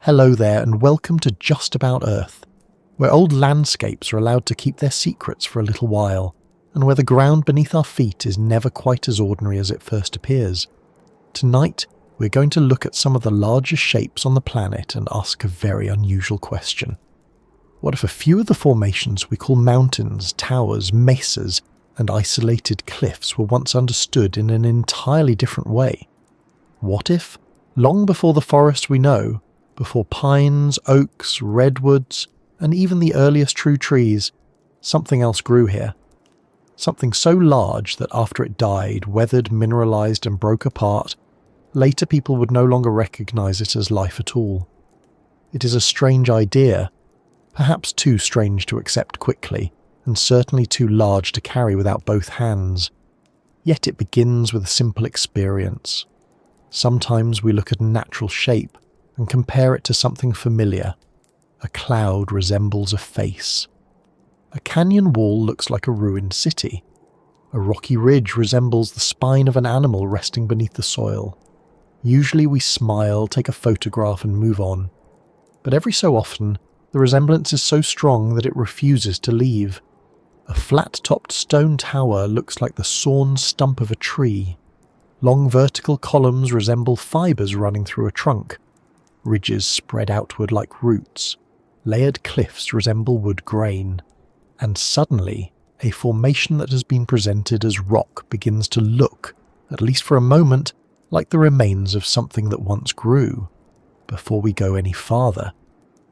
Hello there and welcome to Just About Earth, where old landscapes are allowed to keep their secrets for a little while, and where the ground beneath our feet is never quite as ordinary as it first appears. Tonight, we're going to look at some of the largest shapes on the planet and ask a very unusual question. What if a few of the formations we call mountains, towers, mesas, and isolated cliffs were once understood in an entirely different way? What if, long before the forests we know, before pines, oaks, redwoods, and even the earliest true trees, something else grew here? Something so large that after it died, weathered, mineralized, and broke apart, later people would no longer recognize it as life at all. It is a strange idea, perhaps too strange to accept quickly, and certainly too large to carry without both hands. Yet it begins with a simple experience. Sometimes we look at a natural shape and compare it to something familiar. A cloud resembles a face. A canyon wall looks like a ruined city. A rocky ridge resembles the spine of an animal resting beneath the soil. Usually we smile, take a photograph and move on. But every so often, the resemblance is so strong that it refuses to leave. A flat-topped stone tower looks like the sawn stump of a tree. Long vertical columns resemble fibres running through a trunk. Ridges spread outward like roots. Layered cliffs resemble wood grain. And suddenly, a formation that has been presented as rock begins to look, at least for a moment, like the remains of something that once grew. Before we go any farther,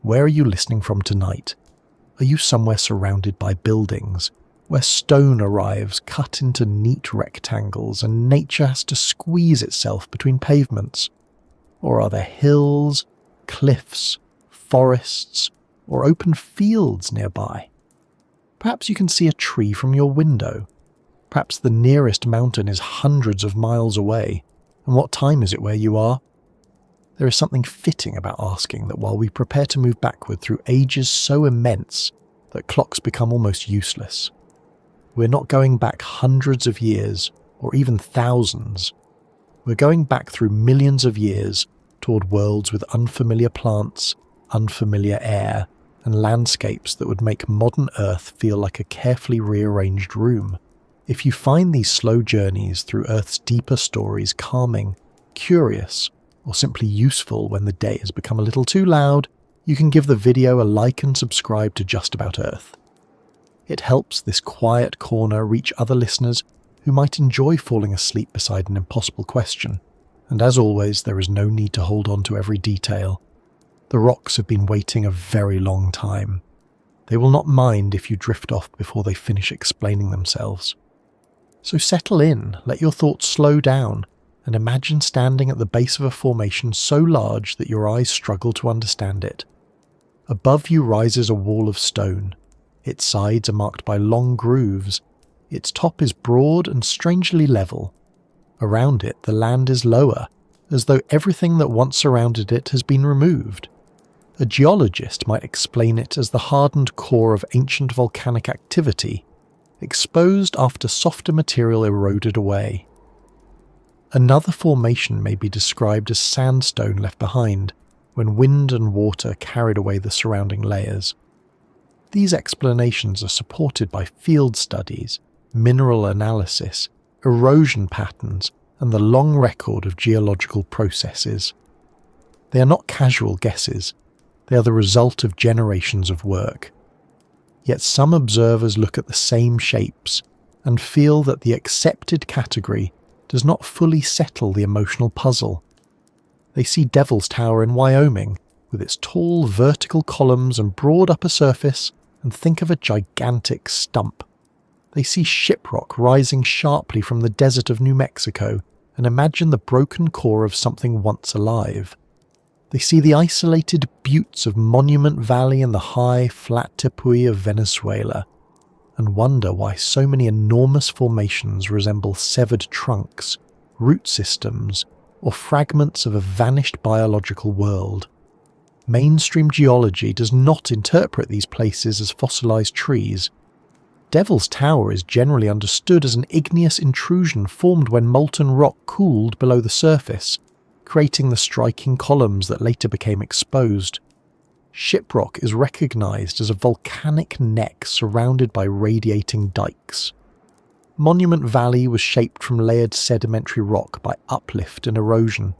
where are you listening from tonight? Are you somewhere surrounded by buildings, where stone arrives cut into neat rectangles and nature has to squeeze itself between pavements? Or are there hills, cliffs, forests, or open fields nearby? Perhaps you can see a tree from your window. Perhaps the nearest mountain is hundreds of miles away. And what time is it where you are? There is something fitting about asking that while we prepare to move backward through ages so immense that clocks become almost useless. We're not going back hundreds of years, or even thousands. We're going back through millions of years toward worlds with unfamiliar plants, unfamiliar air, and landscapes that would make modern Earth feel like a carefully rearranged room. If you find these slow journeys through Earth's deeper stories calming, curious, or simply useful when the day has become a little too loud, you can give the video a like and subscribe to Just About Earth. It helps this quiet corner reach other listeners who might enjoy falling asleep beside an impossible question. And as always, there is no need to hold on to every detail. The rocks have been waiting a very long time. They will not mind if you drift off before they finish explaining themselves. So settle in, let your thoughts slow down, and imagine standing at the base of a formation so large that your eyes struggle to understand it. Above you rises a wall of stone. Its sides are marked by long grooves. Its top is broad and strangely level. Around it, the land is lower, as though everything that once surrounded it has been removed. A geologist might explain it as the hardened core of ancient volcanic activity, exposed after softer material eroded away. Another formation may be described as sandstone left behind when wind and water carried away the surrounding layers. These explanations are supported by field studies, mineral analysis, erosion patterns, and the long record of geological processes. They are not casual guesses, they are the result of generations of work. Yet some observers look at the same shapes and feel that the accepted category does not fully settle the emotional puzzle. They see Devil's Tower in Wyoming, with its tall vertical columns and broad upper surface, and think of a gigantic stump. They see Shiprock rising sharply from the desert of New Mexico, and imagine the broken core of something once alive. They see the isolated buttes of Monument Valley and the high, flat tepuis of Venezuela, and wonder why so many enormous formations resemble severed trunks, root systems, or fragments of a vanished biological world. Mainstream geology does not interpret these places as fossilized trees. Devil's Tower is generally understood as an igneous intrusion formed when molten rock cooled below the surface, creating the striking columns that later became exposed. Shiprock is recognised as a volcanic neck surrounded by radiating dikes. Monument Valley was shaped from layered sedimentary rock by uplift and erosion.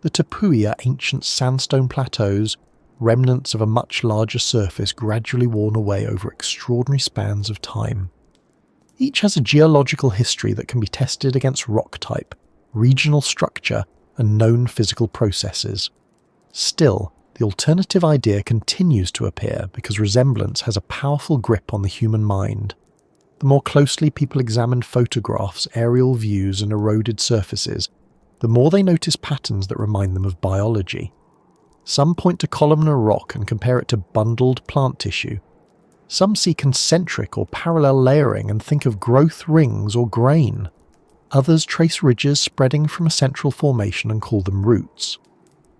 The tepuis are ancient sandstone plateaus, remnants of a much larger surface gradually worn away over extraordinary spans of time. Each has a geological history that can be tested against rock type, regional structure, and known physical processes. Still, the alternative idea continues to appear because resemblance has a powerful grip on the human mind. The more closely people examine photographs, aerial views, and eroded surfaces, the more they notice patterns that remind them of biology. Some point to columnar rock and compare it to bundled plant tissue. Some see concentric or parallel layering and think of growth rings or grain. Others trace ridges spreading from a central formation and call them roots.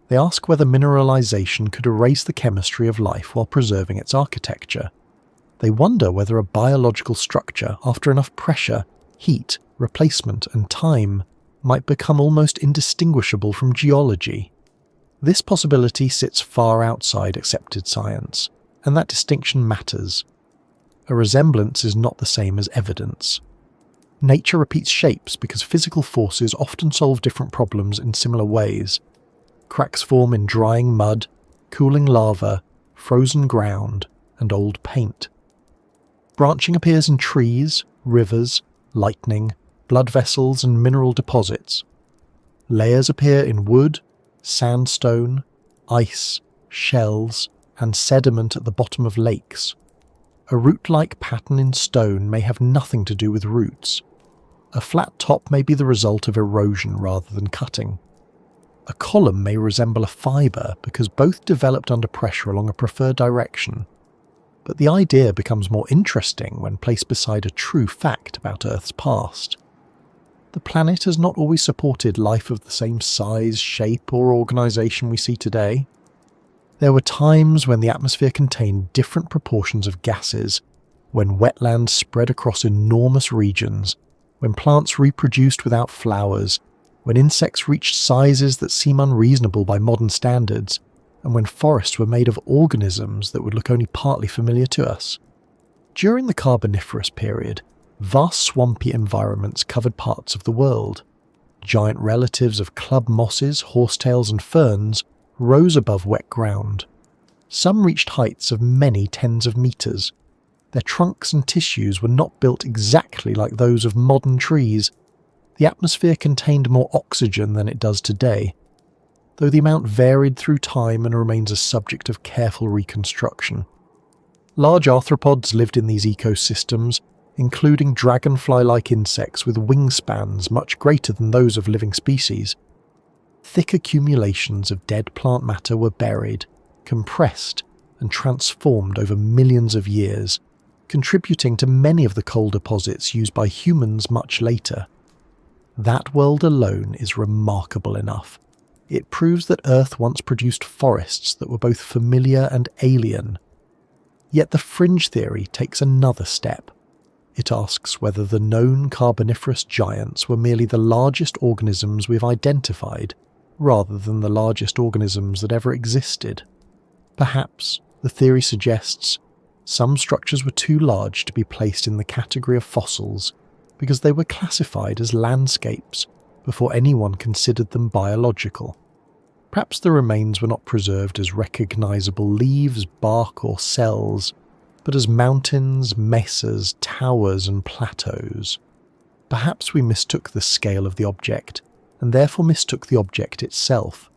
They ask whether mineralization could erase the chemistry of life while preserving its architecture. They wonder whether a biological structure, after enough pressure, heat, replacement, and time, might become almost indistinguishable from geology. This possibility sits far outside accepted science, and that distinction matters. A resemblance is not the same as evidence. Nature repeats shapes because physical forces often solve different problems in similar ways. Cracks form in drying mud, cooling lava, frozen ground, and old paint. Branching appears in trees, rivers, lightning, blood vessels, and mineral deposits. Layers appear in wood, sandstone, ice, shells, and sediment at the bottom of lakes. A root-like pattern in stone may have nothing to do with roots. A flat top may be the result of erosion rather than cutting. A column may resemble a fibre because both developed under pressure along a preferred direction. But the idea becomes more interesting when placed beside a true fact about Earth's past. The planet has not always supported life of the same size, shape, or organisation we see today. There were times when the atmosphere contained different proportions of gases, when wetlands spread across enormous regions, when plants reproduced without flowers, when insects reached sizes that seem unreasonable by modern standards, and when forests were made of organisms that would look only partly familiar to us. During the Carboniferous period, vast swampy environments covered parts of the world. Giant relatives of club mosses, horsetails, and ferns rose above wet ground. Some reached heights of many tens of meters. Their trunks and tissues were not built exactly like those of modern trees. The atmosphere contained more oxygen than it does today, though the amount varied through time and remains a subject of careful reconstruction. Large arthropods lived in these ecosystems, including dragonfly-like insects with wingspans much greater than those of living species. Thick accumulations of dead plant matter were buried, compressed, and transformed over millions of years, contributing to many of the coal deposits used by humans much later. That world alone is remarkable enough. It proves that Earth once produced forests that were both familiar and alien. Yet the fringe theory takes another step. It asks whether the known Carboniferous giants were merely the largest organisms we've identified, rather than the largest organisms that ever existed. Perhaps, the theory suggests, some structures were too large to be placed in the category of fossils because they were classified as landscapes before anyone considered them biological. Perhaps the remains were not preserved as recognisable leaves, bark, or cells, but as mountains, mesas, towers, and plateaus. Perhaps we mistook the scale of the object, and therefore mistook the object itself.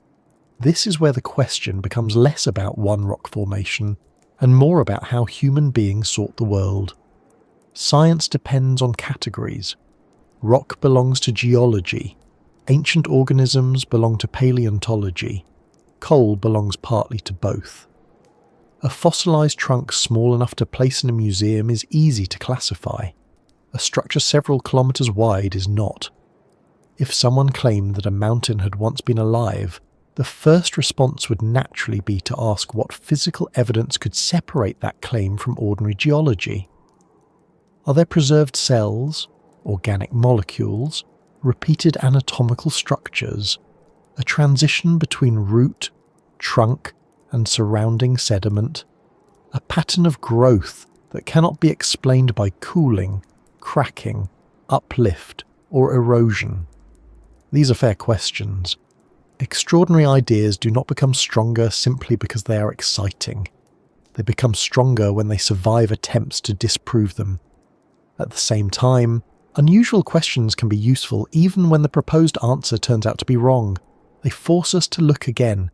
This is where the question becomes less about one rock formation, and more about how human beings sort the world. Science depends on categories. Rock belongs to geology. Ancient organisms belong to paleontology. Coal belongs partly to both. A fossilised trunk small enough to place in a museum is easy to classify. A structure several kilometres wide is not. If someone claimed that a mountain had once been alive, the first response would naturally be to ask what physical evidence could separate that claim from ordinary geology. Are there preserved cells, organic molecules, repeated anatomical structures, a transition between root, trunk, and surrounding sediment, a pattern of growth that cannot be explained by cooling, cracking, uplift, or erosion. These are fair questions. Extraordinary ideas do not become stronger simply because they are exciting. They become stronger when they survive attempts to disprove them. At the same time, unusual questions can be useful even when the proposed answer turns out to be wrong. They force us to look again.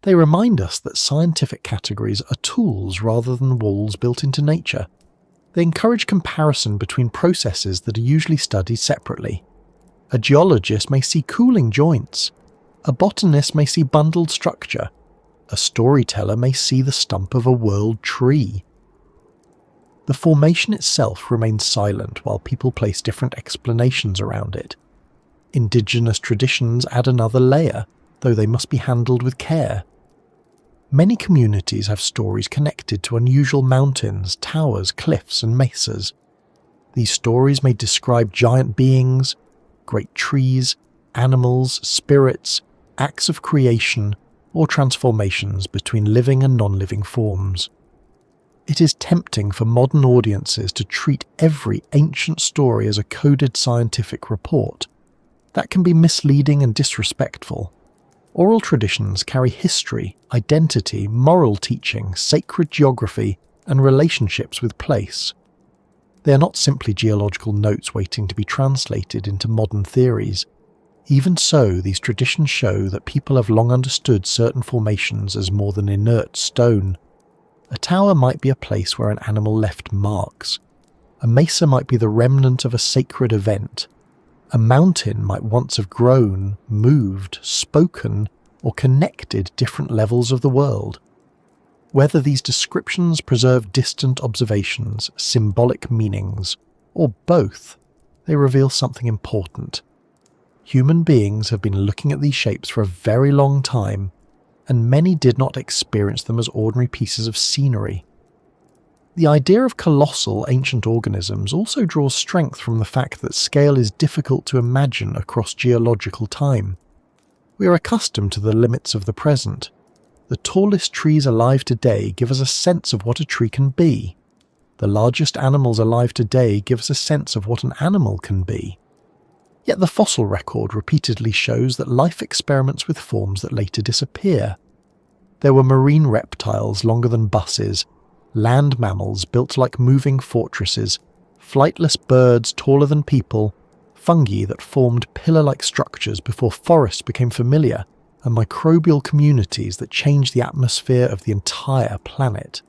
They remind us that scientific categories are tools rather than walls built into nature. They encourage comparison between processes that are usually studied separately. A geologist may see cooling joints. A botanist may see bundled structure. A storyteller may see the stump of a world tree. The formation itself remains silent while people place different explanations around it. Indigenous traditions add another layer, though they must be handled with care. Many communities have stories connected to unusual mountains, towers, cliffs, and mesas. These stories may describe giant beings, great trees, animals, spirits, acts of creation, or transformations between living and non-living forms. It is tempting for modern audiences to treat every ancient story as a coded scientific report. That can be misleading and disrespectful. Oral traditions carry history, identity, moral teaching, sacred geography, and relationships with place. They are not simply geological notes waiting to be translated into modern theories. Even so, these traditions show that people have long understood certain formations as more than inert stone. A tower might be a place where an animal left marks. A mesa might be the remnant of a sacred event. A mountain might once have grown, moved, spoken, or connected different levels of the world. Whether these descriptions preserve distant observations, symbolic meanings, or both, they reveal something important. Human beings have been looking at these shapes for a very long time, and many did not experience them as ordinary pieces of scenery. The idea of colossal ancient organisms also draws strength from the fact that scale is difficult to imagine across geological time. We are accustomed to the limits of the present. The tallest trees alive today give us a sense of what a tree can be. The largest animals alive today give us a sense of what an animal can be. Yet the fossil record repeatedly shows that life experiments with forms that later disappear. There were marine reptiles longer than buses, land mammals built like moving fortresses, flightless birds taller than people, fungi that formed pillar-like structures before forests became familiar, and microbial communities that changed the atmosphere of the entire planet.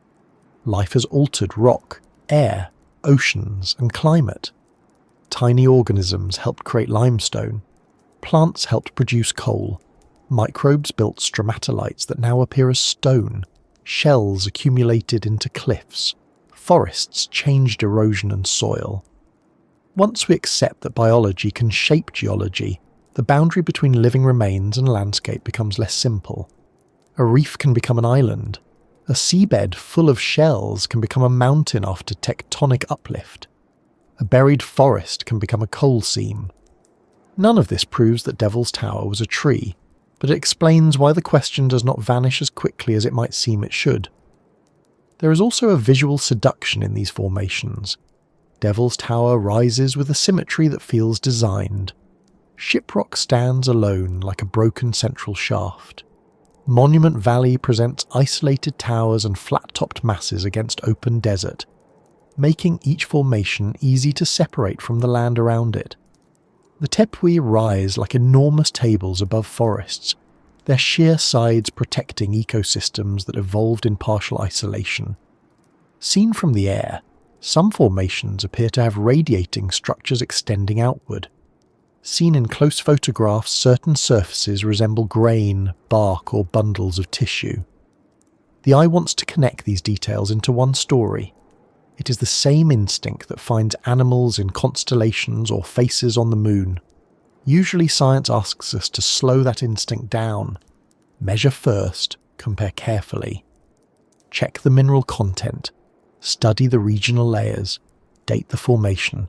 Life has altered rock, air, oceans, and climate. Tiny organisms helped create limestone. Plants helped produce coal. Microbes built stromatolites that now appear as stone. Shells accumulated into cliffs. Forests changed erosion and soil. Once we accept that biology can shape geology, the boundary between living remains and landscape becomes less simple. A reef can become an island. A seabed full of shells can become a mountain after tectonic uplift. A buried forest can become a coal seam. None of this proves that Devil's Tower was a tree, but it explains why the question does not vanish as quickly as it might seem it should. There is also a visual seduction in these formations. Devil's Tower rises with a symmetry that feels designed. Shiprock stands alone like a broken central shaft. Monument Valley presents isolated towers and flat-topped masses against open desert, making each formation easy to separate from the land around it. The tepuis rise like enormous tables above forests, their sheer sides protecting ecosystems that evolved in partial isolation. Seen from the air, some formations appear to have radiating structures extending outward. Seen in close photographs, certain surfaces resemble grain, bark, or bundles of tissue. The eye wants to connect these details into one story. It is the same instinct that finds animals in constellations or faces on the moon. Usually science asks us to slow that instinct down. Measure first, compare carefully. Check the mineral content. Study the regional layers. Date the formation.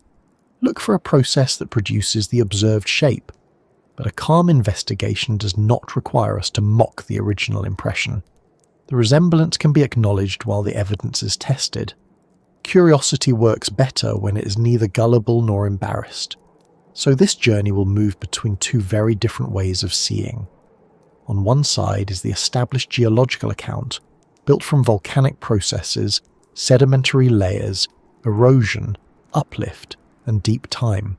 Look for a process that produces the observed shape. But a calm investigation does not require us to mock the original impression. The resemblance can be acknowledged while the evidence is tested. Curiosity works better when it is neither gullible nor embarrassed. So this journey will move between two very different ways of seeing. On one side is the established geological account, built from volcanic processes, sedimentary layers, erosion, uplift, and deep time.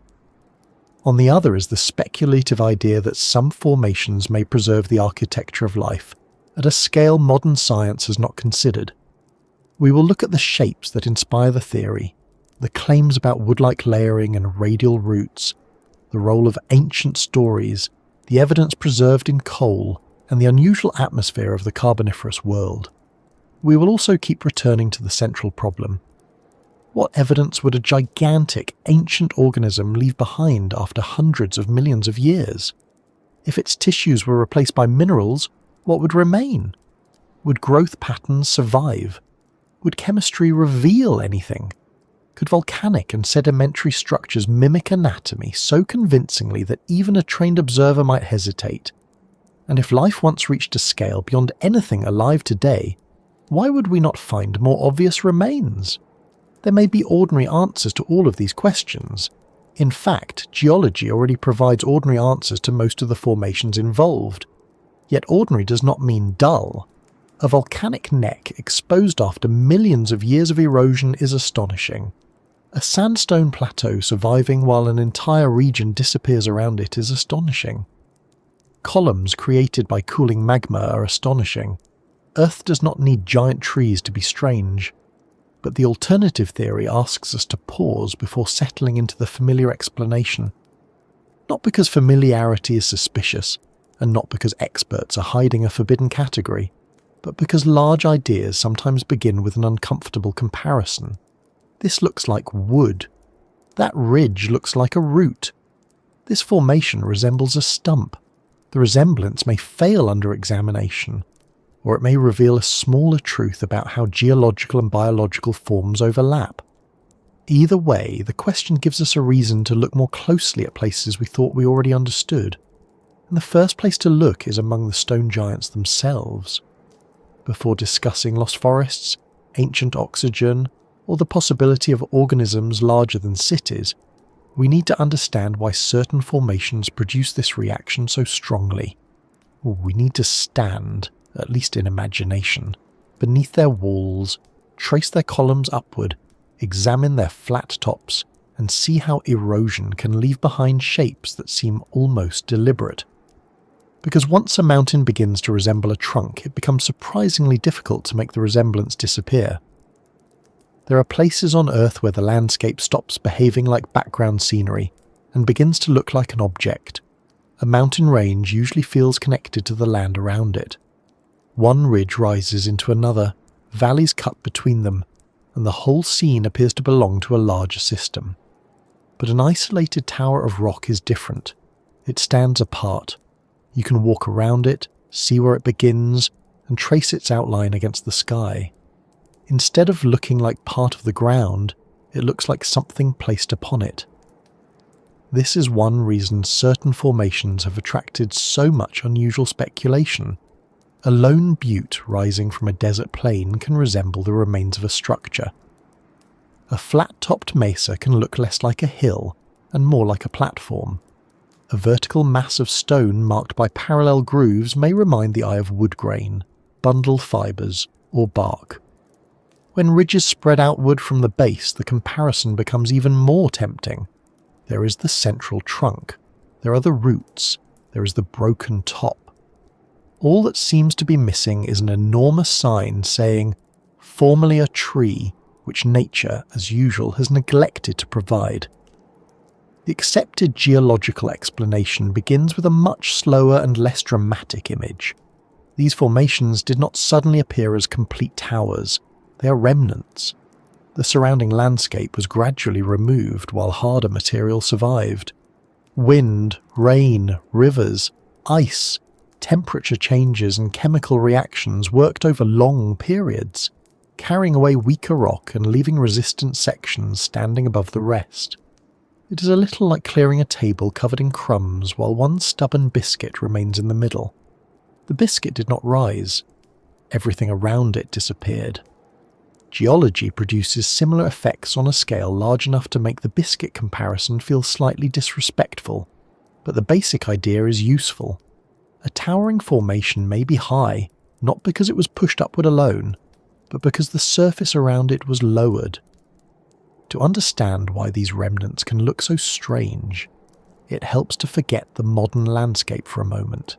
On the other is the speculative idea that some formations may preserve the architecture of life at a scale modern science has not considered. We will look at the shapes that inspire the theory, the claims about wood-like layering and radial roots, the role of ancient stories, the evidence preserved in coal, and the unusual atmosphere of the Carboniferous world. We will also keep returning to the central problem. What evidence would a gigantic, ancient organism leave behind after hundreds of millions of years? If its tissues were replaced by minerals, what would remain? Would growth patterns survive? Would chemistry reveal anything? Could volcanic and sedimentary structures mimic anatomy so convincingly that even a trained observer might hesitate? And if life once reached a scale beyond anything alive today, why would we not find more obvious remains? There may be ordinary answers to all of these questions. In fact, geology already provides ordinary answers to most of the formations involved. Yet ordinary does not mean dull. A volcanic neck exposed after millions of years of erosion is astonishing. A sandstone plateau surviving while an entire region disappears around it is astonishing. Columns created by cooling magma are astonishing. Earth does not need giant trees to be strange. But the alternative theory asks us to pause before settling into the familiar explanation. Not because familiarity is suspicious, and not because experts are hiding a forbidden category, but because large ideas sometimes begin with an uncomfortable comparison. This looks like wood. That ridge looks like a root. This formation resembles a stump. The resemblance may fail under examination, or it may reveal a smaller truth about how geological and biological forms overlap. Either way, the question gives us a reason to look more closely at places we thought we already understood. And the first place to look is among the stone giants themselves. Before discussing lost forests, ancient oxygen, or the possibility of organisms larger than cities, we need to understand why certain formations produce this reaction so strongly. We need to stand, at least in imagination, beneath their walls, trace their columns upward, examine their flat tops, and see how erosion can leave behind shapes that seem almost deliberate. Because once a mountain begins to resemble a trunk, it becomes surprisingly difficult to make the resemblance disappear. There are places on Earth where the landscape stops behaving like background scenery and begins to look like an object. A mountain range usually feels connected to the land around it. One ridge rises into another, valleys cut between them, and the whole scene appears to belong to a larger system. But an isolated tower of rock is different. It stands apart. You can walk around it, see where it begins, and trace its outline against the sky. Instead of looking like part of the ground, it looks like something placed upon it. This is one reason certain formations have attracted so much unusual speculation. A lone butte rising from a desert plain can resemble the remains of a structure. A flat-topped mesa can look less like a hill and more like a platform. A vertical mass of stone marked by parallel grooves may remind the eye of wood grain, bundled fibres, or bark. When ridges spread outward from the base, the comparison becomes even more tempting. There is the central trunk, there are the roots, there is the broken top. All that seems to be missing is an enormous sign saying, "Formerly a tree," which nature, as usual, has neglected to provide. The accepted geological explanation begins with a much slower and less dramatic image. These formations did not suddenly appear as complete towers. They are remnants. The surrounding landscape was gradually removed while harder material survived. Wind, rain, rivers, ice, temperature changes and chemical reactions worked over long periods, carrying away weaker rock and leaving resistant sections standing above the rest. It is a little like clearing a table covered in crumbs while one stubborn biscuit remains in the middle. The biscuit did not rise. Everything around it disappeared. Geology produces similar effects on a scale large enough to make the biscuit comparison feel slightly disrespectful, but the basic idea is useful. A towering formation may be high, not because it was pushed upward alone, but because the surface around it was lowered. To understand why these remnants can look so strange, it helps to forget the modern landscape for a moment.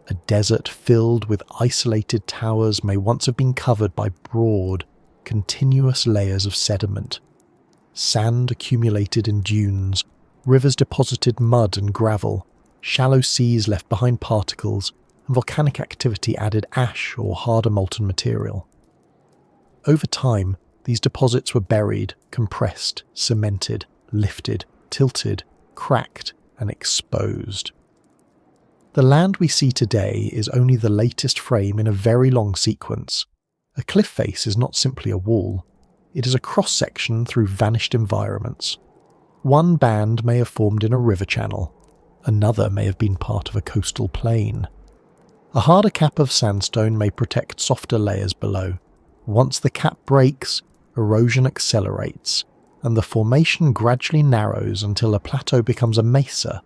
A desert filled with isolated towers may once have been covered by broad, continuous layers of sediment. Sand accumulated in dunes, rivers deposited mud and gravel, shallow seas left behind particles, and volcanic activity added ash or harder molten material. Over time, these deposits were buried, compressed, cemented, lifted, tilted, cracked, and exposed. The land we see today is only the latest frame in a very long sequence. A cliff face is not simply a wall. It is a cross-section through vanished environments. One band may have formed in a river channel. Another may have been part of a coastal plain. A harder cap of sandstone may protect softer layers below. Once the cap breaks, erosion accelerates, and the formation gradually narrows until a plateau becomes a mesa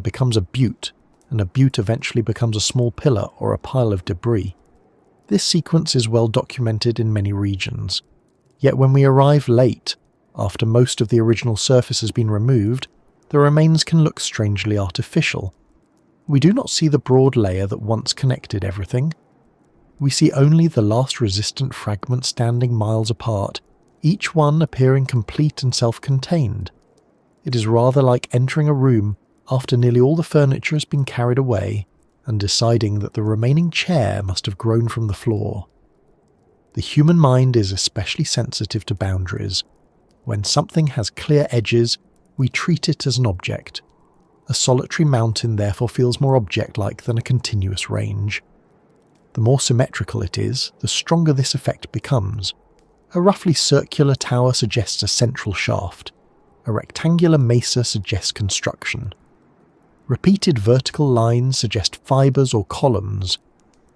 becomes a butte, and a butte eventually becomes a small pillar or a pile of debris. This sequence is well documented in many regions. Yet when we arrive late, after most of the original surface has been removed, the remains can look strangely artificial. We do not see the broad layer that once connected everything. We see only the last resistant fragment standing miles apart, each one appearing complete and self-contained. It is rather like entering a room after nearly all the furniture has been carried away and deciding that the remaining chair must have grown from the floor. The human mind is especially sensitive to boundaries. When something has clear edges, we treat it as an object. A solitary mountain therefore feels more object-like than a continuous range. The more symmetrical it is, the stronger this effect becomes. A roughly circular tower suggests a central shaft. A rectangular mesa suggests construction. Repeated vertical lines suggest fibers or columns.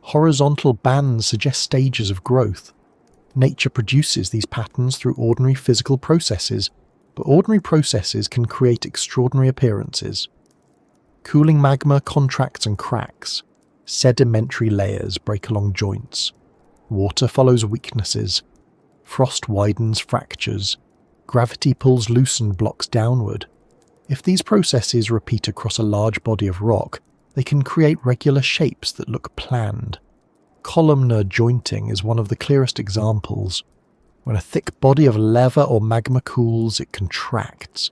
Horizontal bands suggest stages of growth. Nature produces these patterns through ordinary physical processes, but ordinary processes can create extraordinary appearances. Cooling magma contracts and cracks. Sedimentary layers break along joints. Water follows weaknesses. Frost widens fractures. Gravity pulls loosened blocks downward. If these processes repeat across a large body of rock, they can create regular shapes that look planned. Columnar jointing is one of the clearest examples. When a thick body of lava or magma cools, it contracts.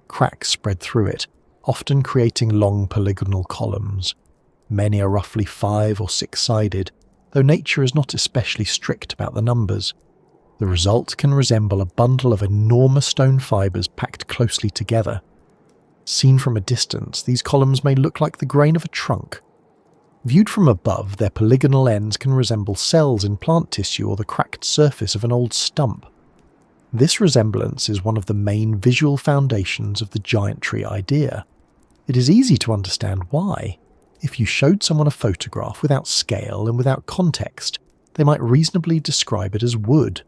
Cracks spread through it, often creating long polygonal columns. Many are roughly 5 or 6-sided, though nature is not especially strict about the numbers. The result can resemble a bundle of enormous stone fibers packed closely together. Seen from a distance, these columns may look like the grain of a trunk. Viewed from above, their polygonal ends can resemble cells in plant tissue or the cracked surface of an old stump. This resemblance is one of the main visual foundations of the giant tree idea. It is easy to understand why. If you showed someone a photograph without scale and without context, they might reasonably describe it as wood.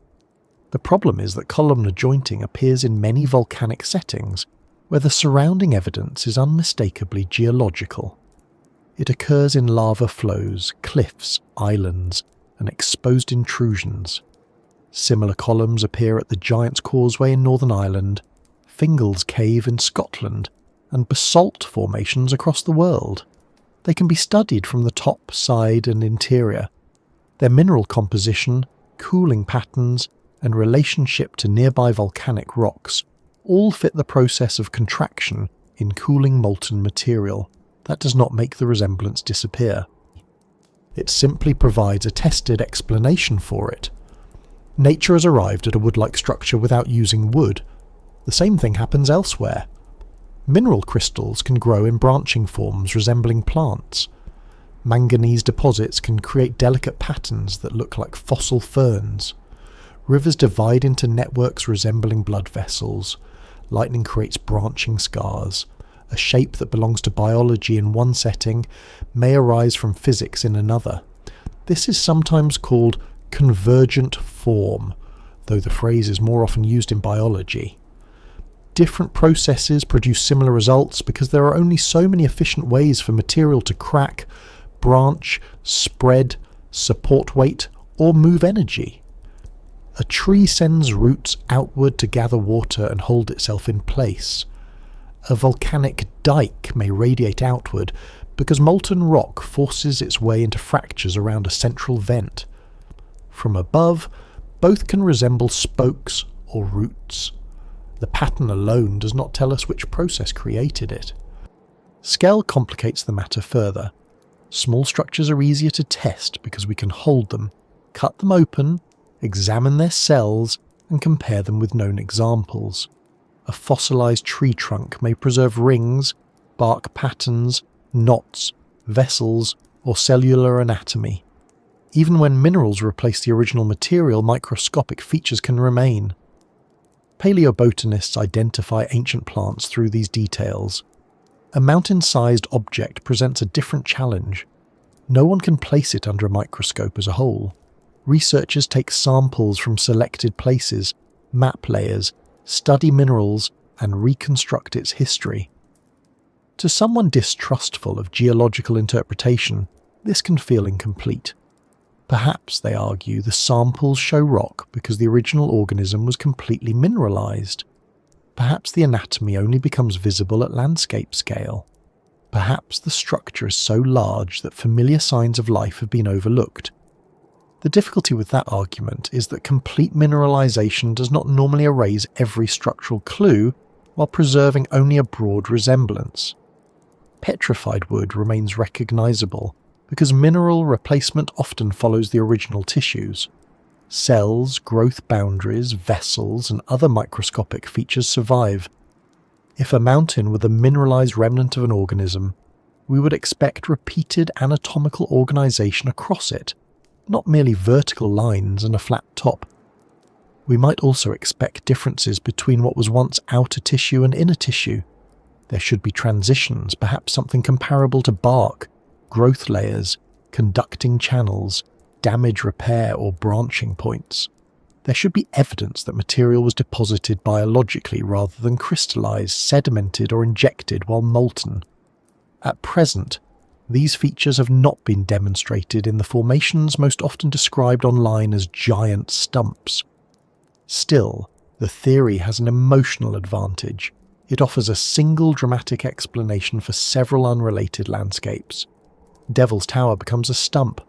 The problem is that columnar jointing appears in many volcanic settings, where the surrounding evidence is unmistakably geological. It occurs in lava flows, cliffs, islands, and exposed intrusions. Similar columns appear at the Giant's Causeway in Northern Ireland, Fingal's Cave in Scotland, and basalt formations across the world. They can be studied from the top, side, and interior. Their mineral composition, cooling patterns, and relationship to nearby volcanic rocks all fit the process of contraction in cooling molten material. That does not make the resemblance disappear. It simply provides a tested explanation for it. Nature has arrived at a wood-like structure without using wood. The same thing happens elsewhere. Mineral crystals can grow in branching forms resembling plants. Manganese deposits can create delicate patterns that look like fossil ferns. Rivers divide into networks resembling blood vessels. lightning creates branching scars. A shape that belongs to biology in one setting may arise from physics in another. This is sometimes called convergent form, though the phrase is more often used in biology. Different processes produce similar results because there are only so many efficient ways for material to crack, branch, spread, support weight, or move energy. A tree sends roots outward to gather water and hold itself in place. A volcanic dike may radiate outward because molten rock forces its way into fractures around a central vent. From above, both can resemble spokes or roots. The pattern alone does not tell us which process created it. Scale complicates the matter further. Small structures are easier to test because we can hold them, cut them open, examine their cells, and compare them with known examples. A fossilized tree trunk may preserve rings, bark patterns, knots, vessels, or cellular anatomy. Even when minerals replace the original material, microscopic features can remain. Paleobotanists identify ancient plants through these details. A mountain-sized object presents a different challenge. No one can place it under a microscope as a whole. Researchers take samples from selected places, map layers, study minerals, and reconstruct its history. To someone distrustful of geological interpretation, this can feel incomplete. Perhaps, they argue, the samples show rock because the original organism was completely mineralized. Perhaps the anatomy only becomes visible at landscape scale. Perhaps the structure is so large that familiar signs of life have been overlooked. The difficulty with that argument is that complete mineralization does not normally erase every structural clue while preserving only a broad resemblance. Petrified wood remains recognizable because mineral replacement often follows the original tissues. Cells, growth boundaries, vessels, and other microscopic features survive. If a mountain were the mineralized remnant of an organism, we would expect repeated anatomical organization across it, not merely vertical lines and a flat top. We might also expect differences between what was once outer tissue and inner tissue. There should be transitions, perhaps something comparable to bark, growth layers, conducting channels, damage repair or branching points. There should be evidence that material was deposited biologically rather than crystallized, sedimented or injected while molten. At present, these features have not been demonstrated in the formations most often described online as giant stumps. Still, the theory has an emotional advantage. It offers a single dramatic explanation for several unrelated landscapes. Devil's Tower becomes a stump.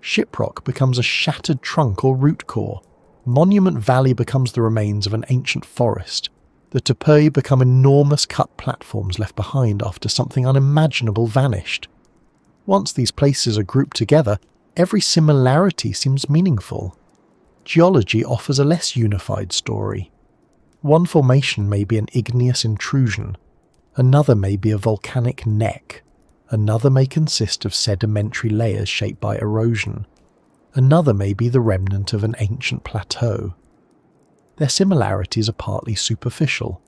Shiprock becomes a shattered trunk or root core. Monument Valley becomes the remains of an ancient forest. The tepuis become enormous cut platforms left behind after something unimaginable vanished. Once these places are grouped together, every similarity seems meaningful. Geology offers a less unified story. One formation may be an igneous intrusion, another may be a volcanic neck, another may consist of sedimentary layers shaped by erosion, another may be the remnant of an ancient plateau. Their similarities are partly superficial.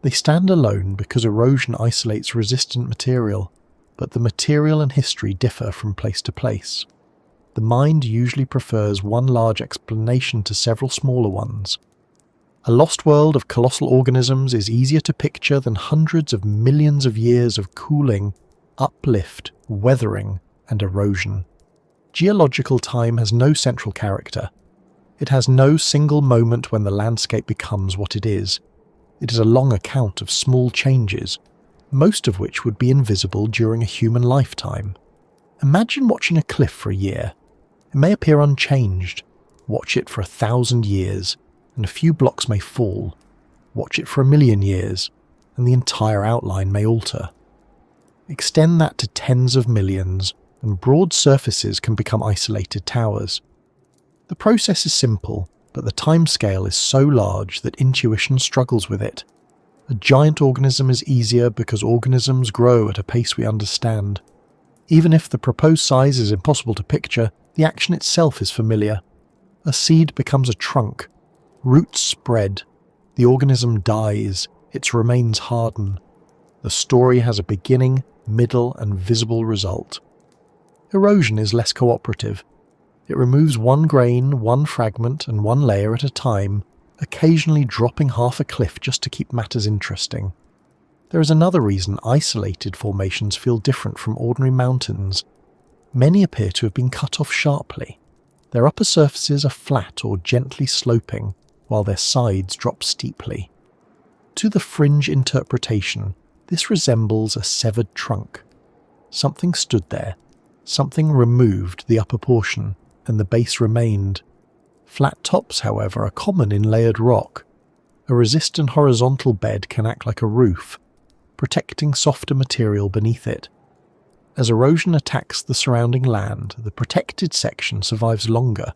They stand alone because erosion isolates resistant material, but the material and history differ from place to place. The mind usually prefers one large explanation to several smaller ones. A lost world of colossal organisms is easier to picture than hundreds of millions of years of cooling, uplift, weathering, and erosion. Geological time has no central character. It has no single moment when the landscape becomes what it is. It is a long account of small changes, most of which would be invisible during a human lifetime. Imagine watching a cliff for a year. It may appear unchanged. Watch it for 1,000 years, and a few blocks may fall. Watch it for 1,000,000 years, and the entire outline may alter. Extend that to tens of millions, and broad surfaces can become isolated towers. The process is simple, but the timescale is so large that intuition struggles with it. A giant organism is easier because organisms grow at a pace we understand. Even if the proposed size is impossible to picture, the action itself is familiar. A seed becomes a trunk. Roots spread. The organism dies. its remains harden. The story has a beginning, middle, and visible result. Erosion is less cooperative. It removes one grain, one fragment, and one layer at a time, occasionally dropping half a cliff just to keep matters interesting. There is another reason isolated formations feel different from ordinary mountains. Many appear to have been cut off sharply. Their upper surfaces are flat or gently sloping, while their sides drop steeply. To the fringe interpretation, this resembles a severed trunk. Something stood there, something removed the upper portion, and the base remained. Flat tops, however, are common in layered rock. A resistant horizontal bed can act like a roof, protecting softer material beneath it. As erosion attacks the surrounding land, the protected section survives longer.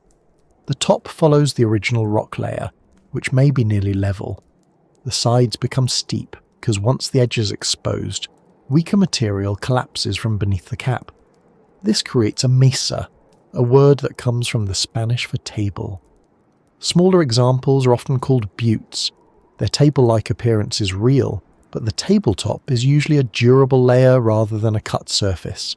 The top follows the original rock layer, which may be nearly level. The sides become steep, because once the edge is exposed, weaker material collapses from beneath the cap. This creates a mesa, a word that comes from the Spanish for table. Smaller examples are often called buttes. Their table-like appearance is real, but the tabletop is usually a durable layer rather than a cut surface.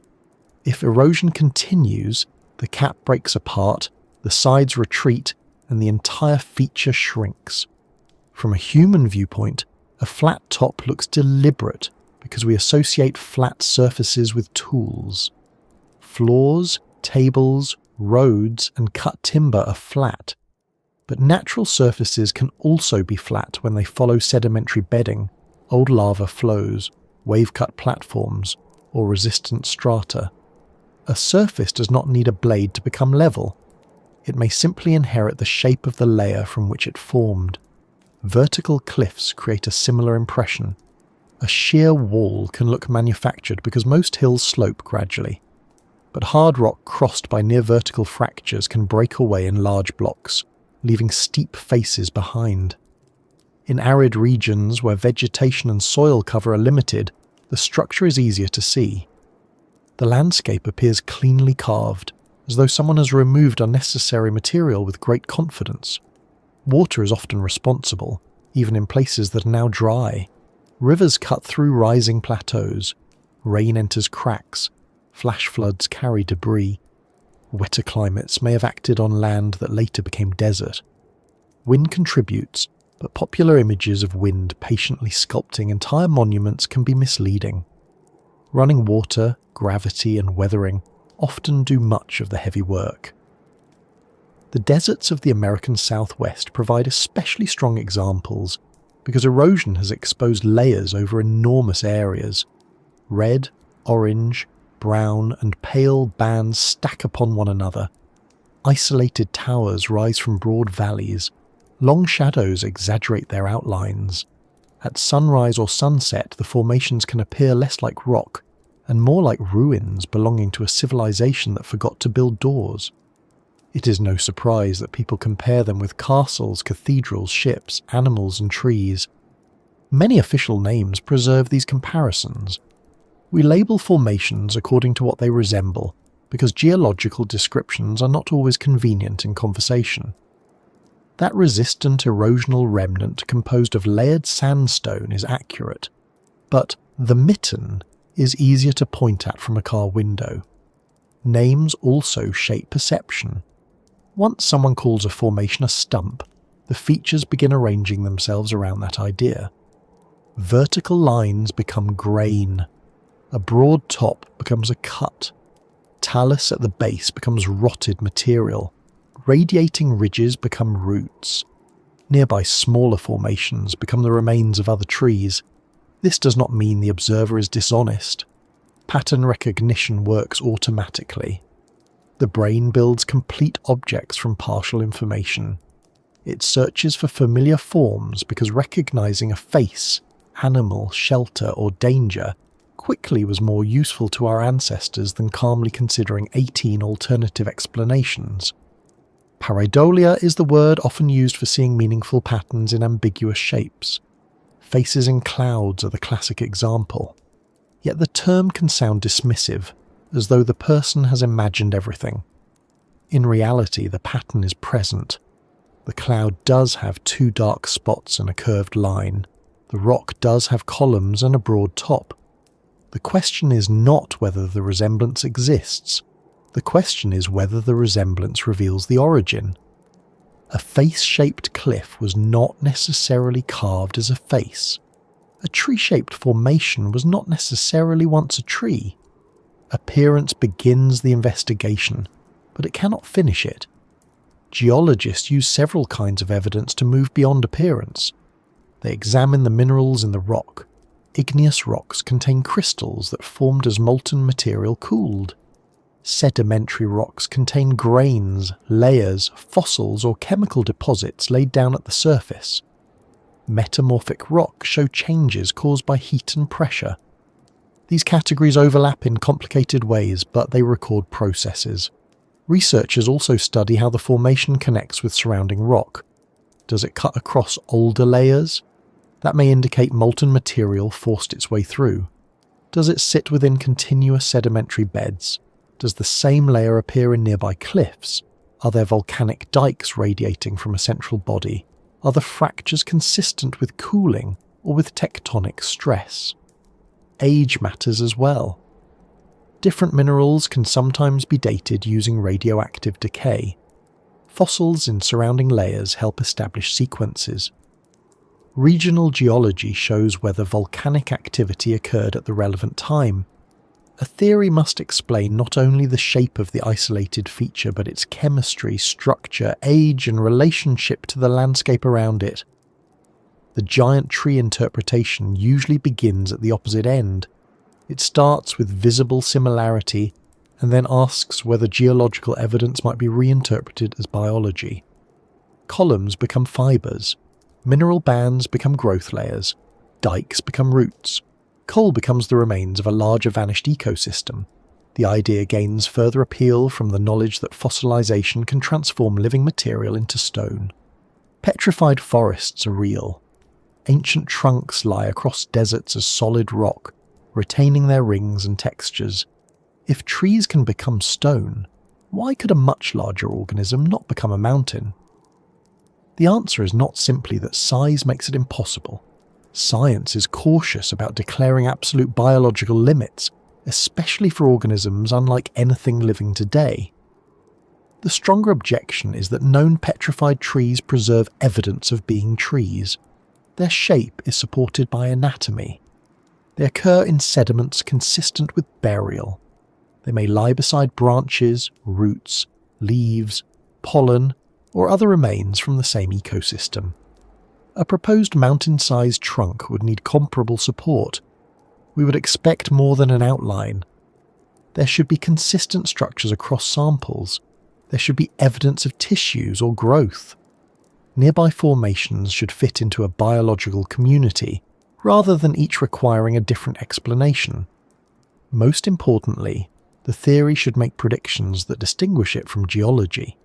If erosion continues, the cap breaks apart, the sides retreat, and the entire feature shrinks. From a human viewpoint, a flat top looks deliberate because we associate flat surfaces with tools. Floors, tables, roads, and cut timber are flat, but natural surfaces can also be flat when they follow sedimentary bedding, old lava flows, wave-cut platforms, or resistant strata. A surface does not need a blade to become level. It may simply inherit the shape of the layer from which it formed. Vertical cliffs create a similar impression. A sheer wall can look manufactured because most hills slope gradually, but hard rock crossed by near-vertical fractures can break away in large blocks, leaving steep faces behind. In arid regions where vegetation and soil cover are limited, the structure is easier to see. The landscape appears cleanly carved, as though someone has removed unnecessary material with great confidence. Water is often responsible, even in places that are now dry. Rivers cut through rising plateaus. Rain enters cracks. Flash floods carry debris. Wetter climates may have acted on land that later became desert. Wind contributes, but popular images of wind patiently sculpting entire monuments can be misleading. Running water, gravity, and weathering often do much of the heavy work. The deserts of the American Southwest provide especially strong examples because erosion has exposed layers over enormous areas. Red, orange, brown, and pale bands stack upon one another. Isolated towers rise from broad valleys. Long shadows exaggerate their outlines. At sunrise or sunset, the formations can appear less like rock and more like ruins belonging to a civilization that forgot to build doors. It is no surprise that people compare them with castles, cathedrals, ships, animals, and trees. Many official names preserve these comparisons. We label formations according to what they resemble, because geological descriptions are not always convenient in conversation. That resistant erosional remnant composed of layered sandstone is accurate, but the mitten is easier to point at from a car window. Names also shape perception. Once someone calls a formation a stump, the features begin arranging themselves around that idea. Vertical lines become grain. A broad top becomes a cut. Talus at the base becomes rotted material. Radiating ridges become roots. Nearby smaller formations become the remains of other trees. This does not mean the observer is dishonest. Pattern recognition works automatically. The brain builds complete objects from partial information. It searches for familiar forms because recognizing a face, animal, shelter, or danger quickly was more useful to our ancestors than calmly considering 18 alternative explanations. Pareidolia is the word often used for seeing meaningful patterns in ambiguous shapes. Faces in clouds are the classic example. Yet the term can sound dismissive, as though the person has imagined everything. In reality, the pattern is present. The cloud does have two dark spots and a curved line. The rock does have columns and a broad top. The question is not whether the resemblance exists. The question is whether the resemblance reveals the origin. A face-shaped cliff was not necessarily carved as a face. A tree-shaped formation was not necessarily once a tree. Appearance begins the investigation, but it cannot finish it. Geologists use several kinds of evidence to move beyond appearance. They examine the minerals in the rock. Igneous rocks contain crystals that formed as molten material cooled. Sedimentary rocks contain grains, layers, fossils, or chemical deposits laid down at the surface. Metamorphic rocks show changes caused by heat and pressure. These categories overlap in complicated ways, but they record processes. Researchers also study how the formation connects with surrounding rock. Does it cut across older layers? That may indicate molten material forced its way through. Does it sit within continuous sedimentary beds? Does the same layer appear in nearby cliffs? Are there volcanic dikes radiating from a central body? Are the fractures consistent with cooling or with tectonic stress? Age matters as well. Different minerals can sometimes be dated using radioactive decay. Fossils in surrounding layers help establish sequences. Regional geology shows whether volcanic activity occurred at the relevant time. A theory must explain not only the shape of the isolated feature but its chemistry, structure, age and relationship to the landscape around it. The giant tree interpretation usually begins at the opposite end. It starts with visible similarity and then asks whether geological evidence might be reinterpreted as biology. Columns become fibres, mineral bands become growth layers, dikes become roots. Coal becomes the remains of a larger vanished ecosystem. The idea gains further appeal from the knowledge that fossilization can transform living material into stone. Petrified forests are real. Ancient trunks lie across deserts as solid rock, retaining their rings and textures. If trees can become stone, why could a much larger organism not become a mountain? The answer is not simply that size makes it impossible. Science is cautious about declaring absolute biological limits, especially for organisms unlike anything living today. The stronger objection is that known petrified trees preserve evidence of being trees. Their shape is supported by anatomy. They occur in sediments consistent with burial. They may lie beside branches, roots, leaves, pollen, or other remains from the same ecosystem. A proposed mountain-sized trunk would need comparable support. We would expect more than an outline. There should be consistent structures across samples. There should be evidence of tissues or growth. Nearby formations should fit into a biological community, rather than each requiring a different explanation. Most importantly, the theory should make predictions that distinguish it from geology.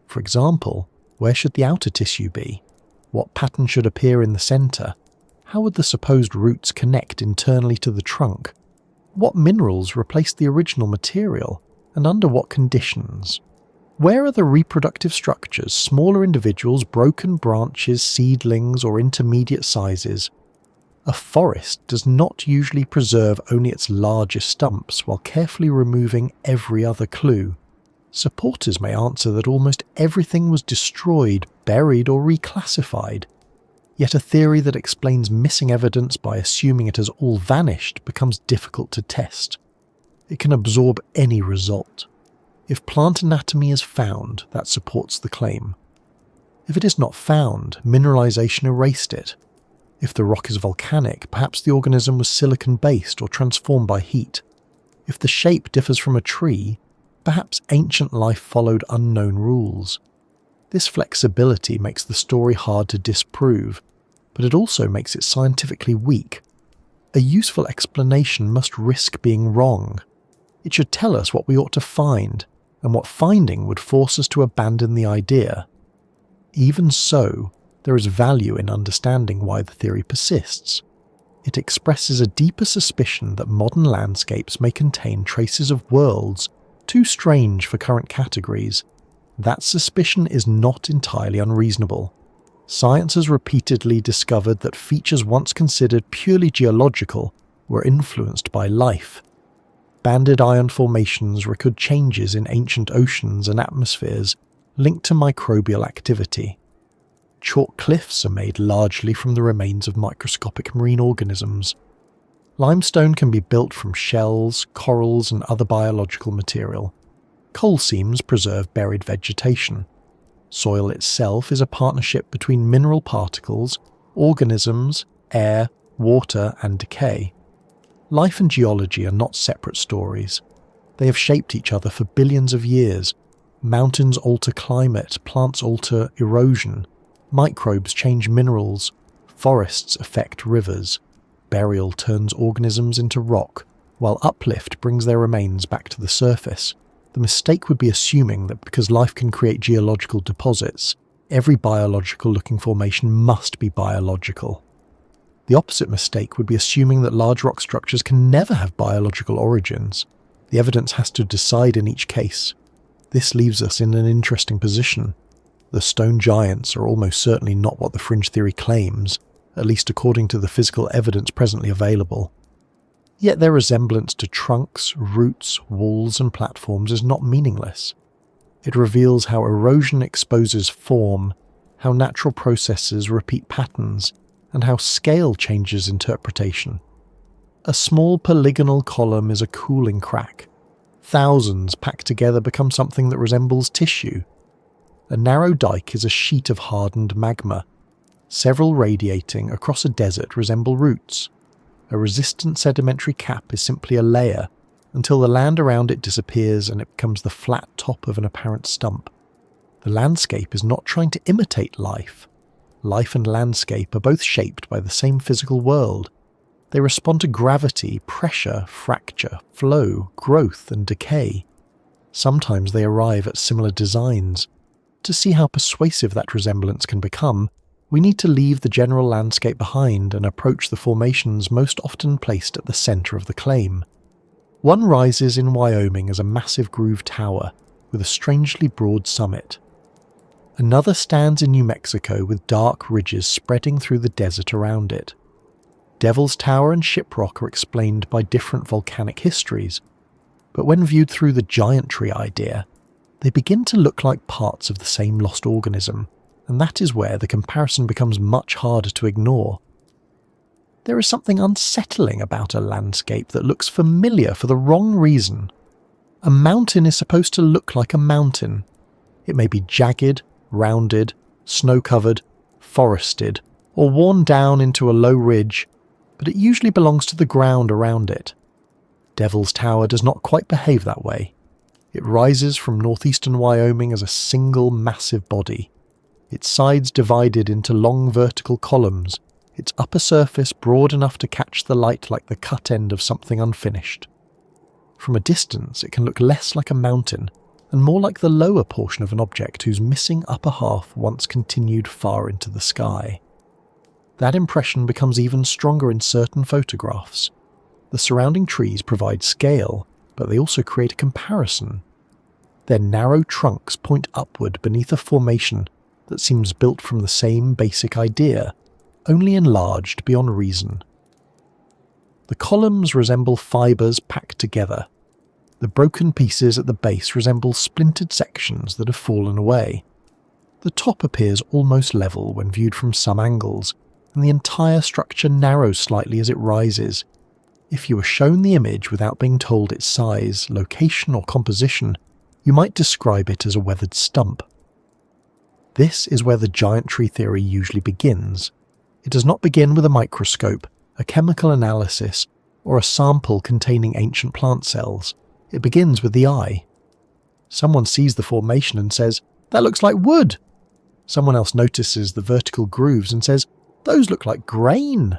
For example, where should the outer tissue be? What pattern should appear in the centre? How would the supposed roots connect internally to the trunk? What minerals replaced the original material, and under what conditions? Where are the reproductive structures, smaller individuals, broken branches, seedlings, or intermediate sizes? A forest does not usually preserve only its largest stumps while carefully removing every other clue. Supporters may answer that almost everything was destroyed, buried, or reclassified. Yet a theory that explains missing evidence by assuming it has all vanished becomes difficult to test. It can absorb any result. If plant anatomy is found, that supports the claim. If it is not found, mineralization erased it. If the rock is volcanic, perhaps the organism was silicon-based or transformed by heat. If the shape differs from a tree, perhaps ancient life followed unknown rules. This flexibility makes the story hard to disprove, but it also makes it scientifically weak. A useful explanation must risk being wrong. It should tell us what we ought to find, and what finding would force us to abandon the idea. Even so, there is value in understanding why the theory persists. It expresses a deeper suspicion that modern landscapes may contain traces of worlds too strange for current categories. That suspicion is not entirely unreasonable. Science has repeatedly discovered that features once considered purely geological were influenced by life. Banded iron formations record changes in ancient oceans and atmospheres linked to microbial activity. Chalk cliffs are made largely from the remains of microscopic marine organisms. Limestone can be built from shells, corals, and other biological material. Coal seams preserve buried vegetation. Soil itself is a partnership between mineral particles, organisms, air, water, and decay. Life and geology are not separate stories. They have shaped each other for billions of years. Mountains alter climate, plants alter erosion, microbes change minerals, forests affect rivers, burial turns organisms into rock, while uplift brings their remains back to the surface. The mistake would be assuming that because life can create geological deposits, every biological-looking formation must be biological. The opposite mistake would be assuming that large rock structures can never have biological origins. The evidence has to decide in each case. This leaves us in an interesting position. The stone giants are almost certainly not what the fringe theory claims, at least according to the physical evidence presently available. Yet their resemblance to trunks, roots, walls, and platforms is not meaningless. It reveals how erosion exposes form, how natural processes repeat patterns, and how scale changes interpretation. A small polygonal column is a cooling crack. Thousands packed together become something that resembles tissue. A narrow dike is a sheet of hardened magma. Several radiating across a desert resemble roots. A resistant sedimentary cap is simply a layer, until the land around it disappears and it becomes the flat top of an apparent stump. The landscape is not trying to imitate life. Life and landscape are both shaped by the same physical world. They respond to gravity, pressure, fracture, flow, growth, and decay. Sometimes they arrive at similar designs. To see how persuasive that resemblance can become, we need to leave the general landscape behind and approach the formations most often placed at the centre of the claim. One rises in Wyoming as a massive groove tower, with a strangely broad summit. Another stands in New Mexico with dark ridges spreading through the desert around it. Devil's Tower and Shiprock are explained by different volcanic histories, but when viewed through the giant tree idea, they begin to look like parts of the same lost organism, and that is where the comparison becomes much harder to ignore. There is something unsettling about a landscape that looks familiar for the wrong reason. A mountain is supposed to look like a mountain. It may be jagged, rounded, snow-covered, forested, or worn down into a low ridge, but it usually belongs to the ground around it. Devil's Tower does not quite behave that way. It rises from northeastern Wyoming as a single massive body, its sides divided into long vertical columns, its upper surface broad enough to catch the light like the cut end of something unfinished. From a distance, it can look less like a mountain and more like the lower portion of an object whose missing upper half once continued far into the sky. That impression becomes even stronger in certain photographs. The surrounding trees provide scale, but they also create a comparison. Their narrow trunks point upward beneath a formation that seems built from the same basic idea, only enlarged beyond reason. The columns resemble fibres packed together. The broken pieces at the base resemble splintered sections that have fallen away. The top appears almost level when viewed from some angles, and the entire structure narrows slightly as it rises. If you were shown the image without being told its size, location, or composition, you might describe it as a weathered stump. This is where the giant tree theory usually begins. It does not begin with a microscope, a chemical analysis, or a sample containing ancient plant cells. It begins with the eye. Someone sees the formation and says, "That looks like wood." Someone else notices the vertical grooves and says, "Those look like grain."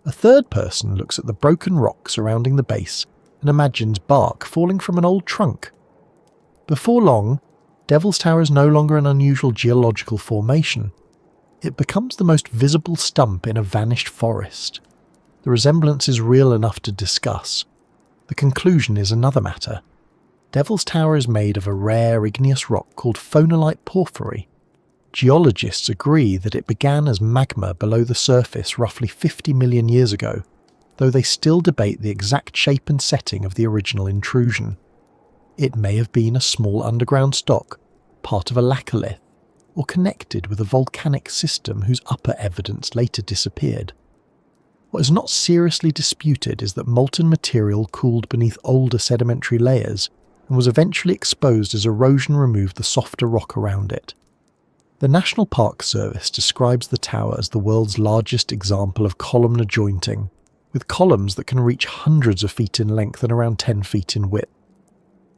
A third person looks at the broken rock surrounding the base and imagines bark falling from an old trunk. Before long, Devil's Tower is no longer an unusual geological formation. It becomes the most visible stump in a vanished forest. The resemblance is real enough to discuss. The conclusion is another matter. Devil's Tower is made of a rare igneous rock called phonolite porphyry. Geologists agree that it began as magma below the surface roughly 50 million years ago, though they still debate the exact shape and setting of the original intrusion. It may have been a small underground stock, part of a laccolith, or connected with a volcanic system whose upper evidence later disappeared. What is not seriously disputed is that molten material cooled beneath older sedimentary layers and was eventually exposed as erosion removed the softer rock around it. The National Park Service describes the tower as the world's largest example of columnar jointing, with columns that can reach hundreds of feet in length and around 10 feet in width.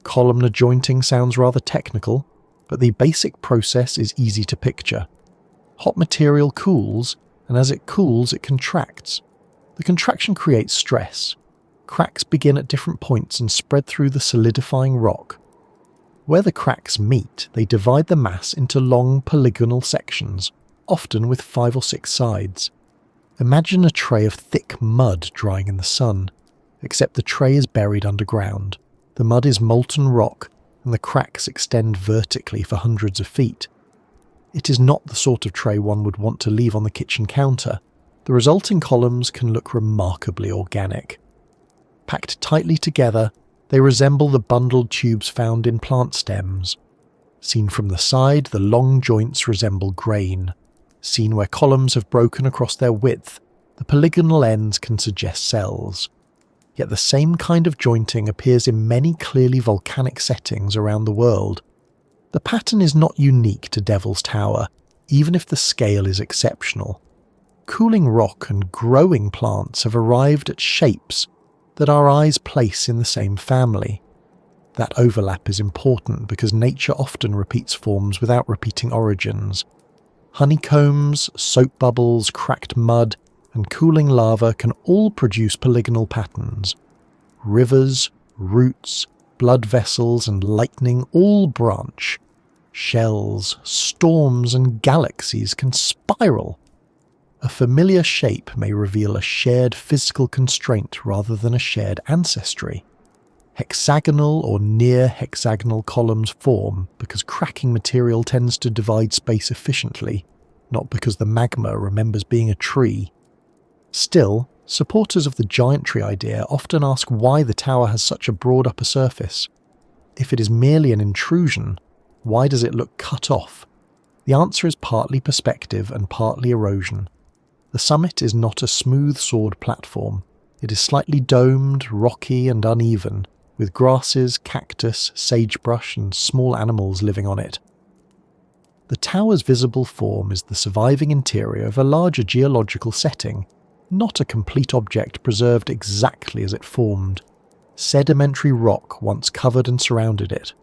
Columnar jointing sounds rather technical, but the basic process is easy to picture. Hot material cools, and as it cools it contracts. The contraction creates stress. Cracks begin at different points and spread through the solidifying rock. Where the cracks meet, they divide the mass into long polygonal sections, often with 5 or 6 sides. Imagine a tray of thick mud drying in the sun, except the tray is buried underground. The mud is molten rock, and the cracks extend vertically for hundreds of feet. It is not the sort of tray one would want to leave on the kitchen counter. The resulting columns can look remarkably organic. Packed tightly together, they resemble the bundled tubes found in plant stems. Seen from the side, the long joints resemble grain. Seen where columns have broken across their width, the polygonal ends can suggest cells. Yet the same kind of jointing appears in many clearly volcanic settings around the world. The pattern is not unique to Devil's Tower, even if the scale is exceptional. Cooling rock and growing plants have arrived at shapes that our eyes place in the same family. That overlap is important because nature often repeats forms without repeating origins. Honeycombs, soap bubbles, cracked mud, and cooling lava can all produce polygonal patterns. Rivers, roots, blood vessels, and lightning all branch. Shells, storms, and galaxies can spiral. A familiar shape may reveal a shared physical constraint rather than a shared ancestry. Hexagonal or near hexagonal columns form because cracking material tends to divide space efficiently, not because the magma remembers being a tree. Still, supporters of the giant tree idea often ask why the tower has such a broad upper surface. If it is merely an intrusion, why does it look cut off? The answer is partly perspective and partly erosion. The summit is not a smooth-sawed platform. It is slightly domed, rocky and uneven, with grasses, cactus, sagebrush and small animals living on it. The tower's visible form is the surviving interior of a larger geological setting, not a complete object preserved exactly as it formed. Sedimentary rock once covered and surrounded it.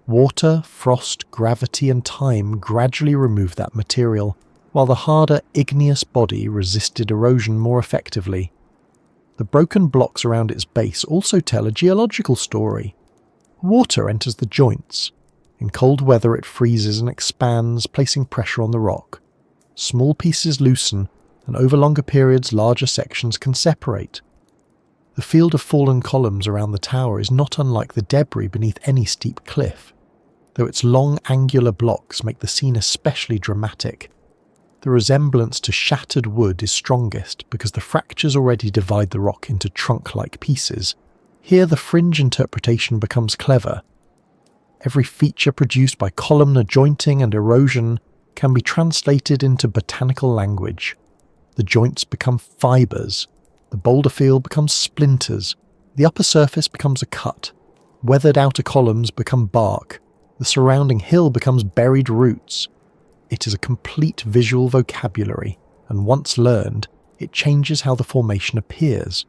Water, frost, gravity and time gradually removed that material, while the harder igneous body resisted erosion more effectively. The broken blocks around its base also tell a geological story. Water enters the joints. In cold weather it freezes and expands, placing pressure on the rock. Small pieces loosen, and over longer periods larger sections can separate. The field of fallen columns around the tower is not unlike the debris beneath any steep cliff, though its long angular blocks make the scene especially dramatic. The resemblance to shattered wood is strongest because the fractures already divide the rock into trunk-like pieces. Here the fringe interpretation becomes clever. Every feature produced by columnar jointing and erosion can be translated into botanical language. The joints become fibres, the boulder field becomes splinters, the upper surface becomes a cut, weathered outer columns become bark, the surrounding hill becomes buried roots. It is a complete visual vocabulary, and once learned, it changes how the formation appears.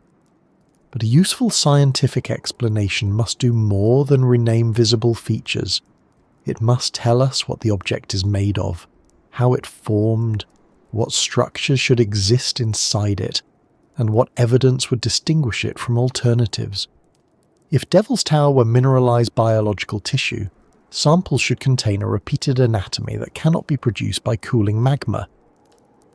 But a useful scientific explanation must do more than rename visible features. It must tell us what the object is made of, how it formed, what structures should exist inside it, and what evidence would distinguish it from alternatives. If Devil's Tower were mineralized biological tissue, samples should contain a repeated anatomy that cannot be produced by cooling magma.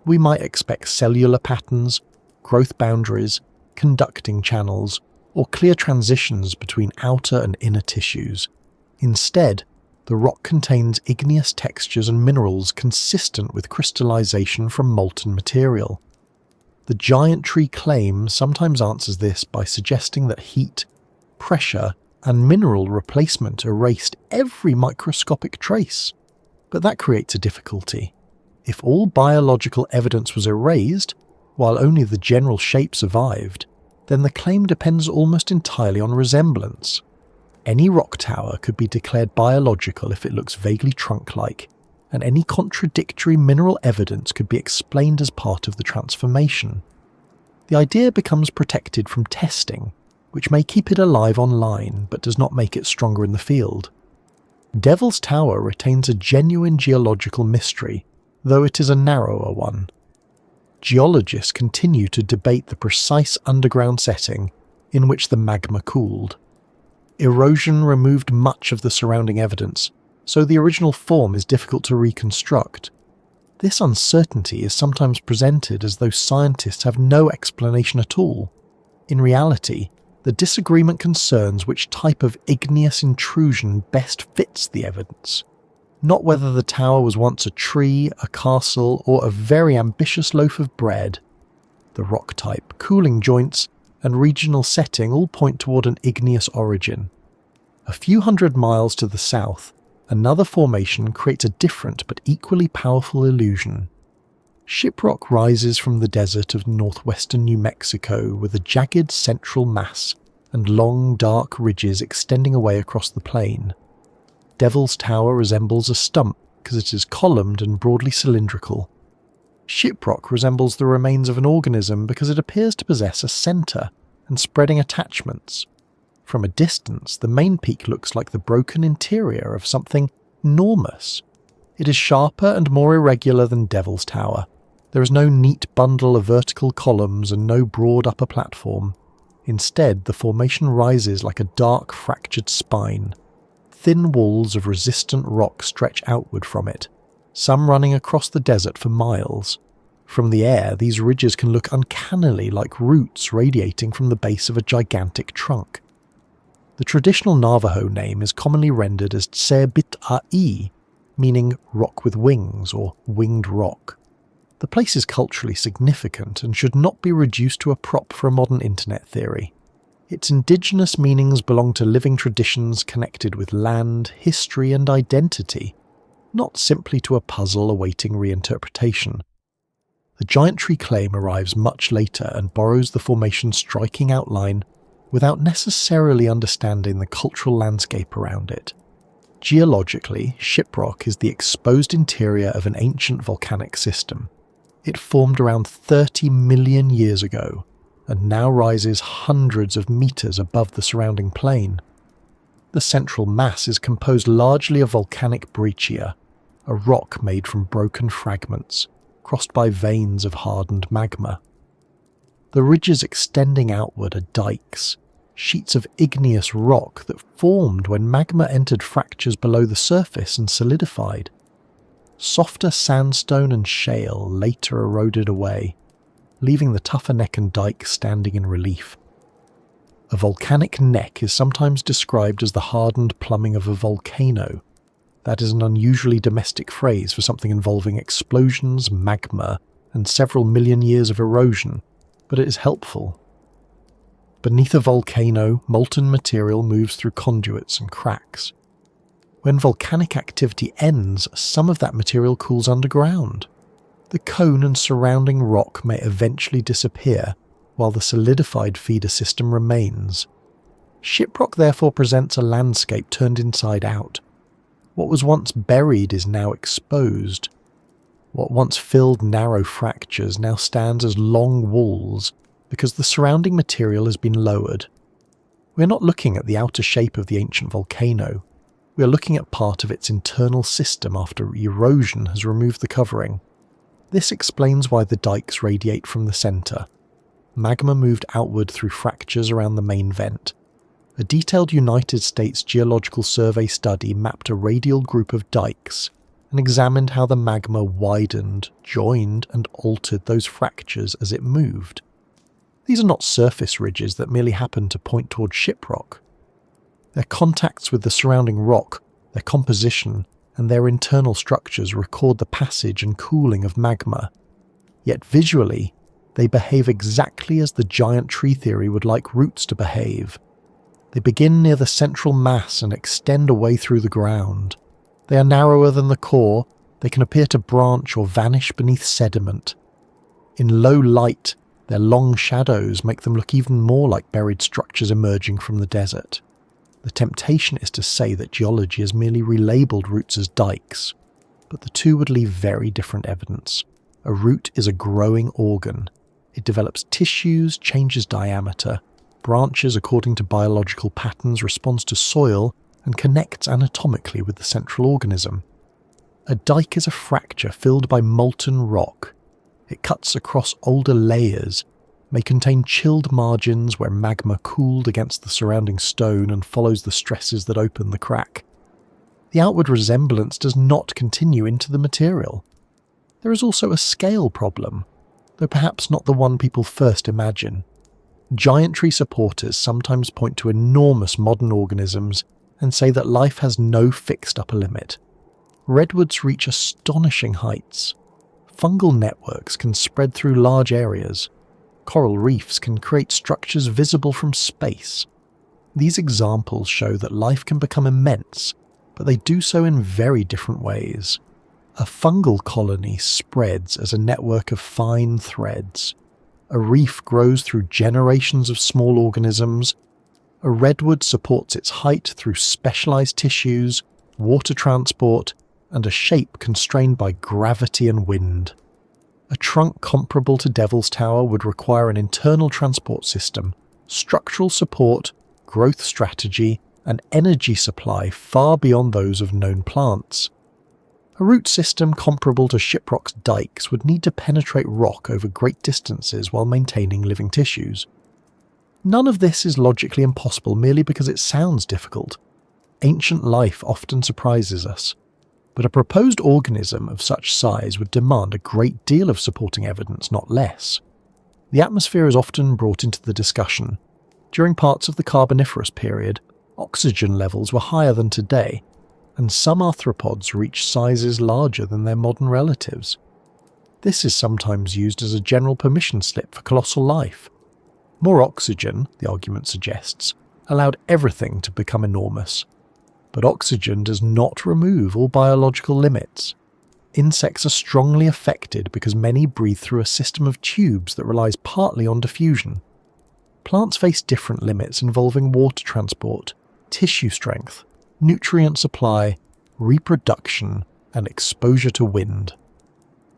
We might expect cellular patterns, growth boundaries, conducting channels, or clear transitions between outer and inner tissues. Instead, The rock contains igneous textures and minerals consistent with crystallization from molten material. The giant tree claim sometimes answers this by suggesting that heat, pressure, and mineral replacement erased every microscopic trace. But that creates a difficulty. If all biological evidence was erased, while only the general shape survived, then the claim depends almost entirely on resemblance. Any rock tower could be declared biological if it looks vaguely trunk-like, and any contradictory mineral evidence could be explained as part of the transformation. The idea becomes protected from testing, which may keep it alive online but does not make it stronger in the field. Devil's Tower retains a genuine geological mystery, though it is a narrower one. Geologists continue to debate the precise underground setting in which the magma cooled. Erosion removed much of the surrounding evidence, so the original form is difficult to reconstruct. This uncertainty is sometimes presented as though scientists have no explanation at all. In reality, the disagreement concerns which type of igneous intrusion best fits the evidence, not whether the tower was once a tree, a castle, or a very ambitious loaf of bread. The rock type, cooling joints, and regional setting all point toward an igneous origin. A few hundred miles to the south, another formation creates a different but equally powerful illusion. Shiprock rises from the desert of northwestern New Mexico with a jagged central mass and long dark ridges extending away across the plain. Devil's Tower resembles a stump because it is columned and broadly cylindrical. Shiprock resembles the remains of an organism because it appears to possess a centre and spreading attachments. From a distance, the main peak looks like the broken interior of something enormous. It is sharper and more irregular than Devil's Tower. There is no neat bundle of vertical columns and no broad upper platform. Instead, the formation rises like a dark fractured spine. Thin walls of resistant rock stretch outward from it, some running across the desert for miles. From the air, these ridges can look uncannily like roots radiating from the base of a gigantic trunk. The traditional Navajo name is commonly rendered as Tsebit-a-i, meaning rock with wings or winged rock. The place is culturally significant and should not be reduced to a prop for a modern internet theory. Its indigenous meanings belong to living traditions connected with land, history and identity, not simply to a puzzle awaiting reinterpretation. The giant tree claim arrives much later and borrows the formation's striking outline without necessarily understanding the cultural landscape around it. Geologically, Shiprock is the exposed interior of an ancient volcanic system. It formed around 30 million years ago, and now rises hundreds of meters above the surrounding plain. The central mass is composed largely of volcanic breccia, a rock made from broken fragments, crossed by veins of hardened magma. The ridges extending outward are dikes, sheets of igneous rock that formed when magma entered fractures below the surface and solidified. Softer sandstone and shale later eroded away, leaving the tougher neck and dike standing in relief. A volcanic neck is sometimes described as the hardened plumbing of a volcano. That is an unusually domestic phrase for something involving explosions, magma, and several million years of erosion, but it is helpful. Beneath a volcano, molten material moves through conduits and cracks. When volcanic activity ends, some of that material cools underground. The cone and surrounding rock may eventually disappear, while the solidified feeder system remains. Shiprock therefore presents a landscape turned inside out. What was once buried is now exposed. What once filled narrow fractures now stands as long walls because the surrounding material has been lowered. We are not looking at the outer shape of the ancient volcano. We are looking at part of its internal system after erosion has removed the covering. This explains why the dikes radiate from the centre. Magma moved outward through fractures around the main vent. A detailed United States Geological Survey study mapped a radial group of dikes and examined how the magma widened, joined, and altered those fractures as it moved. These are not surface ridges that merely happen to point toward Shiprock. Their contacts with the surrounding rock, their composition, and their internal structures record the passage and cooling of magma. Yet visually, they behave exactly as the giant tree theory would like roots to behave. They begin near the central mass and extend away through the ground. They are narrower than the core, they can appear to branch or vanish beneath sediment. In low light, their long shadows make them look even more like buried structures emerging from the desert. The temptation is to say that geology has merely relabeled roots as dikes, but the two would leave very different evidence. A root is a growing organ. It develops tissues, changes diameter, branches according to biological patterns, responds to soil, and connects anatomically with the central organism. A dike is a fracture filled by molten rock. It cuts across older layers, may contain chilled margins where magma cooled against the surrounding stone and follows the stresses that open the crack. The outward resemblance does not continue into the material. There is also a scale problem, though perhaps not the one people first imagine. Giant tree supporters sometimes point to enormous modern organisms and say that life has no fixed upper limit. Redwoods reach astonishing heights. Fungal networks can spread through large areas. Coral reefs can create structures visible from space. These examples show that life can become immense, but they do so in very different ways. A fungal colony spreads as a network of fine threads. A reef grows through generations of small organisms. A redwood supports its height through specialized tissues, water transport, and a shape constrained by gravity and wind. A trunk comparable to Devil's Tower would require an internal transport system, structural support, growth strategy, and energy supply far beyond those of known plants. A root system comparable to Shiprock's dikes would need to penetrate rock over great distances while maintaining living tissues. None of this is logically impossible merely because it sounds difficult. Ancient life often surprises us. But a proposed organism of such size would demand a great deal of supporting evidence, not less. The atmosphere is often brought into the discussion. During parts of the Carboniferous period, oxygen levels were higher than today, and some arthropods reached sizes larger than their modern relatives. This is sometimes used as a general permission slip for colossal life. More oxygen, the argument suggests, allowed everything to become enormous. But oxygen does not remove all biological limits. Insects are strongly affected because many breathe through a system of tubes that relies partly on diffusion. Plants face different limits involving water transport, tissue strength, nutrient supply, reproduction, and exposure to wind.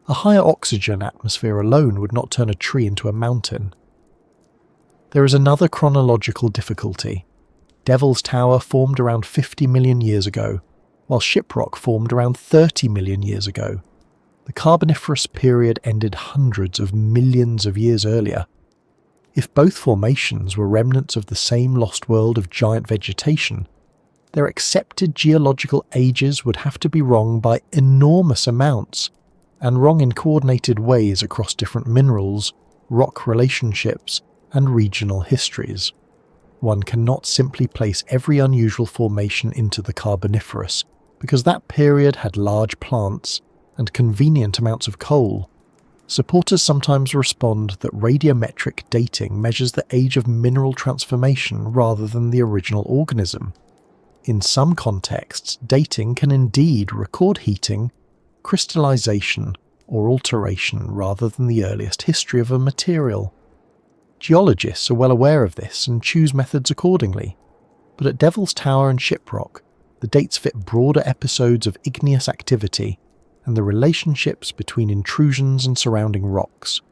A higher oxygen atmosphere alone would not turn a tree into a mountain. There is another chronological difficulty. Devil's Tower formed around 50 million years ago, while Shiprock formed around 30 million years ago. The Carboniferous period ended hundreds of millions of years earlier. If both formations were remnants of the same lost world of giant vegetation, their accepted geological ages would have to be wrong by enormous amounts, and wrong in coordinated ways across different minerals, rock relationships, and regional histories. One cannot simply place every unusual formation into the Carboniferous, because that period had large plants and convenient amounts of coal. Supporters sometimes respond that radiometric dating measures the age of mineral transformation rather than the original organism. In some contexts, dating can indeed record heating, crystallization, or alteration rather than the earliest history of a material. Geologists are well aware of this and choose methods accordingly, but at Devil's Tower and Shiprock, the dates fit broader episodes of igneous activity and the relationships between intrusions and surrounding rocks.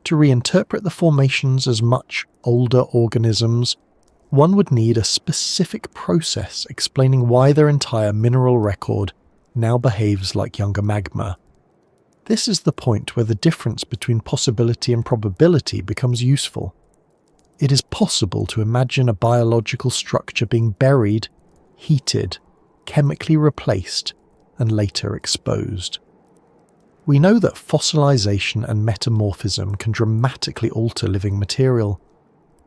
To reinterpret the formations as much older organisms, one would need a specific process explaining why their entire mineral record now behaves like younger magma. This is the point where the difference between possibility and probability becomes useful. It is possible to imagine a biological structure being buried, heated, chemically replaced, and later exposed. We know that fossilization and metamorphism can dramatically alter living material,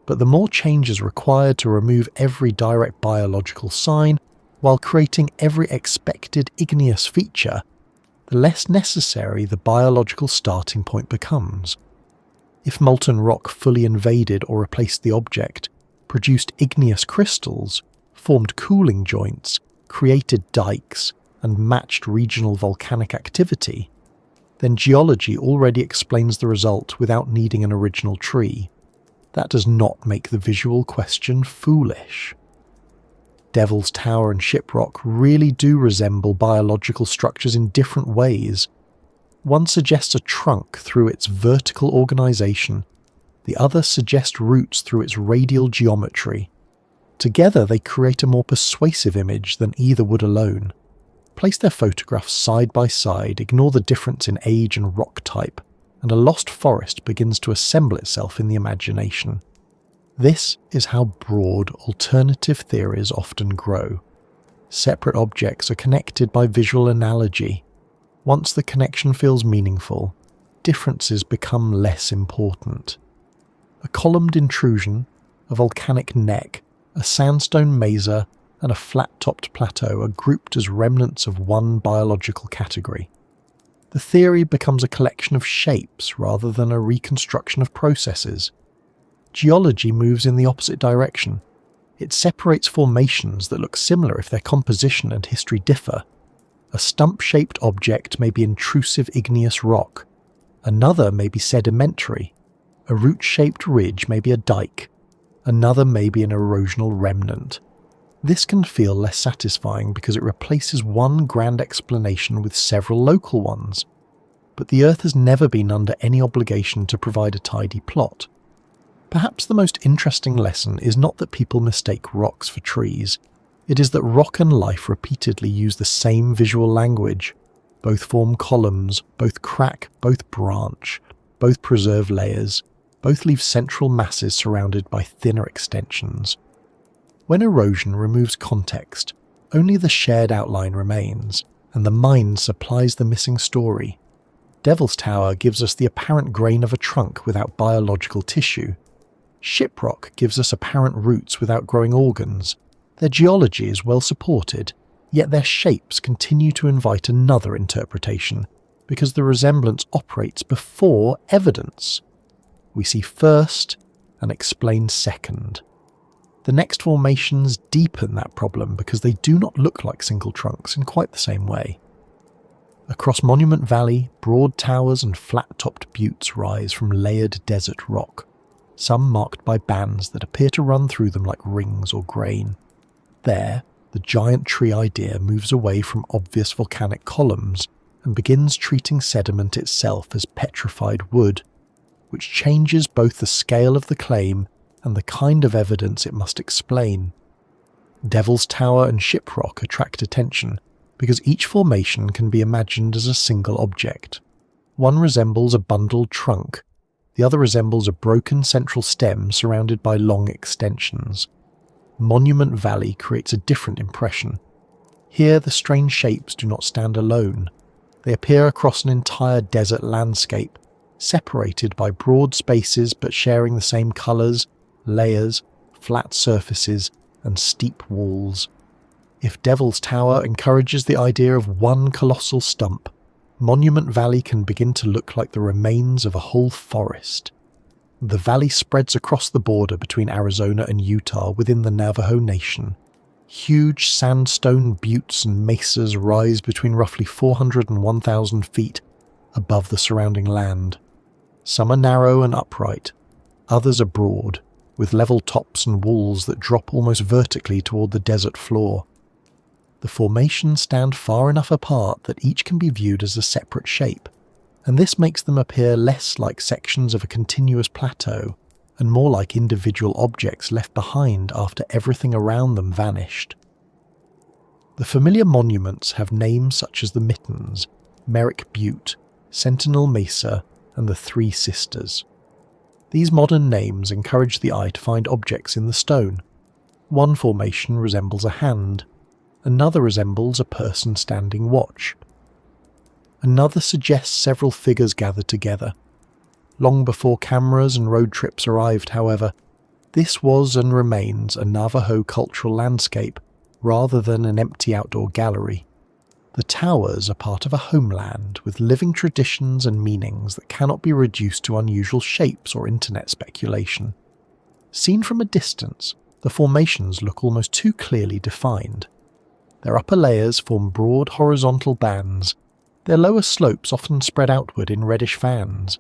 but the more change is required to remove every direct biological sign, While creating every expected igneous feature, the less necessary the biological starting point becomes. If molten rock fully invaded or replaced the object, produced igneous crystals, formed cooling joints, created dikes, and matched regional volcanic activity, then geology already explains the result without needing an original tree. That does not make the visual question foolish. Devil's Tower and Shiprock really do resemble biological structures in different ways. One suggests a trunk through its vertical organisation, the other suggests roots through its radial geometry. Together they create a more persuasive image than either would alone. Place their photographs side by side, ignore the difference in age and rock type, and a lost forest begins to assemble itself in the imagination. This is how broad alternative theories often grow. Separate objects are connected by visual analogy. Once the connection feels meaningful, differences become less important. A columned intrusion, a volcanic neck, a sandstone mesa, and a flat-topped plateau are grouped as remnants of one biological category. The theory becomes a collection of shapes rather than a reconstruction of processes. Geology moves in the opposite direction. It separates formations that look similar if their composition and history differ. A stump-shaped object may be intrusive igneous rock. Another may be sedimentary. A root-shaped ridge may be a dike. Another may be an erosional remnant. This can feel less satisfying because it replaces one grand explanation with several local ones. But the Earth has never been under any obligation to provide a tidy plot. Perhaps the most interesting lesson is not that people mistake rocks for trees. It is that rock and life repeatedly use the same visual language. Both form columns, both crack, both branch, both preserve layers, both leave central masses surrounded by thinner extensions. When erosion removes context, only the shared outline remains, and the mind supplies the missing story. Devil's Tower gives us the apparent grain of a trunk without biological tissue. Shiprock gives us apparent roots without growing organs. Their geology is well supported, yet their shapes continue to invite another interpretation, because the resemblance operates before evidence. We see first and explain second. The next formations deepen that problem because they do not look like single trunks in quite the same way. Across Monument Valley, broad towers and flat-topped buttes rise from layered desert rock, some marked by bands that appear to run through them like rings or grain. There, the giant tree idea moves away from obvious volcanic columns and begins treating sediment itself as petrified wood, which changes both the scale of the claim and the kind of evidence it must explain. Devil's Tower and Shiprock attract attention because each formation can be imagined as a single object. One resembles a bundled trunk, the other resembles a broken central stem surrounded by long extensions. Monument Valley creates a different impression. Here the strange shapes do not stand alone. They appear across an entire desert landscape, separated by broad spaces but sharing the same colours, layers, flat surfaces, and steep walls. If Devil's Tower encourages the idea of one colossal stump, Monument Valley can begin to look like the remains of a whole forest. The valley spreads across the border between Arizona and Utah within the Navajo Nation. Huge sandstone buttes and mesas rise between roughly 400 and 1,000 feet above the surrounding land. Some are narrow and upright, others are broad, with level tops and walls that drop almost vertically toward the desert floor. The formations stand far enough apart that each can be viewed as a separate shape, and this makes them appear less like sections of a continuous plateau and more like individual objects left behind after everything around them vanished. The familiar monuments have names such as the Mittens, Merrick Butte, Sentinel Mesa, and the Three Sisters. These modern names encourage the eye to find objects in the stone. One formation resembles a hand, another resembles a person standing watch. Another suggests several figures gathered together. Long before cameras and road trips arrived, however, this was and remains a Navajo cultural landscape, rather than an empty outdoor gallery. The towers are part of a homeland with living traditions and meanings that cannot be reduced to unusual shapes or internet speculation. Seen from a distance, the formations look almost too clearly defined. Their upper layers form broad horizontal bands, their lower slopes often spread outward in reddish fans.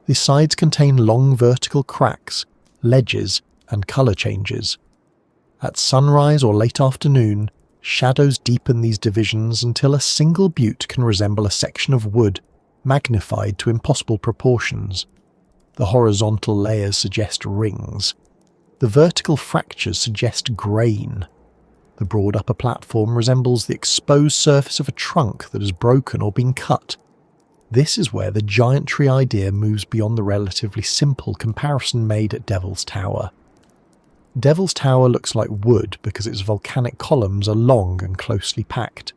The sides contain long vertical cracks, ledges, and colour changes. At sunrise or late afternoon, shadows deepen these divisions until a single butte can resemble a section of wood, magnified to impossible proportions. The horizontal layers suggest rings. The vertical fractures suggest grain. The broad upper platform resembles the exposed surface of a trunk that has broken or been cut. This is where the giant tree idea moves beyond the relatively simple comparison made at Devil's Tower. Devil's Tower looks like wood because its volcanic columns are long and closely packed.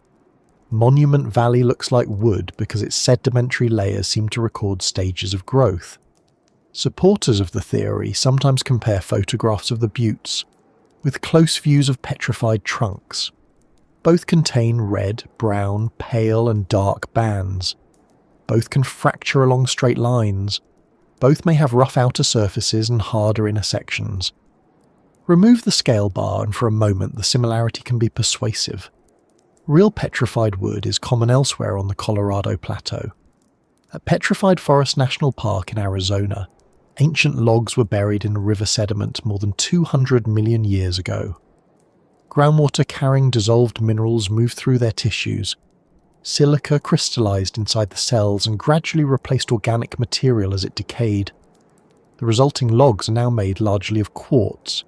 Monument Valley looks like wood because its sedimentary layers seem to record stages of growth. Supporters of the theory sometimes compare photographs of the buttes with close views of petrified trunks. Both contain red, brown, pale and dark bands. Both can fracture along straight lines. Both may have rough outer surfaces and harder inner sections. Remove the scale bar and for a moment the similarity can be persuasive. Real petrified wood is common elsewhere on the Colorado Plateau. At Petrified Forest National Park in Arizona, ancient logs were buried in river sediment more than 200 million years ago. Groundwater carrying dissolved minerals moved through their tissues. Silica crystallized inside the cells and gradually replaced organic material as it decayed. The resulting logs are now made largely of quartz,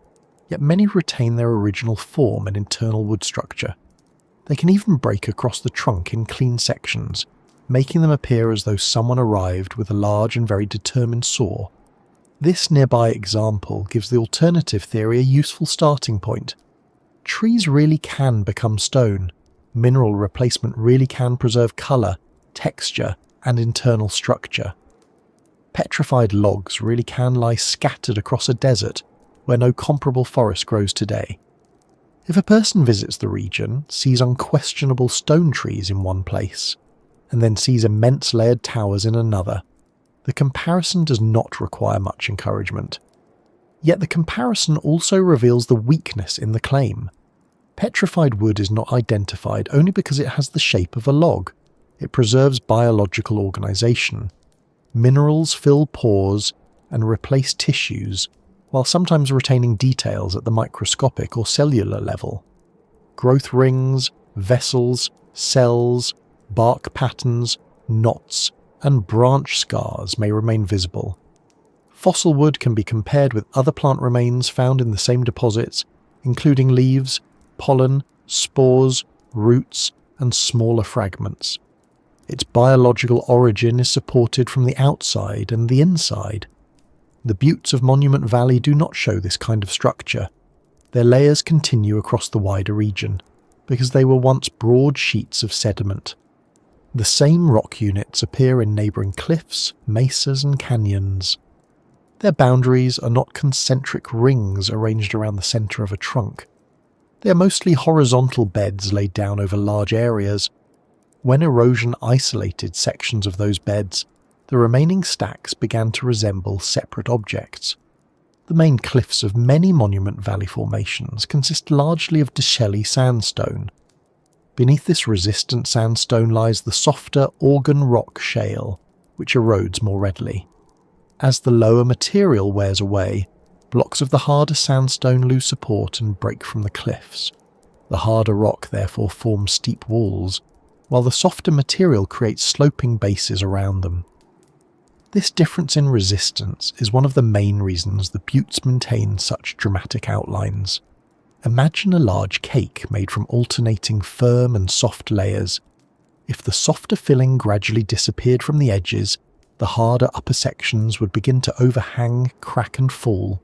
yet many retain their original form and internal wood structure. They can even break across the trunk in clean sections, making them appear as though someone arrived with a large and very determined saw. This nearby example gives the alternative theory a useful starting point. Trees really can become stone. Mineral replacement really can preserve colour, texture, and internal structure. Petrified logs really can lie scattered across a desert where no comparable forest grows today. If a person visits the region, sees unquestionable stone trees in one place, and then sees immense layered towers in another, the comparison does not require much encouragement. Yet the comparison also reveals the weakness in the claim. Petrified wood is not identified only because it has the shape of a log. It preserves biological organisation. Minerals fill pores and replace tissues, while sometimes retaining details at the microscopic or cellular level. Growth rings, vessels, cells, bark patterns, knots, and branch scars may remain visible. Fossil wood can be compared with other plant remains found in the same deposits, including leaves, pollen, spores, roots, and smaller fragments. Its biological origin is supported from the outside and the inside. The buttes of Monument Valley do not show this kind of structure. Their layers continue across the wider region, because they were once broad sheets of sediment. The same rock units appear in neighbouring cliffs, mesas, and canyons. Their boundaries are not concentric rings arranged around the centre of a trunk. They are mostly horizontal beds laid down over large areas. When erosion isolated sections of those beds, the remaining stacks began to resemble separate objects. The main cliffs of many Monument Valley formations consist largely of Desheli sandstone. Beneath this resistant sandstone lies the softer Organ Rock shale, which erodes more readily. As the lower material wears away, blocks of the harder sandstone lose support and break from the cliffs. The harder rock therefore forms steep walls, while the softer material creates sloping bases around them. This difference in resistance is one of the main reasons the buttes maintain such dramatic outlines. Imagine a large cake made from alternating firm and soft layers. If the softer filling gradually disappeared from the edges, the harder upper sections would begin to overhang, crack and fall.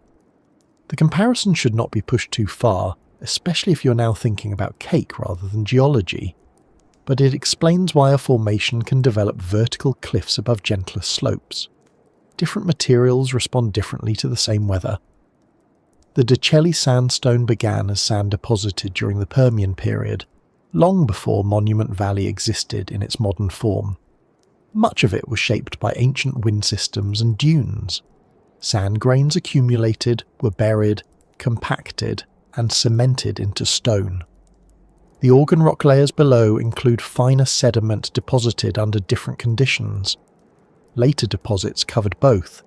The comparison should not be pushed too far, especially if you're now thinking about cake rather than geology, but it explains why a formation can develop vertical cliffs above gentler slopes. Different materials respond differently to the same weather. The Decelli sandstone began as sand deposited during the Permian period, long before Monument Valley existed in its modern form. Much of it was shaped by ancient wind systems and dunes. Sand grains accumulated, were buried, compacted, and cemented into stone. The organ rock layers below include finer sediment deposited under different conditions. Later deposits covered both.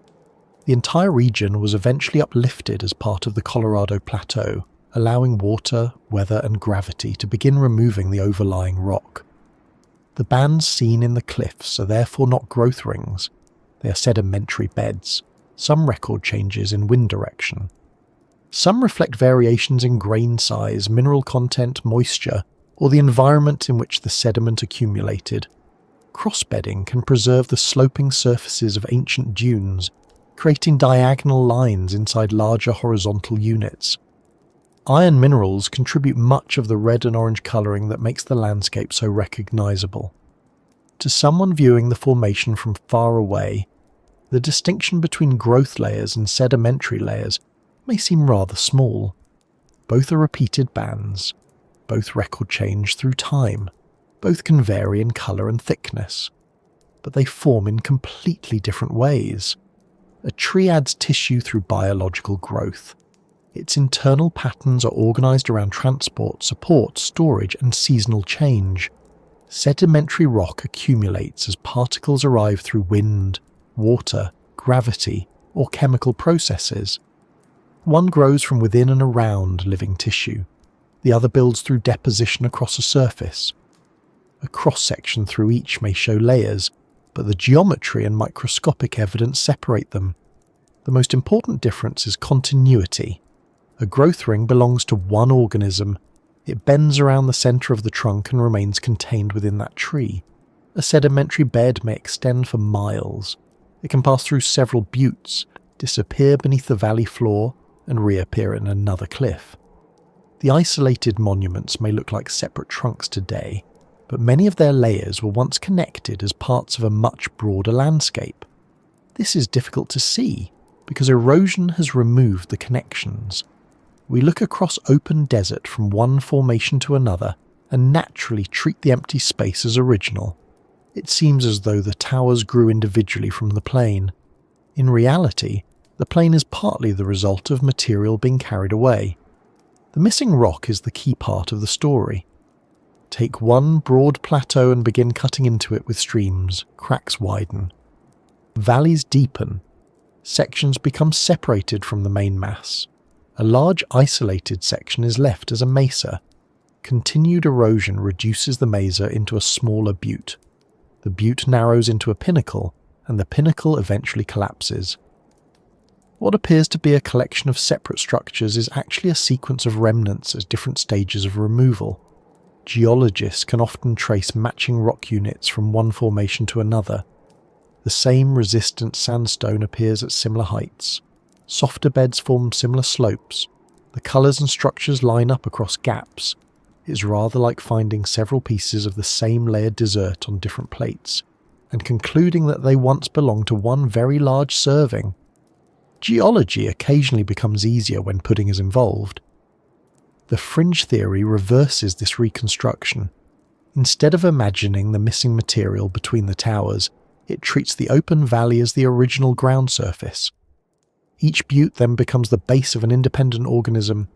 The entire region was eventually uplifted as part of the Colorado Plateau, allowing water, weather, and gravity to begin removing the overlying rock. The bands seen in the cliffs are therefore not growth rings, they are sedimentary beds, some record changes in wind direction. Some reflect variations in grain size, mineral content, moisture, or the environment in which the sediment accumulated. Crossbedding can preserve the sloping surfaces of ancient dunes, creating diagonal lines inside larger horizontal units. Iron minerals contribute much of the red and orange colouring that makes the landscape so recognisable. To someone viewing the formation from far away, the distinction between growth layers and sedimentary layers may seem rather small. Both are repeated bands, both record change through time, both can vary in colour and thickness, but they form in completely different ways. A tree adds tissue through biological growth. Its internal patterns are organised around transport, support, storage, and seasonal change. Sedimentary rock accumulates as particles arrive through wind, water, gravity, or chemical processes. One grows from within and around living tissue. The other builds through deposition across a surface. A cross-section through each may show layers, but the geometry and microscopic evidence separate them. The most important difference is continuity. A growth ring belongs to one organism. It bends around the centre of the trunk and remains contained within that tree. A sedimentary bed may extend for miles. It can pass through several buttes, disappear beneath the valley floor, and reappear in another cliff. The isolated monuments may look like separate trunks today, but many of their layers were once connected as parts of a much broader landscape. This is difficult to see, because erosion has removed the connections. We look across open desert from one formation to another and naturally treat the empty space as original. It seems as though the towers grew individually from the plain. In reality, the plain is partly the result of material being carried away. The missing rock is the key part of the story. Take one broad plateau and begin cutting into it with streams, cracks widen. Valleys deepen. Sections become separated from the main mass. A large isolated section is left as a mesa. Continued erosion reduces the mesa into a smaller butte. The butte narrows into a pinnacle, and the pinnacle eventually collapses. What appears to be a collection of separate structures is actually a sequence of remnants at different stages of removal. Geologists can often trace matching rock units from one formation to another. The same resistant sandstone appears at similar heights. Softer beds form similar slopes. The colours and structures line up across gaps. It's rather like finding several pieces of the same layered dessert on different plates, and concluding that they once belonged to one very large serving. Geology occasionally becomes easier when pudding is involved. The fringe theory reverses this reconstruction. Instead of imagining the missing material between the towers, it treats the open valley as the original ground surface. Each butte then becomes the base of an independent organism.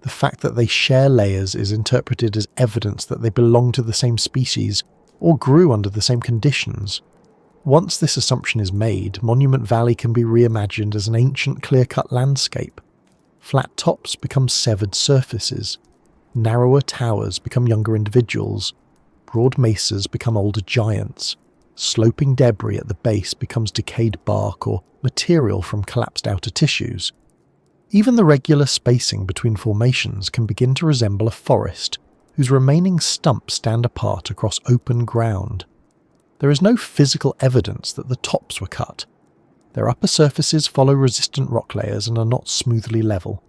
The fact that they share layers is interpreted as evidence that they belong to the same species, or grew under the same conditions. Once this assumption is made, Monument Valley can be reimagined as an ancient clear-cut landscape. Flat tops become severed surfaces. Narrower towers become younger individuals. Broad mesas become older giants. Sloping debris at the base becomes decayed bark or material from collapsed outer tissues. Even the regular spacing between formations can begin to resemble a forest, whose remaining stumps stand apart across open ground. There is no physical evidence that the tops were cut. Their upper surfaces follow resistant rock layers and are not smoothly level.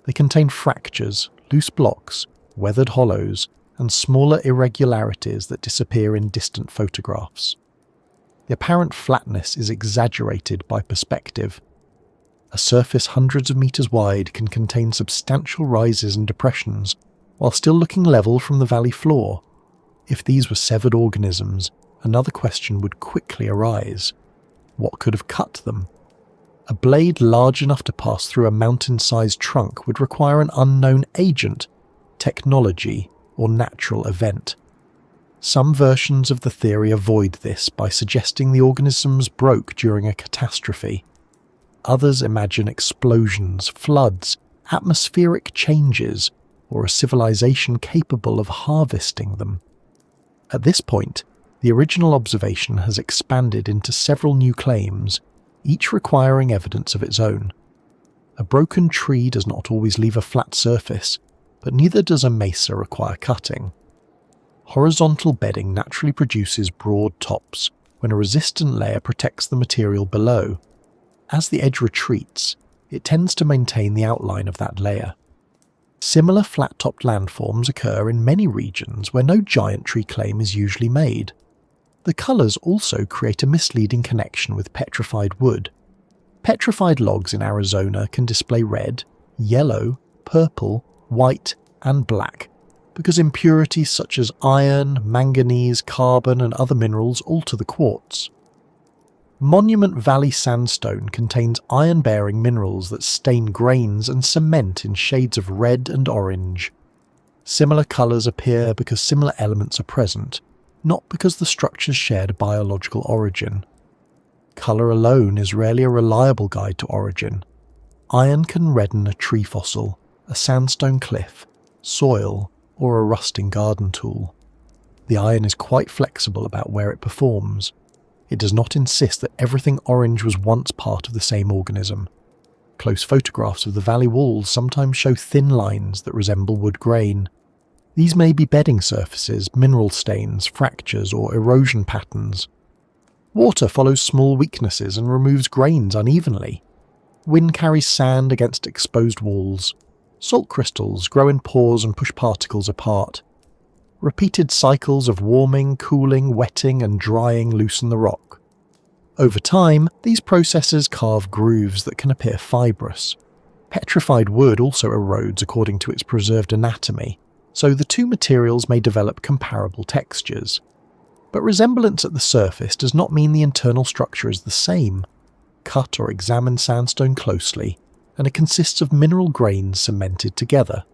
They contain fractures, loose blocks, weathered hollows, and smaller irregularities that disappear in distant photographs. The apparent flatness is exaggerated by perspective. A surface hundreds of meters wide can contain substantial rises and depressions, while still looking level from the valley floor. If these were severed organisms, another question would quickly arise. What could have cut them? A blade large enough to pass through a mountain-sized trunk would require an unknown agent, technology, or natural event. Some versions of the theory avoid this by suggesting the organisms broke during a catastrophe. Others imagine explosions, floods, atmospheric changes, or a civilization capable of harvesting them. At this point, the original observation has expanded into several new claims, each requiring evidence of its own. A broken tree does not always leave a flat surface, but neither does a mesa require cutting. Horizontal bedding naturally produces broad tops when a resistant layer protects the material below. As the edge retreats, it tends to maintain the outline of that layer. Similar flat-topped landforms occur in many regions where no giant tree claim is usually made. The colours also create a misleading connection with petrified wood. Petrified logs in Arizona can display red, yellow, purple, white, and black, because impurities such as iron, manganese, carbon, and other minerals alter the quartz. Monument Valley sandstone contains iron-bearing minerals that stain grains and cement in shades of red and orange. Similar colours appear because similar elements are present, not because the structures shared a biological origin. Colour alone is rarely a reliable guide to origin. Iron can redden a tree fossil, a sandstone cliff, soil, or a rusting garden tool. The iron is quite flexible about where it performs. It does not insist that everything orange was once part of the same organism. Close photographs of the valley walls sometimes show thin lines that resemble wood grain. These may be bedding surfaces, mineral stains, fractures, or erosion patterns. Water follows small weaknesses and removes grains unevenly. Wind carries sand against exposed walls. Salt crystals grow in pores and push particles apart. Repeated cycles of warming, cooling, wetting, and drying loosen the rock. Over time, these processes carve grooves that can appear fibrous. Petrified wood also erodes according to its preserved anatomy, so the two materials may develop comparable textures. But resemblance at the surface does not mean the internal structure is the same. Cut or examine sandstone closely, and it consists of mineral grains cemented together.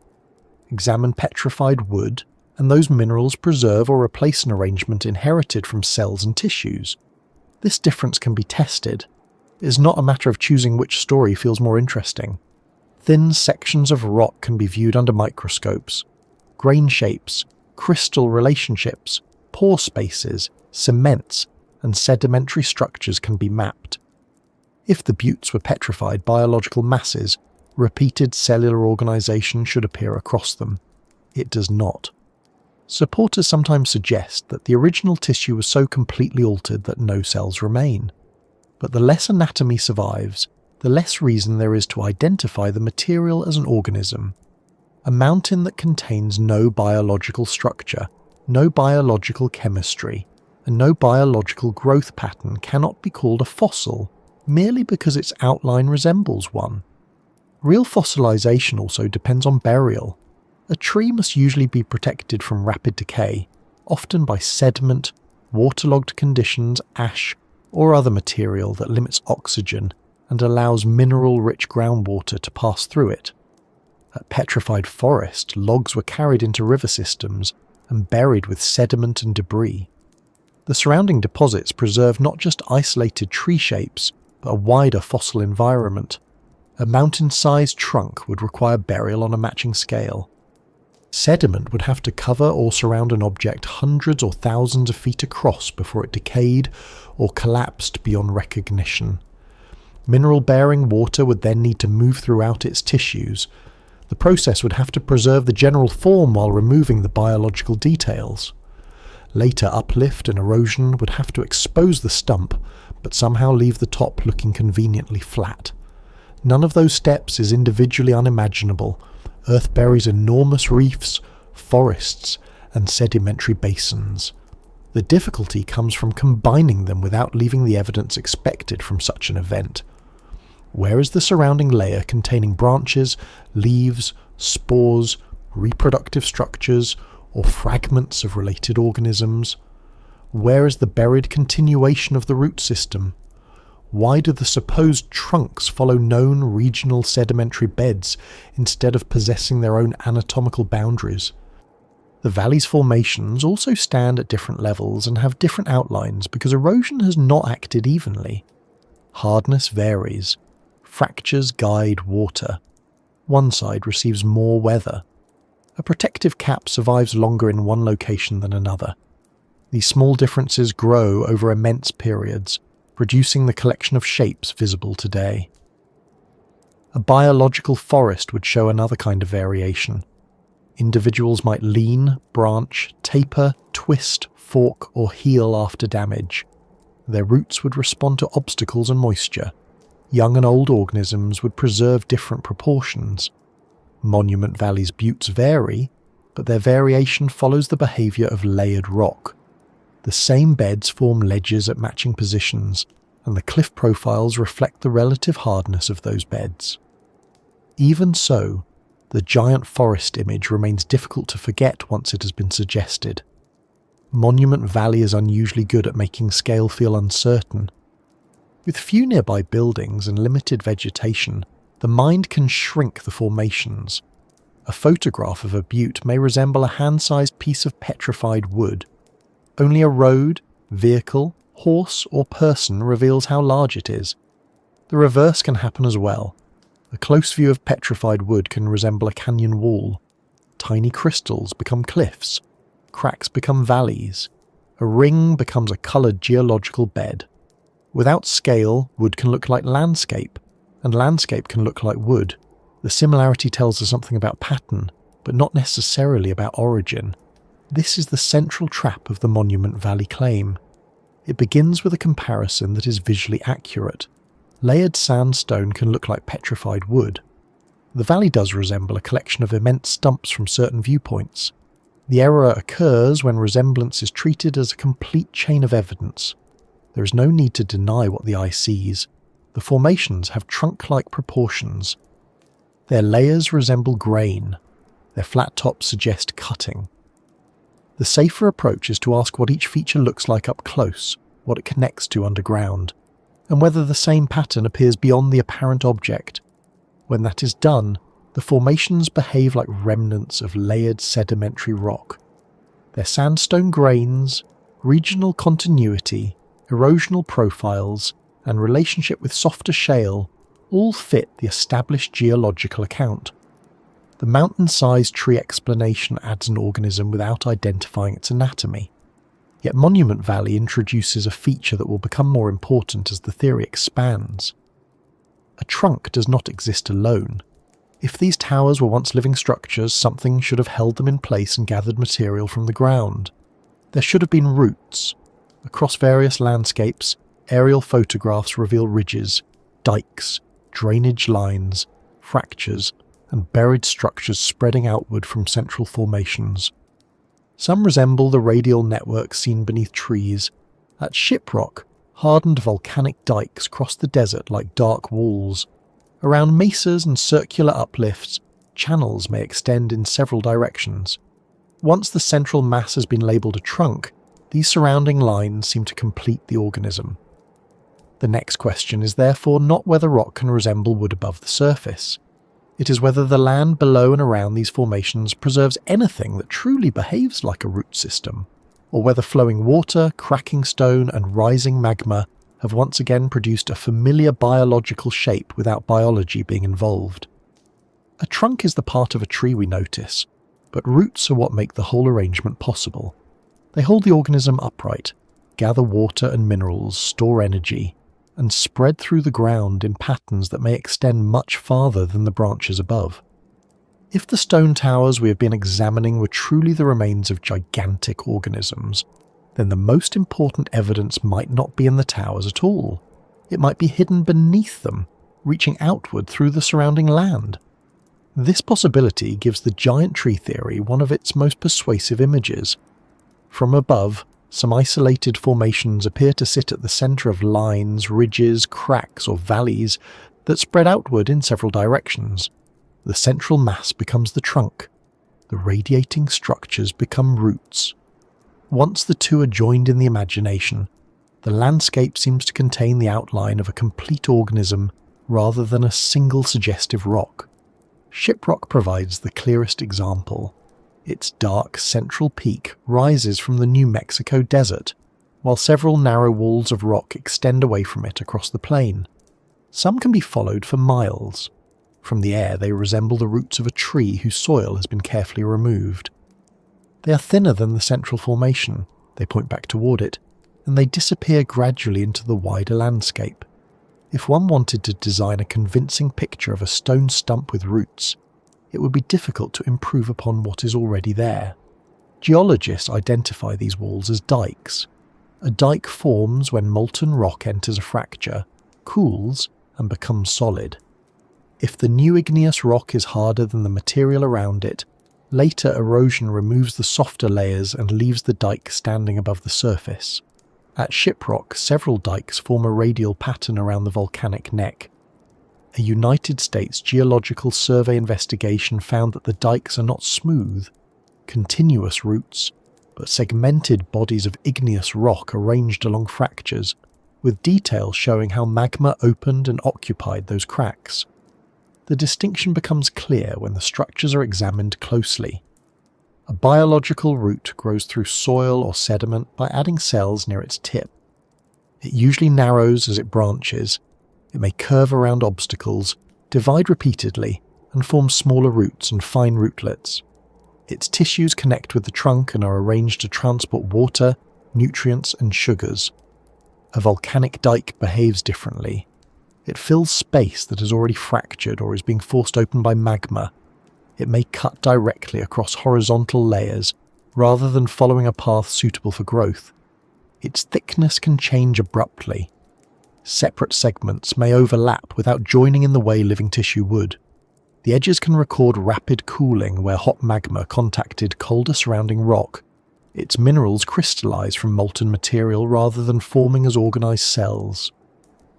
Examine petrified wood, and those minerals preserve or replace an arrangement inherited from cells and tissues. This difference can be tested. It is not a matter of choosing which story feels more interesting. Thin sections of rock can be viewed under microscopes. Grain shapes, crystal relationships, pore spaces, cements, and sedimentary structures can be mapped. If the buttes were petrified biological masses, repeated cellular organisation should appear across them. It does not. Supporters sometimes suggest that the original tissue was so completely altered that no cells remain. But the less anatomy survives, the less reason there is to identify the material as an organism. A mountain that contains no biological structure, no biological chemistry, and no biological growth pattern cannot be called a fossil merely because its outline resembles one. Real fossilization also depends on burial. A tree must usually be protected from rapid decay, often by sediment, waterlogged conditions, ash, or other material that limits oxygen and allows mineral-rich groundwater to pass through it. At petrified forest, logs were carried into river systems and buried with sediment and debris. The surrounding deposits preserve not just isolated tree shapes, but a wider fossil environment. A mountain-sized trunk would require burial on a matching scale. Sediment would have to cover or surround an object hundreds or thousands of feet across before it decayed or collapsed beyond recognition. Mineral-bearing water would then need to move throughout its tissues. The process would have to preserve the general form while removing the biological details. Later uplift and erosion would have to expose the stump, but somehow leave the top looking conveniently flat. None of those steps is individually unimaginable. Earth buries enormous reefs, forests, and sedimentary basins. The difficulty comes from combining them without leaving the evidence expected from such an event. Where is the surrounding layer containing branches, leaves, spores, reproductive structures, or fragments of related organisms? Where is the buried continuation of the root system? Why do the supposed trunks follow known regional sedimentary beds instead of possessing their own anatomical boundaries? The valley's formations also stand at different levels and have different outlines because erosion has not acted evenly. Hardness varies. Fractures guide water. One side receives more weather. A protective cap survives longer in one location than another. These small differences grow over immense periods, producing the collection of shapes visible today. A biological forest would show another kind of variation. Individuals might lean, branch, taper, twist, fork, or heel after damage. Their roots would respond to obstacles and moisture. Young and old organisms would preserve different proportions. Monument Valley's buttes vary, but their variation follows the behaviour of layered rock. The same beds form ledges at matching positions, and the cliff profiles reflect the relative hardness of those beds. Even so, the giant forest image remains difficult to forget once it has been suggested. Monument Valley is unusually good at making scale feel uncertain. With few nearby buildings and limited vegetation, the mind can shrink the formations. A photograph of a butte may resemble a hand-sized piece of petrified wood. Only a road, vehicle, horse, or person reveals how large it is. The reverse can happen as well. A close view of petrified wood can resemble a canyon wall. Tiny crystals become cliffs. Cracks become valleys. A ring becomes a coloured geological bed. Without scale, wood can look like landscape, and landscape can look like wood. The similarity tells us something about pattern, but not necessarily about origin. This is the central trap of the Monument Valley claim. It begins with a comparison that is visually accurate. Layered sandstone can look like petrified wood. The valley does resemble a collection of immense stumps from certain viewpoints. The error occurs when resemblance is treated as a complete chain of evidence. There is no need to deny what the eye sees. The formations have trunk-like proportions. Their layers resemble grain. Their flat tops suggest cutting. The safer approach is to ask what each feature looks like up close, what it connects to underground, and whether the same pattern appears beyond the apparent object. When that is done, the formations behave like remnants of layered sedimentary rock. Their sandstone grains, regional continuity, erosional profiles, and relationship with softer shale all fit the established geological account. The mountain-sized tree explanation adds an organism without identifying its anatomy. Yet Monument Valley introduces a feature that will become more important as the theory expands. A trunk does not exist alone. If these towers were once living structures, something should have held them in place and gathered material from the ground. There should have been roots. Across various landscapes, aerial photographs reveal ridges, dikes, drainage lines, fractures, and buried structures spreading outward from central formations. Some resemble the radial network seen beneath trees. At Shiprock, hardened volcanic dikes cross the desert like dark walls. Around mesas and circular uplifts, channels may extend in several directions. Once the central mass has been labelled a trunk, these surrounding lines seem to complete the organism. The next question is therefore not whether rock can resemble wood above the surface. It is whether the land below and around these formations preserves anything that truly behaves like a root system, or whether flowing water, cracking stone, and rising magma have once again produced a familiar biological shape without biology being involved. A trunk is the part of a tree we notice, but roots are what make the whole arrangement possible. They hold the organism upright, gather water and minerals, store energy, and spread through the ground in patterns that may extend much farther than the branches above. If the stone towers we have been examining were truly the remains of gigantic organisms, then the most important evidence might not be in the towers at all. It might be hidden beneath them, reaching outward through the surrounding land. This possibility gives the giant tree theory one of its most persuasive images. From above, some isolated formations appear to sit at the centre of lines, ridges, cracks, or valleys that spread outward in several directions. The central mass becomes the trunk. The radiating structures become roots. Once the two are joined in the imagination, the landscape seems to contain the outline of a complete organism rather than a single suggestive rock. Shiprock provides the clearest example. Its dark central peak rises from the New Mexico desert, while several narrow walls of rock extend away from it across the plain. Some can be followed for miles. From the air they resemble the roots of a tree whose soil has been carefully removed. They are thinner than the central formation, they point back toward it, and they disappear gradually into the wider landscape. If one wanted to design a convincing picture of a stone stump with roots, it would be difficult to improve upon what is already there. Geologists identify these walls as dikes. A dike forms when molten rock enters a fracture, cools, and becomes solid. If the new igneous rock is harder than the material around it, later erosion removes the softer layers and leaves the dike standing above the surface. At Shiprock, several dikes form a radial pattern around the volcanic neck. A United States Geological Survey investigation found that the dikes are not smooth, continuous roots, but segmented bodies of igneous rock arranged along fractures, with details showing how magma opened and occupied those cracks. The distinction becomes clear when the structures are examined closely. A biological root grows through soil or sediment by adding cells near its tip. It usually narrows as it branches. It may curve around obstacles, divide repeatedly, and form smaller roots and fine rootlets. Its tissues connect with the trunk and are arranged to transport water, nutrients, and sugars. A volcanic dike behaves differently. It fills space that has already fractured or is being forced open by magma. It may cut directly across horizontal layers rather than following a path suitable for growth. Its thickness can change abruptly. Separate segments may overlap without joining in the way living tissue would. The edges can record rapid cooling where hot magma contacted colder surrounding rock. Its minerals crystallize from molten material rather than forming as organized cells.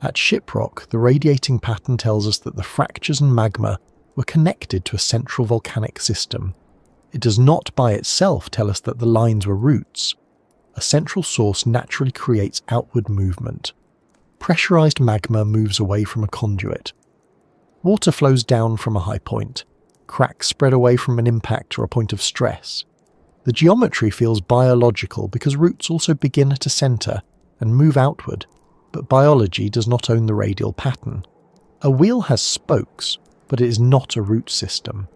At Shiprock, the radiating pattern tells us that the fractures and magma were connected to a central volcanic system. It does not by itself tell us that the lines were roots. A central source naturally creates outward movement. Pressurized magma moves away from a conduit. Water flows down from a high point. Cracks spread away from an impact or a point of stress. The geometry feels biological because roots also begin at a center and move outward, but biology does not own the radial pattern. A wheel has spokes, but it is not a root system.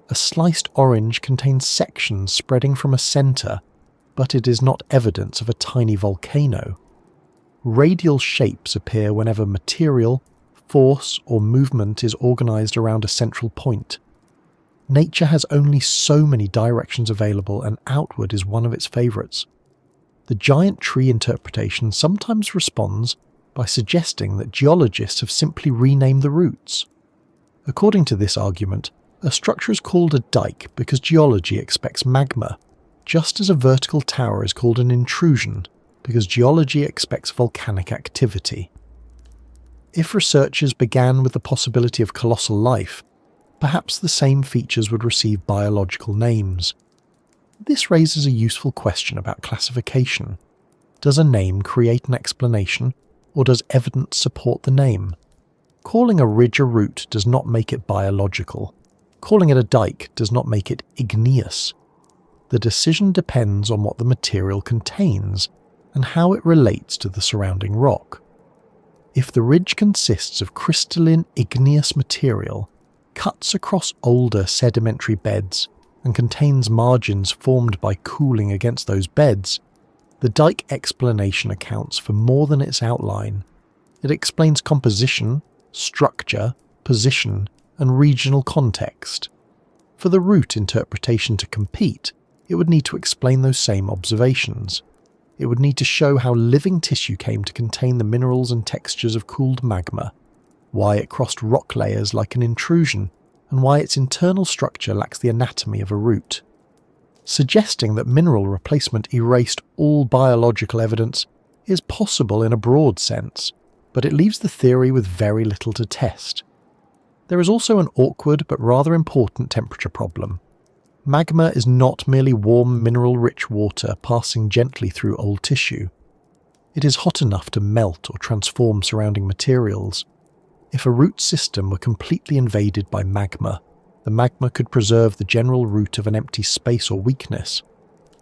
A sliced orange contains sections spreading from a center, but it is not evidence of a tiny volcano. Radial shapes appear whenever material, force, or movement is organized around a central point. Nature has only so many directions available, and outward is one of its favorites. The giant tree interpretation sometimes responds by suggesting that geologists have simply renamed the roots. According to this argument, a structure is called a dike because geology expects magma, just as a vertical tower is called an intrusion because geology expects volcanic activity. If researchers began with the possibility of colossal life, perhaps the same features would receive biological names. This raises a useful question about classification. Does a name create an explanation, or does evidence support the name? Calling a ridge a root does not make it biological. Calling it a dike does not make it igneous. The decision depends on what the material contains and how it relates to the surrounding rock. If the ridge consists of crystalline igneous material, cuts across older sedimentary beds, and contains margins formed by cooling against those beds, the dike explanation accounts for more than its outline. It explains composition, structure, position, and regional context. For the root interpretation to compete, it would need to explain those same observations. It would need to show how living tissue came to contain the minerals and textures of cooled magma, why it crossed rock layers like an intrusion, and why its internal structure lacks the anatomy of a root. Suggesting that mineral replacement erased all biological evidence is possible in a broad sense, but it leaves the theory with very little to test. There is also an awkward but rather important temperature problem. Magma is not merely warm, mineral-rich water passing gently through old tissue. It is hot enough to melt or transform surrounding materials. If a root system were completely invaded by magma, the magma could preserve the general root of an empty space or weakness,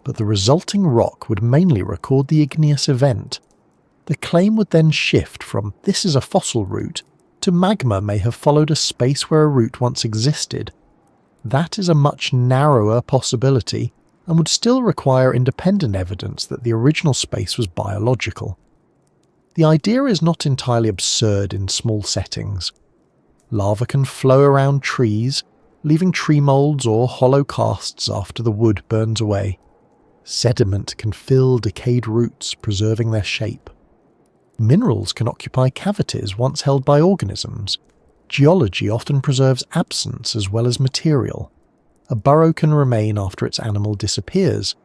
but the resulting rock would mainly record the igneous event. The claim would then shift from "this is a fossil root" to "magma may have followed a space where a root once existed." That is a much narrower possibility and would still require independent evidence that the original space was biological. The idea is not entirely absurd in small settings. Lava can flow around trees, leaving tree molds or hollow casts after the wood burns away. Sediment can fill decayed roots, preserving their shape. Minerals can occupy cavities once held by organisms. Geology often preserves absence as well as material. A burrow can remain after its animal disappears.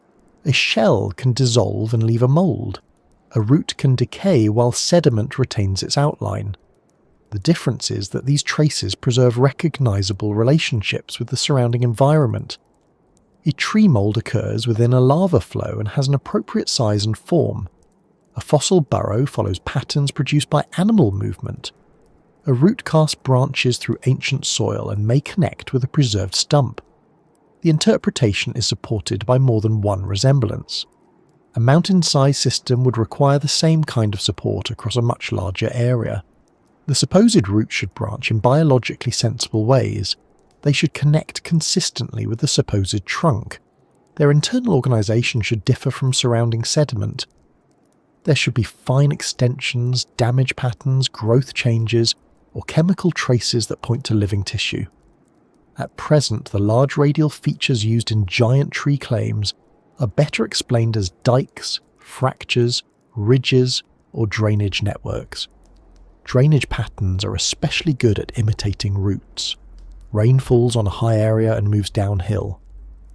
A shell can dissolve and leave a mould. A root can decay while sediment retains its outline. The difference is that these traces preserve recognizable relationships with the surrounding environment. A tree mould occurs within a lava flow and has an appropriate size and form. A fossil burrow follows patterns produced by animal movement. A root cast branches through ancient soil and may connect with a preserved stump. The interpretation is supported by more than one resemblance. A mountain-sized system would require the same kind of support across a much larger area. The supposed roots should branch in biologically sensible ways. They should connect consistently with the supposed trunk. Their internal organisation should differ from surrounding sediment. There should be fine extensions, damage patterns, growth changes, or chemical traces that point to living tissue. At present, the large radial features used in giant tree claims are better explained as dikes, fractures, ridges, or drainage networks. Drainage patterns are especially good at imitating roots. Rain falls on a high area and moves downhill.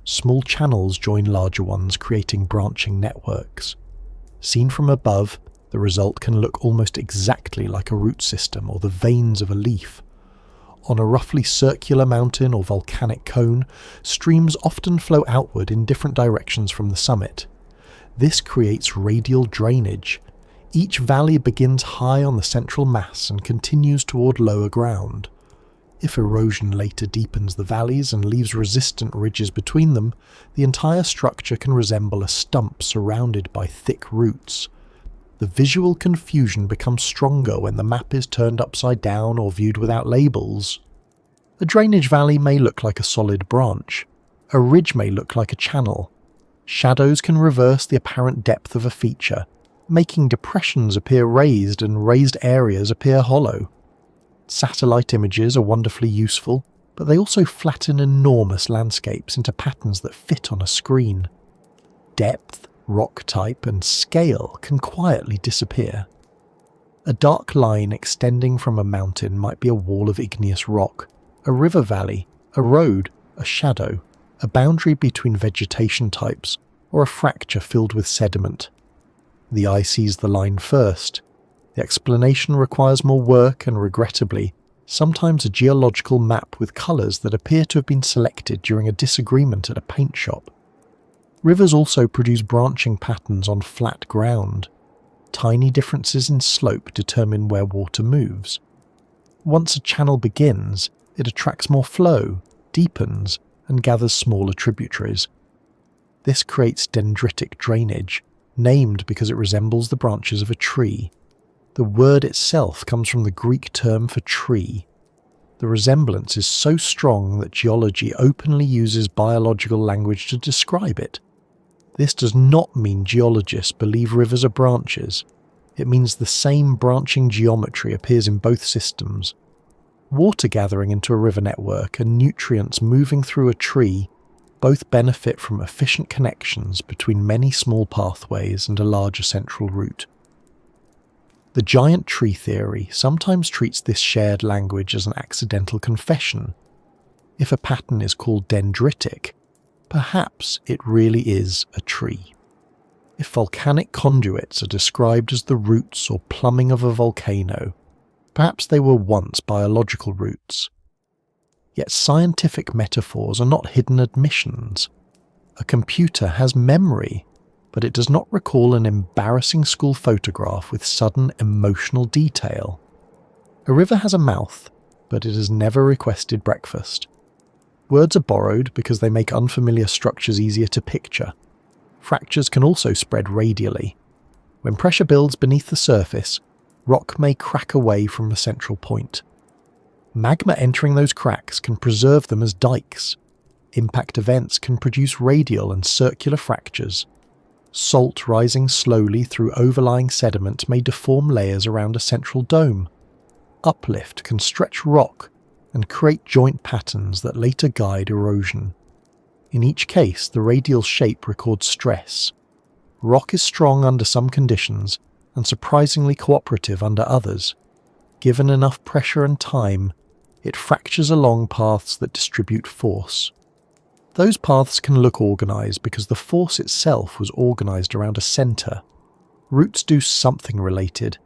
Small channels join larger ones, creating branching networks. Seen from above, the result can look almost exactly like a root system or the veins of a leaf. On a roughly circular mountain or volcanic cone, streams often flow outward in different directions from the summit. This creates radial drainage. Each valley begins high on the central mass and continues toward lower ground. If erosion later deepens the valleys and leaves resistant ridges between them, the entire structure can resemble a stump surrounded by thick roots. The visual confusion becomes stronger when the map is turned upside down or viewed without labels. A drainage valley may look like a solid branch. A ridge may look like a channel. Shadows can reverse the apparent depth of a feature, making depressions appear raised and raised areas appear hollow. Satellite images are wonderfully useful, but they also flatten enormous landscapes into patterns that fit on a screen. Depth, rock type, and scale can quietly disappear. A dark line extending from a mountain might be a wall of igneous rock, a river valley, a road, a shadow, a boundary between vegetation types, or a fracture filled with sediment. The eye sees the line first. The explanation requires more work and, regrettably, sometimes a geological map with colours that appear to have been selected during a disagreement at a paint shop. Rivers also produce branching patterns on flat ground. Tiny differences in slope determine where water moves. Once a channel begins, it attracts more flow, deepens, and gathers smaller tributaries. This creates dendritic drainage, named because it resembles the branches of a tree. The word itself comes from the Greek term for tree. The resemblance is so strong that geology openly uses biological language to describe it. This does not mean geologists believe rivers are branches. It means the same branching geometry appears in both systems. Water gathering into a river network and nutrients moving through a tree both benefit from efficient connections between many small pathways and a larger central root. The giant tree theory sometimes treats this shared language as an accidental confession. If a pattern is called dendritic, perhaps it really is a tree. If volcanic conduits are described as the roots or plumbing of a volcano, perhaps they were once biological roots. Yet scientific metaphors are not hidden admissions. A computer has memory, but it does not recall an embarrassing school photograph with sudden emotional detail. A river has a mouth, but it has never requested breakfast. Words are borrowed because they make unfamiliar structures easier to picture. Fractures can also spread radially. When pressure builds beneath the surface, rock may crack away from the central point. Magma entering those cracks can preserve them as dikes. Impact events can produce radial and circular fractures. Salt rising slowly through overlying sediment may deform layers around a central dome. Uplift can stretch rock and create joint patterns that later guide erosion. In each case, the radial shape records stress. Rock is strong under some conditions and surprisingly cooperative under others. Given enough pressure and time, it fractures along paths that distribute force. Those paths can look organised because the force itself was organised around a centre. Roots do something related.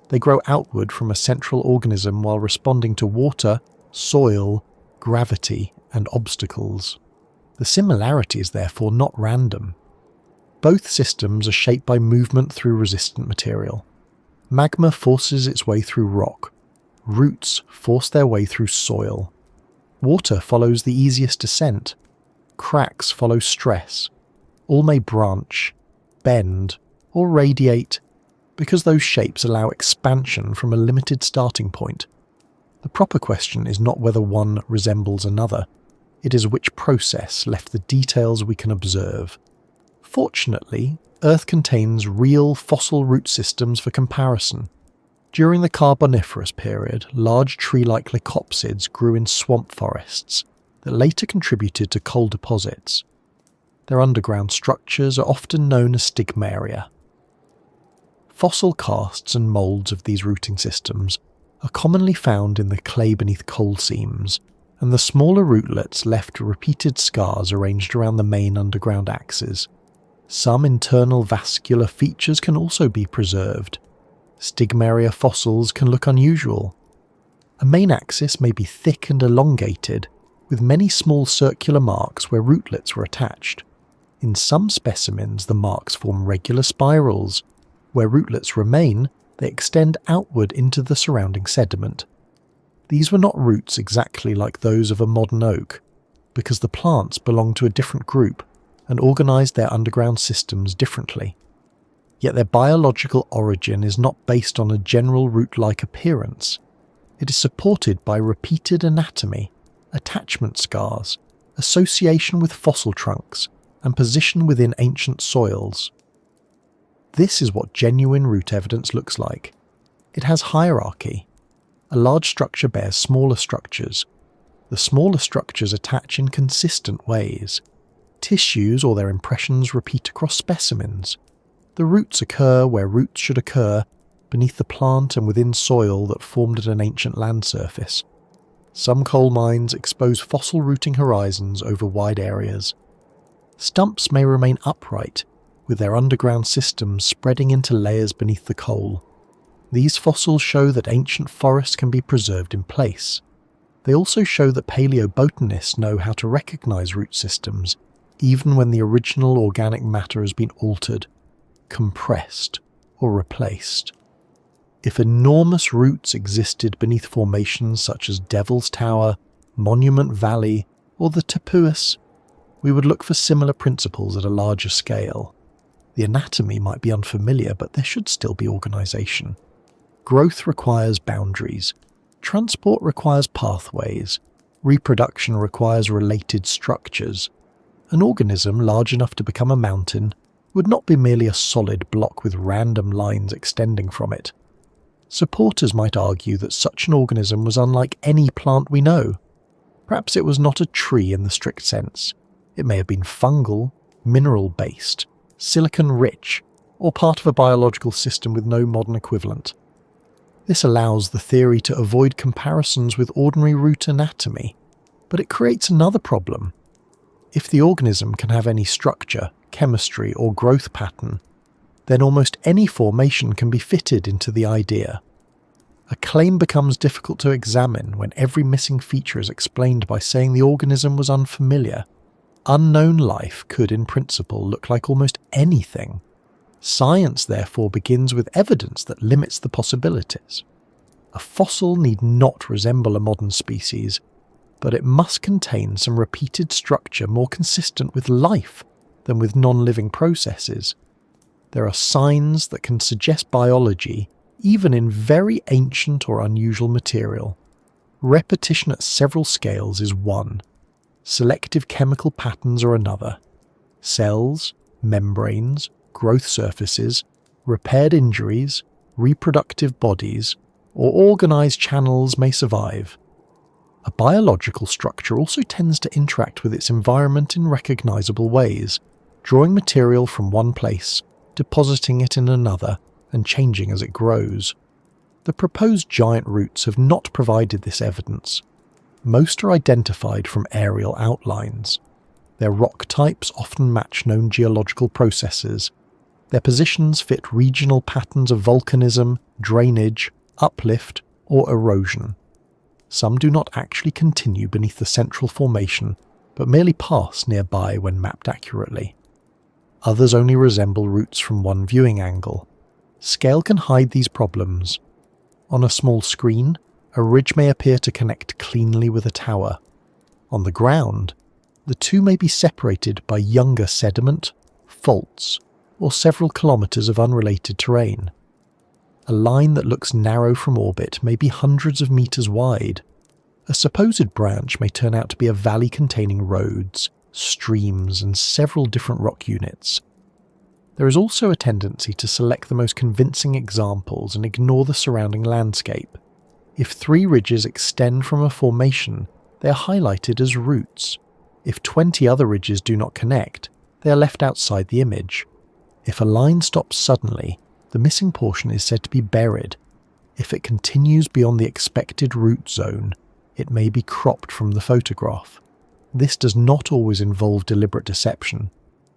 They grow outward from a central organism while responding to water, soil, gravity, and obstacles. The similarity is therefore not random. Both systems are shaped by movement through resistant material. Magma forces its way through rock. Roots force their way through soil. Water follows the easiest descent. Cracks follow stress. All may branch, bend, or radiate because those shapes allow expansion from a limited starting point. The proper question is not whether one resembles another. It is which process left the details we can observe. Fortunately, Earth contains real fossil root systems for comparison. During the Carboniferous period, large tree-like lycopsids grew in swamp forests that later contributed to coal deposits. Their underground structures are often known as stigmaria. Fossil casts and moulds of these rooting systems are commonly found in the clay beneath coal seams, and the smaller rootlets left repeated scars arranged around the main underground axes. Some internal vascular features can also be preserved. Stigmaria fossils can look unusual. A main axis may be thick and elongated, with many small circular marks where rootlets were attached. In some specimens, the marks form regular spirals. Where rootlets remain, they extend outward into the surrounding sediment. These were not roots exactly like those of a modern oak, because the plants belonged to a different group and organised their underground systems differently. Yet their biological origin is not based on a general root-like appearance. It is supported by repeated anatomy, attachment scars, association with fossil trunks, and position within ancient soils. This is what genuine root evidence looks like. It has hierarchy. A large structure bears smaller structures. The smaller structures attach in consistent ways. Tissues or their impressions repeat across specimens. The roots occur where roots should occur, beneath the plant and within soil that formed at an ancient land surface. Some coal mines expose fossil rooting horizons over wide areas. Stumps may remain upright, with their underground systems spreading into layers beneath the coal. These fossils show that ancient forests can be preserved in place. They also show that paleobotanists know how to recognize root systems, even when the original organic matter has been altered, compressed, or replaced. If enormous roots existed beneath formations such as Devil's Tower, Monument Valley, or the tepuis, we would look for similar principles at a larger scale. The anatomy might be unfamiliar, but there should still be organisation. Growth requires boundaries. Transport requires pathways. Reproduction requires related structures. An organism large enough to become a mountain would not be merely a solid block with random lines extending from it. Supporters might argue that such an organism was unlike any plant we know. Perhaps it was not a tree in the strict sense. It may have been fungal, mineral-based, silicon-rich, or part of a biological system with no modern equivalent. This allows the theory to avoid comparisons with ordinary root anatomy, but it creates another problem. If the organism can have any structure, chemistry, or growth pattern, then almost any formation can be fitted into the idea. A claim becomes difficult to examine when every missing feature is explained by saying the organism was unfamiliar. Unknown life could, in principle, look like almost anything. Science, therefore, begins with evidence that limits the possibilities. A fossil need not resemble a modern species, but it must contain some repeated structure more consistent with life than with non-living processes. There are signs that can suggest biology even in very ancient or unusual material. Repetition at several scales is one. Selective chemical patterns are another. Cells, membranes, growth surfaces, repaired injuries, reproductive bodies, or organised channels may survive. A biological structure also tends to interact with its environment in recognisable ways, drawing material from one place, depositing it in another, and changing as it grows. The proposed giant roots have not provided this evidence. Most are identified from aerial outlines. Their rock types often match known geological processes. Their positions fit regional patterns of volcanism, drainage, uplift, or erosion. Some do not actually continue beneath the central formation, but merely pass nearby when mapped accurately. Others only resemble roots from one viewing angle. Scale can hide these problems. On a small screen, a ridge may appear to connect cleanly with a tower. On the ground, the two may be separated by younger sediment, faults, or several kilometres of unrelated terrain. A line that looks narrow from orbit may be hundreds of metres wide. A supposed branch may turn out to be a valley containing roads, streams, and several different rock units. There is also a tendency to select the most convincing examples and ignore the surrounding landscape. If 3 ridges extend from a formation, they are highlighted as roots. If 20 other ridges do not connect, they are left outside the image. If a line stops suddenly, the missing portion is said to be buried. If it continues beyond the expected root zone, it may be cropped from the photograph. This does not always involve deliberate deception.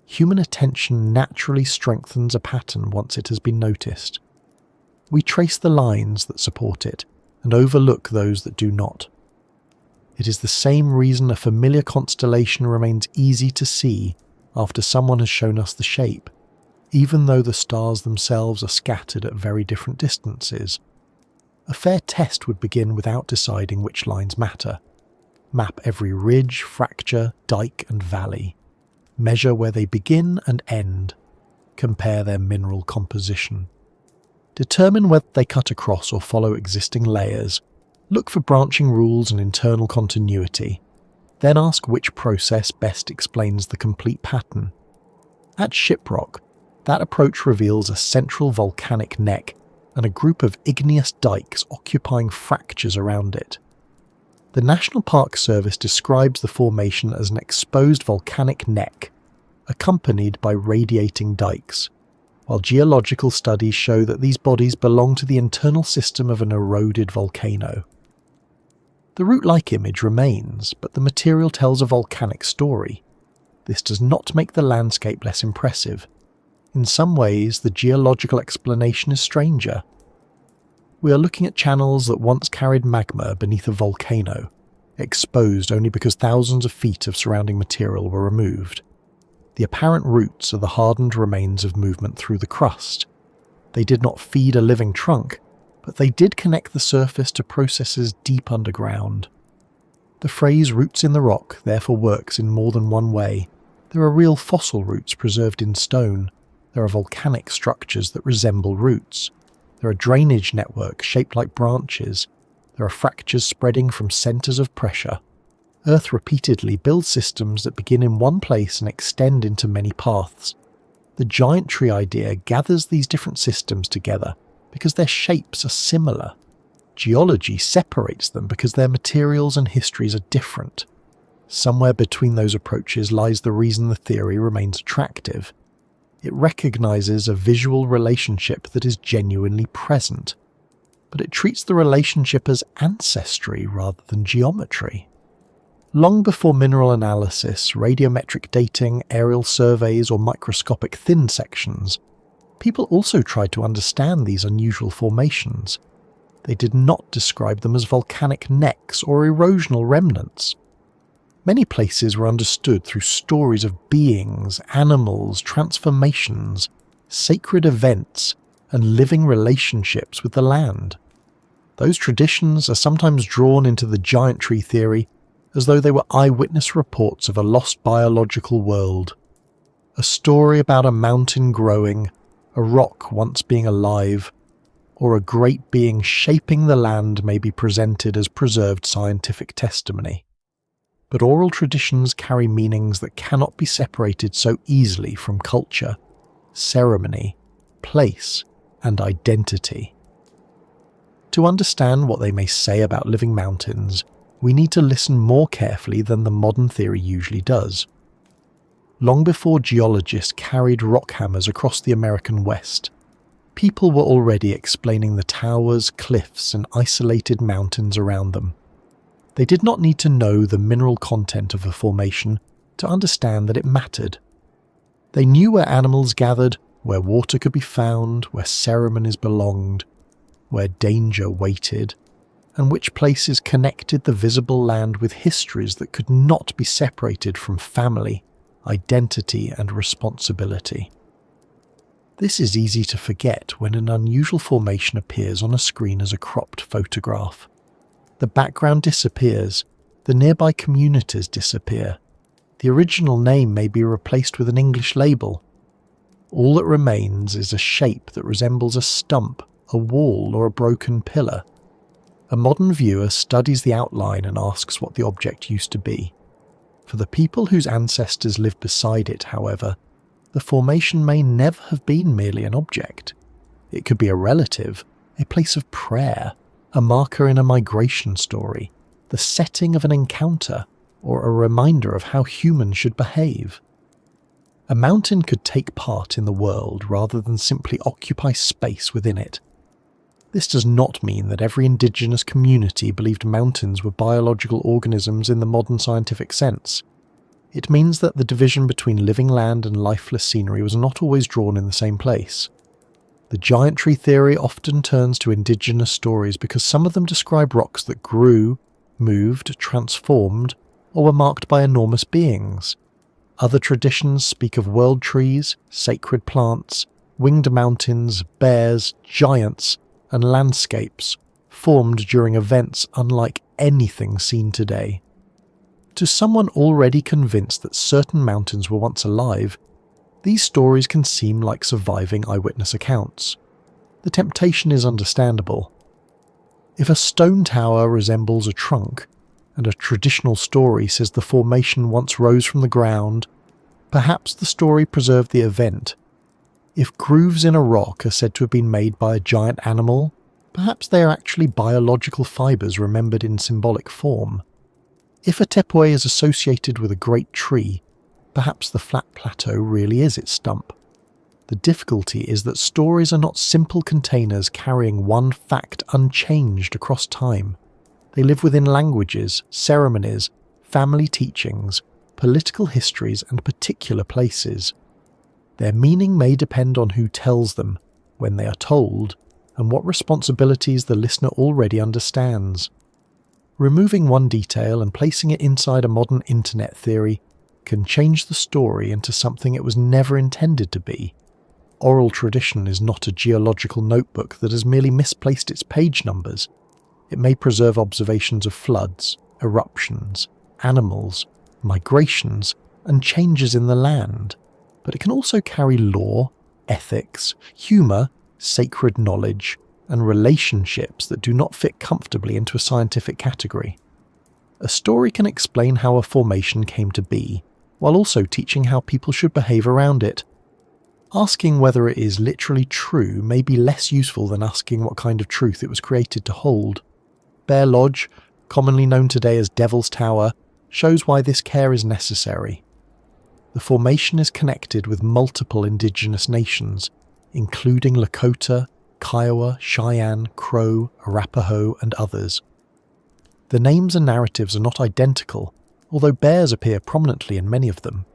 Human attention naturally strengthens a pattern once it has been noticed. We trace the lines that support it and overlook those that do not. It is the same reason a familiar constellation remains easy to see after someone has shown us the shape, even though the stars themselves are scattered at very different distances. A fair test would begin without deciding which lines matter. Map every ridge, fracture, dike and valley. Measure where they begin and end. Compare their mineral composition. Determine whether they cut across or follow existing layers. Look for branching rules and internal continuity. Then ask which process best explains the complete pattern. At Shiprock, that approach reveals a central volcanic neck and a group of igneous dikes occupying fractures around it. The National Park Service describes the formation as an exposed volcanic neck, accompanied by radiating dikes, while geological studies show that these bodies belong to the internal system of an eroded volcano. The root-like image remains, but the material tells a volcanic story. This does not make the landscape less impressive. In some ways, the geological explanation is stranger. We are looking at channels that once carried magma beneath a volcano, exposed only because thousands of feet of surrounding material were removed. The apparent roots are the hardened remains of movement through the crust. They did not feed a living trunk, but they did connect the surface to processes deep underground. The phrase roots in the rock therefore works in more than one way. There are real fossil roots preserved in stone. There are volcanic structures that resemble roots. There are drainage networks shaped like branches. There are fractures spreading from centres of pressure. Earth repeatedly builds systems that begin in one place and extend into many paths. The giant tree idea gathers these different systems together because their shapes are similar. Geology separates them because their materials and histories are different. Somewhere between those approaches lies the reason the theory remains attractive. It recognises a visual relationship that is genuinely present, but it treats the relationship as ancestry rather than geometry. Long before mineral analysis, radiometric dating, aerial surveys or microscopic thin sections, People also tried to understand these unusual formations. They did not describe them as volcanic necks or erosional remnants. Many places were understood through stories of beings, animals, transformations, sacred events, and living relationships with the land. Those traditions are sometimes drawn into the giant tree theory as though they were eyewitness reports of a lost biological world. A story about a mountain growing, a rock once being alive, or a great being shaping the land may be presented as preserved scientific testimony. But oral traditions carry meanings that cannot be separated so easily from culture, ceremony, place, and identity. To understand what they may say about living mountains, we need to listen more carefully than the modern theory usually does. Long before geologists carried rock hammers across the American West, people were already explaining the towers, cliffs, and isolated mountains around them. They did not need to know the mineral content of a formation to understand that it mattered. They knew where animals gathered, where water could be found, where ceremonies belonged, where danger waited, and which places connected the visible land with histories that could not be separated from family, identity, and responsibility. This is easy to forget when an unusual formation appears on a screen as a cropped photograph. The background disappears, the nearby communities disappear. The original name may be replaced with an English label. All that remains is a shape that resembles a stump, a wall, or a broken pillar. A modern viewer studies the outline and asks what the object used to be. For the people whose ancestors lived beside it, however, the formation may never have been merely an object. It could be a relative, a place of prayer, a marker in a migration story, the setting of an encounter, or a reminder of how humans should behave. A mountain could take part in the world rather than simply occupy space within it. This does not mean that every indigenous community believed mountains were biological organisms in the modern scientific sense. It means that the division between living land and lifeless scenery was not always drawn in the same place. The giant tree theory often turns to indigenous stories because some of them describe rocks that grew, moved, transformed, or were marked by enormous beings. Other traditions speak of world trees, sacred plants, winged mountains, bears, giants, and landscapes formed during events unlike anything seen today. To someone already convinced that certain mountains were once alive, these stories can seem like surviving eyewitness accounts. The temptation is understandable. If a stone tower resembles a trunk, and a traditional story says the formation once rose from the ground, perhaps the story preserved the event. If grooves in a rock are said to have been made by a giant animal, perhaps they are actually biological fibres remembered in symbolic form. If a tepuis is associated with a great tree, perhaps the flat plateau really is its stump. The difficulty is that stories are not simple containers carrying one fact unchanged across time. They live within languages, ceremonies, family teachings, political histories, and particular places. Their meaning may depend on who tells them, when they are told, and what responsibilities the listener already understands. Removing one detail and placing it inside a modern internet theory can change the story into something it was never intended to be. Oral tradition is not a geological notebook that has merely misplaced its page numbers. It may preserve observations of floods, eruptions, animals, migrations, and changes in the land, but it can also carry law, ethics, humour, sacred knowledge, and relationships that do not fit comfortably into a scientific category. A story can explain how a formation came to be, while also teaching how people should behave around it. Asking whether it is literally true may be less useful than asking what kind of truth it was created to hold. Bear Lodge, commonly known today as Devil's Tower, shows why this care is necessary. The formation is connected with multiple indigenous nations, including Lakota, Kiowa, Cheyenne, Crow, Arapaho, and others. The names and narratives are not identical, although bears appear prominently in many of them.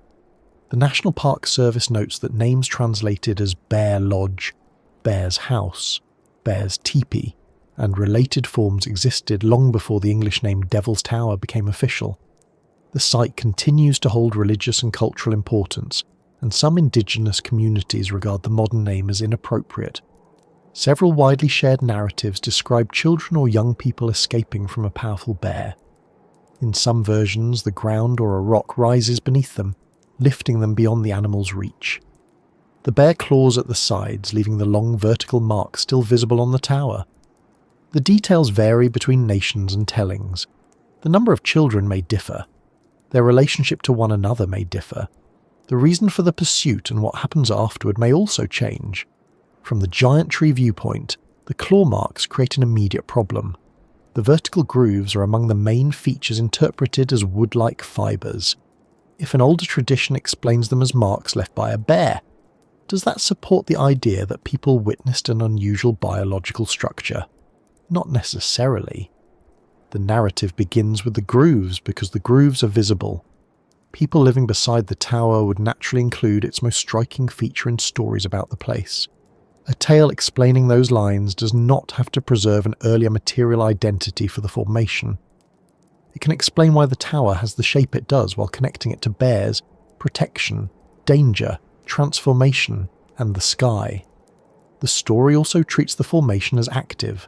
The National Park Service notes that names translated as Bear Lodge, Bear's House, Bear's Teepee, and related forms existed long before the English name Devil's Tower became official. The site continues to hold religious and cultural importance, and some indigenous communities regard the modern name as inappropriate. Several widely shared narratives describe children or young people escaping from a powerful bear. In some versions, the ground or a rock rises beneath them, lifting them beyond the animal's reach. The bear claws at the sides, leaving the long vertical mark still visible on the tower. The details vary between nations and tellings. The number of children may differ. Their relationship to one another may differ. The reason for the pursuit and what happens afterward may also change. From the giant tree viewpoint, the claw marks create an immediate problem. The vertical grooves are among the main features interpreted as wood-like fibres. If an older tradition explains them as marks left by a bear, does that support the idea that people witnessed an unusual biological structure? Not necessarily. The narrative begins with the grooves because the grooves are visible. People living beside the tower would naturally include its most striking feature in stories about the place. A tale explaining those lines does not have to preserve an earlier material identity for the formation. It can explain why the tower has the shape it does while connecting it to bears, protection, danger, transformation, and the sky. The story also treats the formation as active.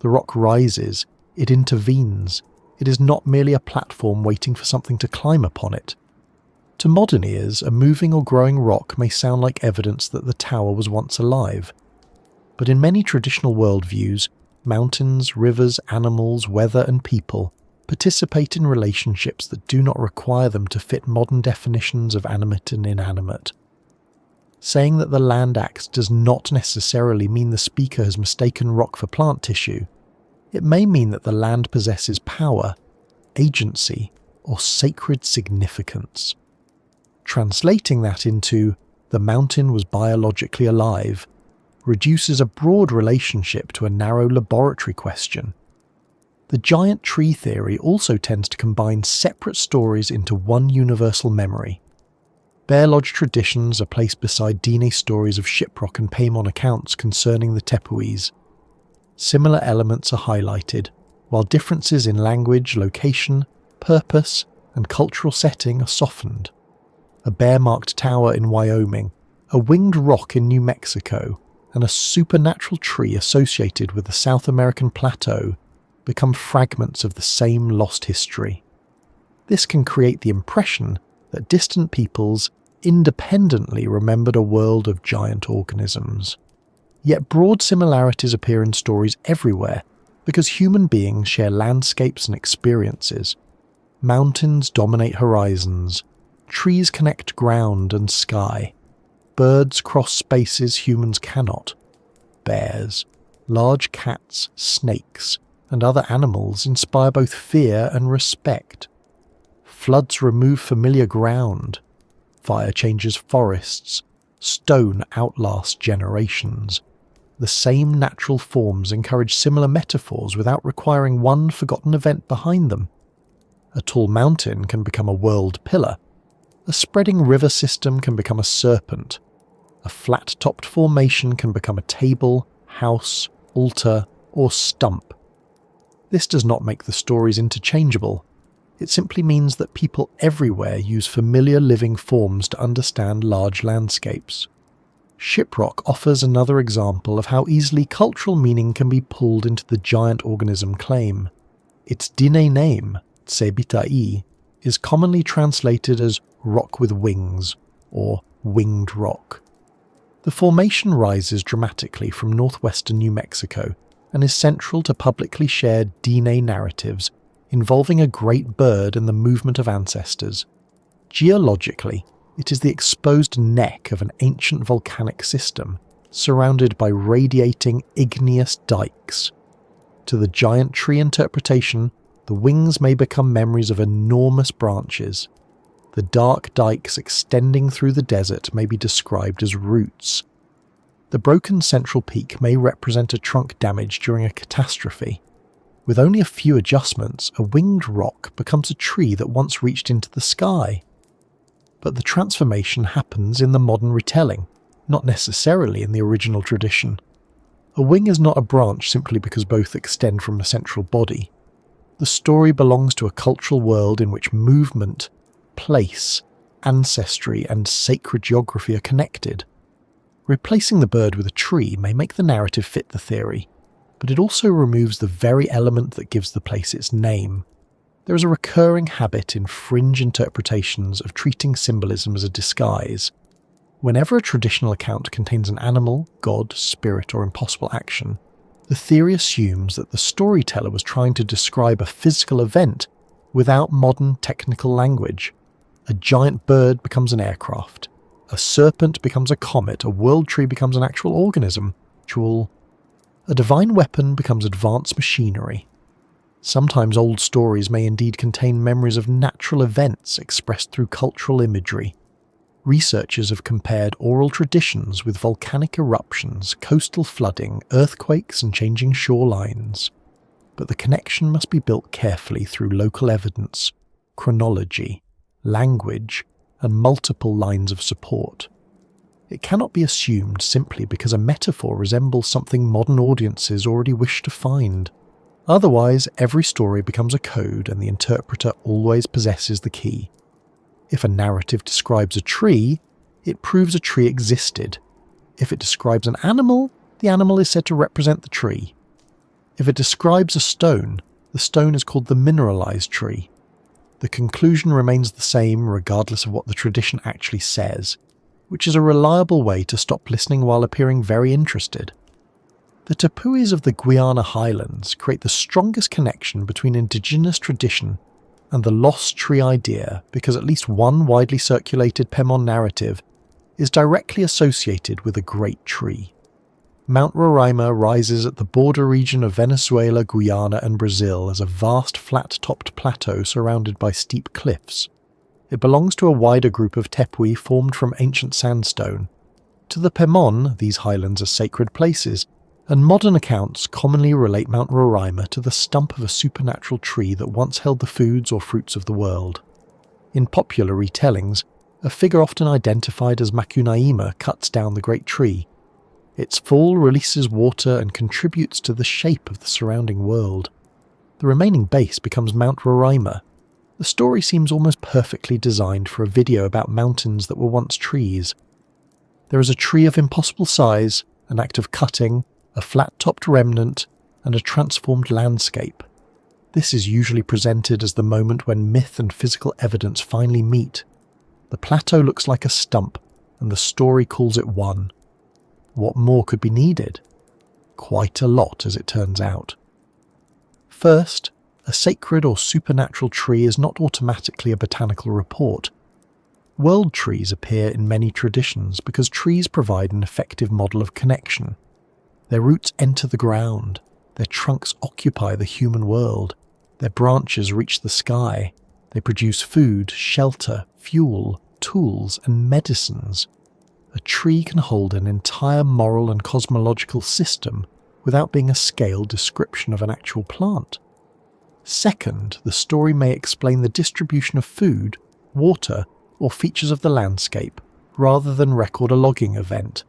The rock rises, it intervenes. It is not merely a platform waiting for something to climb upon it. To modern ears, a moving or growing rock may sound like evidence that the tower was once alive. But in many traditional worldviews, mountains, rivers, animals, weather, and people participate in relationships that do not require them to fit modern definitions of animate and inanimate. Saying that the land acts does not necessarily mean the speaker has mistaken rock for plant tissue. It may mean that the land possesses power, agency, or sacred significance. Translating that into "the mountain was biologically alive" reduces a broad relationship to a narrow laboratory question. The giant tree theory also tends to combine separate stories into one universal memory. Bear Lodge traditions are placed beside Diné stories of Shiprock and Paimon accounts concerning the tepuis. Similar elements are highlighted, while differences in language, location, purpose, and cultural setting are softened. A bear-marked tower in Wyoming, a winged rock in New Mexico, and a supernatural tree associated with the South American plateau become fragments of the same lost history. This can create the impression that distant peoples independently remembered a world of giant organisms. Yet broad similarities appear in stories everywhere because human beings share landscapes and experiences. Mountains dominate horizons. Trees connect ground and sky. Birds cross spaces humans cannot. Bears, large cats, snakes, and other animals inspire both fear and respect. Floods remove familiar ground. Fire changes forests. Stone outlasts generations. The same natural forms encourage similar metaphors without requiring one forgotten event behind them. A tall mountain can become a world pillar. A spreading river system can become a serpent. A flat-topped formation can become a table, house, altar, or stump. This does not make the stories interchangeable. It simply means that people everywhere use familiar living forms to understand large landscapes. Shiprock offers another example of how easily cultural meaning can be pulled into the giant organism claim. Its Diné name, Tsebitai, is commonly translated as rock with wings, or winged rock. The formation rises dramatically from northwestern New Mexico and is central to publicly shared Diné narratives involving a great bird and the movement of ancestors. Geologically, it is the exposed neck of an ancient volcanic system, surrounded by radiating igneous dikes. To the giant tree interpretation, the wings may become memories of enormous branches. The dark dikes extending through the desert may be described as roots. The broken central peak may represent a trunk damage during a catastrophe. With only a few adjustments, a winged rock becomes a tree that once reached into the sky. but the transformation happens in the modern retelling, not necessarily in the original tradition. A wing is not a branch simply because both extend from a central body. The story belongs to a cultural world in which movement, place, ancestry, and sacred geography are connected. Replacing the bird with a tree may make the narrative fit the theory, but it also removes the very element that gives the place its name. There is a recurring habit in fringe interpretations of treating symbolism as a disguise. Whenever a traditional account contains an animal, god, spirit, or impossible action, the theory assumes that the storyteller was trying to describe a physical event without modern technical language. A giant bird becomes an aircraft. A serpent becomes a comet. A world tree becomes an actual organism. A divine weapon becomes advanced machinery. Sometimes old stories may indeed contain memories of natural events expressed through cultural imagery. Researchers have compared oral traditions with volcanic eruptions, coastal flooding, earthquakes, and changing shorelines. But the connection must be built carefully through local evidence, chronology, language, and multiple lines of support. It cannot be assumed simply because a metaphor resembles something modern audiences already wish to find. Otherwise, every story becomes a code and the interpreter always possesses the key. If a narrative describes a tree, it proves a tree existed. If it describes an animal, the animal is said to represent the tree. If it describes a stone, the stone is called the mineralized tree. The conclusion remains the same regardless of what the tradition actually says, which is a reliable way to stop listening while appearing very interested. The tepuis of the Guyana highlands create the strongest connection between indigenous tradition and the lost tree idea because at least one widely circulated Pemon narrative is directly associated with a great tree. Mount Roraima rises at the border region of Venezuela, Guyana and Brazil as a vast flat-topped plateau surrounded by steep cliffs. It belongs to a wider group of tepuis formed from ancient sandstone. To the Pemon, these highlands are sacred places, and modern accounts commonly relate Mount Roraima to the stump of a supernatural tree that once held the foods or fruits of the world. In popular retellings, a figure often identified as Macunaíma cuts down the great tree. Its fall releases water and contributes to the shape of the surrounding world. The remaining base becomes Mount Roraima. The story seems almost perfectly designed for a video about mountains that were once trees. There is a tree of impossible size, an act of cutting, a flat-topped remnant, and a transformed landscape. This is usually presented as the moment when myth and physical evidence finally meet. The plateau looks like a stump, and the story calls it one. What more could be needed? Quite a lot, as it turns out. First, a sacred or supernatural tree is not automatically a botanical report. World trees appear in many traditions because trees provide an effective model of connection. Their roots enter the ground, their trunks occupy the human world, their branches reach the sky, they produce food, shelter, fuel, tools, and medicines. A tree can hold an entire moral and cosmological system without being a scaled description of an actual plant. Second, the story may explain the distribution of food, water, or features of the landscape, rather than record a logging event.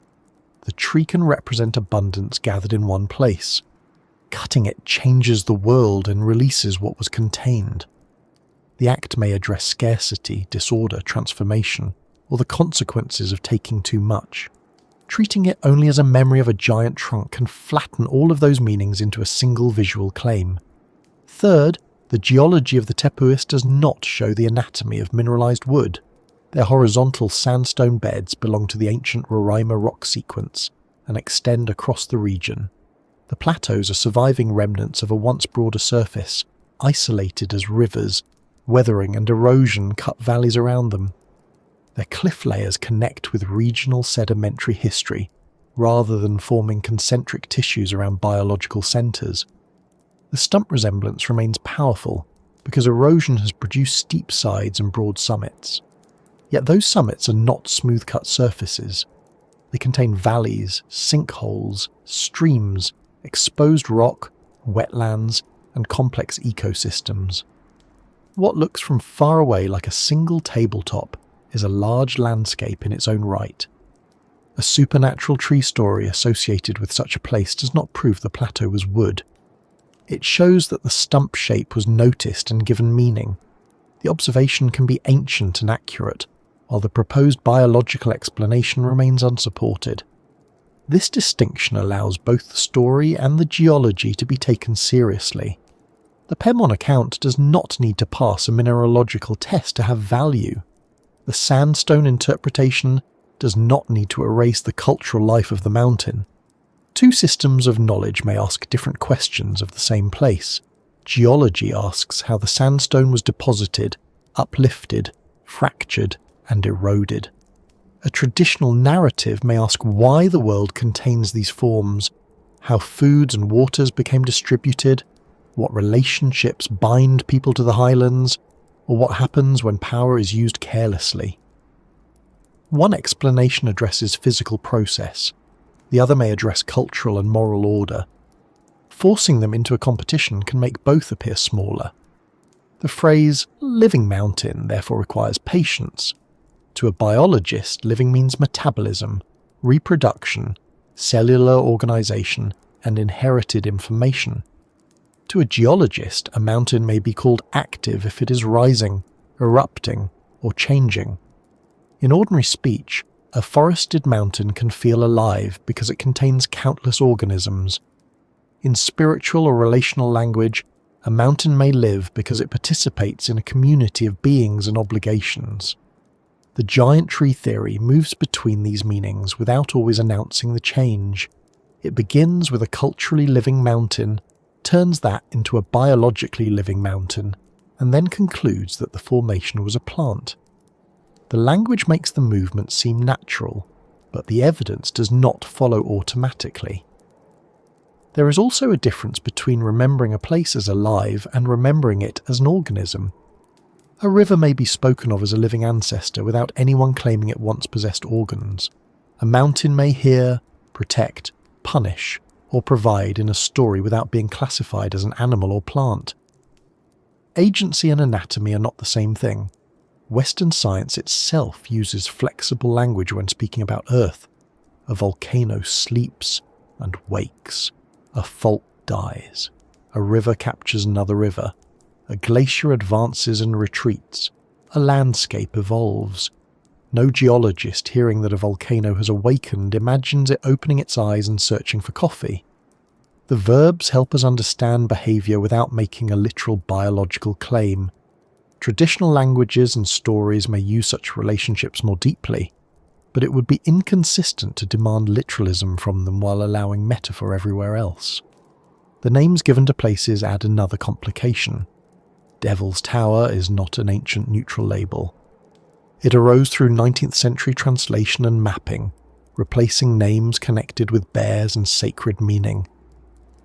The tree can represent abundance gathered in one place. Cutting it changes the world and releases what was contained. The act may address scarcity, disorder, transformation, or the consequences of taking too much. Treating it only as a memory of a giant trunk can flatten all of those meanings into a single visual claim. Third, the geology of the tepuis does not show the anatomy of mineralized wood. Their horizontal sandstone beds belong to the ancient Roraima rock sequence and extend across the region. The plateaus are surviving remnants of a once broader surface, isolated as rivers, weathering and erosion cut valleys around them. Their cliff layers connect with regional sedimentary history, rather than forming concentric tissues around biological centres. The stump resemblance remains powerful because erosion has produced steep sides and broad summits. Yet those summits are not smooth-cut surfaces. They contain valleys, sinkholes, streams, exposed rock, wetlands, and complex ecosystems. What looks from far away like a single tabletop is a large landscape in its own right. A supernatural tree story associated with such a place does not prove the plateau was wood. It shows that the stump shape was noticed and given meaning. The observation can be ancient and accurate, while the proposed biological explanation remains unsupported. This distinction allows both the story and the geology to be taken seriously. The Pemon account does not need to pass a mineralogical test to have value. The sandstone interpretation does not need to erase the cultural life of the mountain. Two systems of knowledge may ask different questions of the same place. Geology asks how the sandstone was deposited, uplifted, fractured, and eroded. A traditional narrative may ask why the world contains these forms, how foods and waters became distributed, what relationships bind people to the highlands, or what happens when power is used carelessly. One explanation addresses physical process, the other may address cultural and moral order. Forcing them into a competition can make both appear smaller. The phrase living mountain therefore requires patience. To a biologist, living means metabolism, reproduction, cellular organization, and inherited information. To a geologist, a mountain may be called active if it is rising, erupting, or changing. In ordinary speech, a forested mountain can feel alive because it contains countless organisms. In spiritual or relational language, a mountain may live because it participates in a community of beings and obligations. The giant tree theory moves between these meanings without always announcing the change. It begins with a culturally living mountain, turns that into a biologically living mountain, and then concludes that the formation was a plant. The language makes the movement seem natural, but the evidence does not follow automatically. There is also a difference between remembering a place as alive and remembering it as an organism. A river may be spoken of as a living ancestor without anyone claiming it once possessed organs. A mountain may hear, protect, punish, or provide in a story without being classified as an animal or plant. Agency and anatomy are not the same thing. Western science itself uses flexible language when speaking about Earth. A volcano sleeps and wakes. A fault dies. A river captures another river. A glacier advances and retreats. A landscape evolves. No geologist hearing that a volcano has awakened imagines it opening its eyes and searching for coffee. The verbs help us understand behaviour without making a literal biological claim. Traditional languages and stories may use such relationships more deeply, but it would be inconsistent to demand literalism from them while allowing metaphor everywhere else. The names given to places add another complication. Devil's Tower is not an ancient neutral label. It arose through 19th century translation and mapping, replacing names connected with bears and sacred meaning.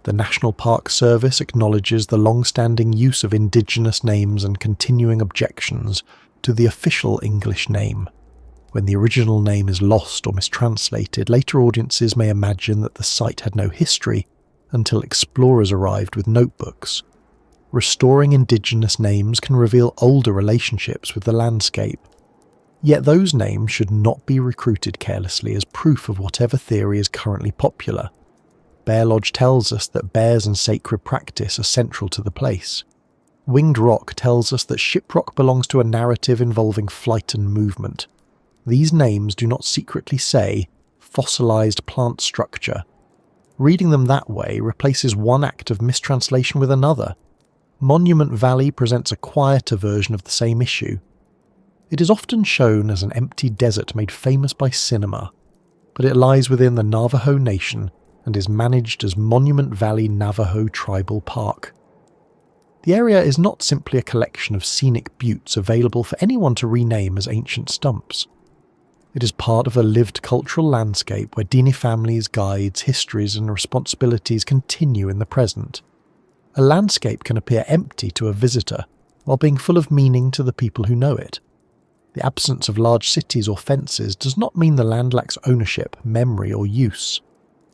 The National Park Service acknowledges the long-standing use of indigenous names and continuing objections to the official English name. When the original name is lost or mistranslated, later audiences may imagine that the site had no history until explorers arrived with notebooks. Restoring indigenous names can reveal older relationships with the landscape. Yet those names should not be recruited carelessly as proof of whatever theory is currently popular. Bear Lodge tells us that bears and sacred practice are central to the place. Winged Rock tells us that Shiprock belongs to a narrative involving flight and movement. These names do not secretly say fossilized plant structure. Reading them that way replaces one act of mistranslation with another. Monument Valley presents a quieter version of the same issue. It is often shown as an empty desert made famous by cinema, but it lies within the Navajo Nation and is managed as Monument Valley Navajo Tribal Park. The area is not simply a collection of scenic buttes available for anyone to rename as ancient stumps. It is part of a lived cultural landscape where Dini families, guides, histories and responsibilities continue in the present. A landscape can appear empty to a visitor, while being full of meaning to the people who know it. The absence of large cities or fences does not mean the land lacks ownership, memory or use.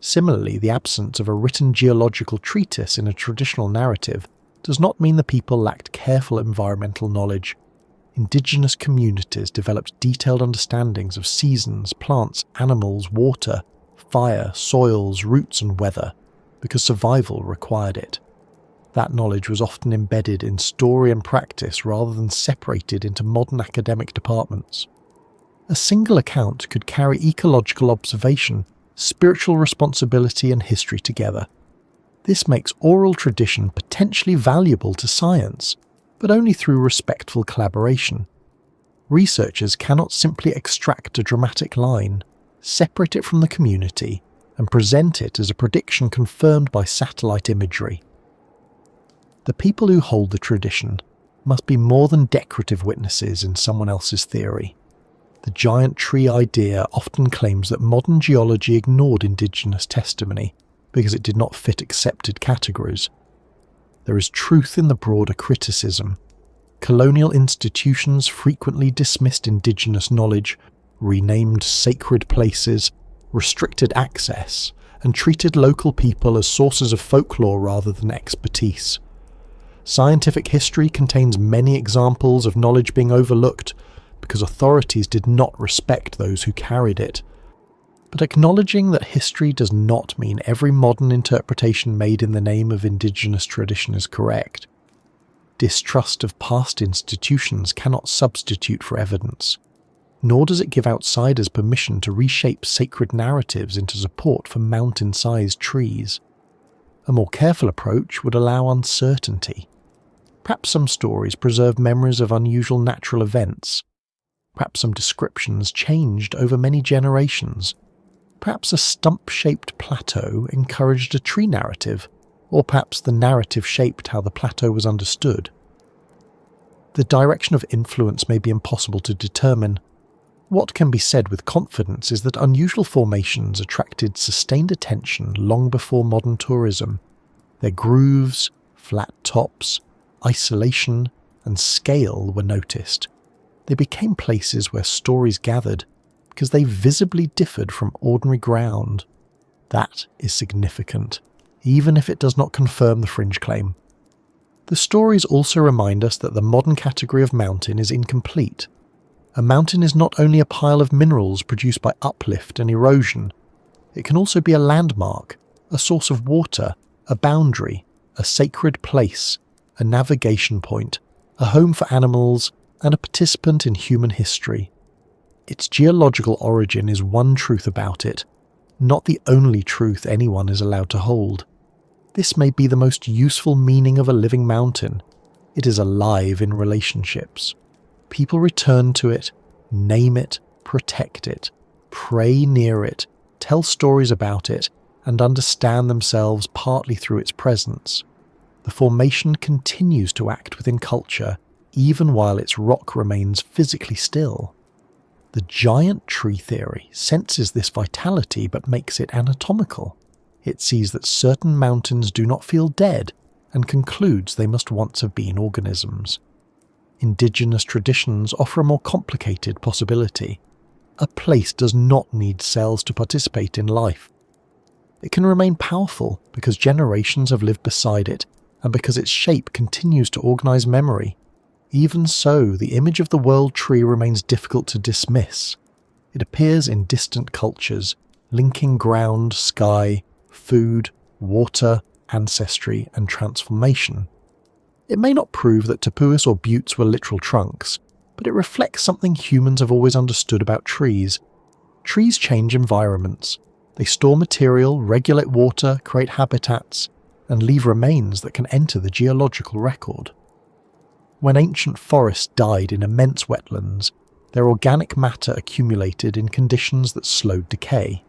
Similarly, the absence of a written geological treatise in a traditional narrative does not mean the people lacked careful environmental knowledge. indigenous communities developed detailed understandings of seasons, plants, animals, water, fire, soils, roots and weather, because survival required it. That knowledge was often embedded in story and practice rather than separated into modern academic departments. A single account could carry ecological observation, spiritual responsibility and history together. This makes oral tradition potentially valuable to science, but only through respectful collaboration. Researchers cannot simply extract a dramatic line, separate it from the community, and present it as a prediction confirmed by satellite imagery. The people who hold the tradition must be more than decorative witnesses in someone else's theory. The giant tree idea often claims that modern geology ignored indigenous testimony because it did not fit accepted categories. There is truth in the broader criticism. Colonial institutions frequently dismissed indigenous knowledge, renamed sacred places, restricted access, and treated local people as sources of folklore rather than expertise. Scientific history contains many examples of knowledge being overlooked because authorities did not respect those who carried it. But acknowledging that history does not mean every modern interpretation made in the name of indigenous tradition is correct. Distrust of past institutions cannot substitute for evidence, nor does it give outsiders permission to reshape sacred narratives into support for mountain-sized trees. A more careful approach would allow uncertainty. Perhaps some stories preserve memories of unusual natural events. Perhaps some descriptions changed over many generations. Perhaps a stump-shaped plateau encouraged a tree narrative, or perhaps the narrative shaped how the plateau was understood. The direction of influence may be impossible to determine. What can be said with confidence is that unusual formations attracted sustained attention long before modern tourism. Their grooves, flat tops, isolation, and scale were noticed. They became places where stories gathered because they visibly differed from ordinary ground. That is significant, even if it does not confirm the fringe claim. The stories also remind us that the modern category of mountain is incomplete. A mountain is not only a pile of minerals produced by uplift and erosion, it can also be a landmark, a source of water, a boundary, a sacred place, a navigation point, a home for animals, and a participant in human history. Its geological origin is one truth about it, not the only truth anyone is allowed to hold. This may be the most useful meaning of a living mountain. It is alive in relationships. People return to it, name it, protect it, pray near it, tell stories about it, and understand themselves partly through its presence. The formation continues to act within culture, even while its rock remains physically still. The giant tree theory senses this vitality but makes it anatomical. It sees that certain mountains do not feel dead and concludes they must once have been organisms. Indigenous traditions offer a more complicated possibility. A place does not need cells to participate in life. It can remain powerful because generations have lived beside it and because its shape continues to organize memory. Even so, the image of the world tree remains difficult to dismiss. It appears in distant cultures, linking ground, sky, food, water, ancestry, and transformation. It may not prove that tepuis or buttes were literal trunks, but it reflects something humans have always understood about trees. Trees change environments. They store material, regulate water, create habitats, and leave remains that can enter the geological record. When ancient forests died in immense wetlands, their organic matter accumulated in conditions that slowed decay.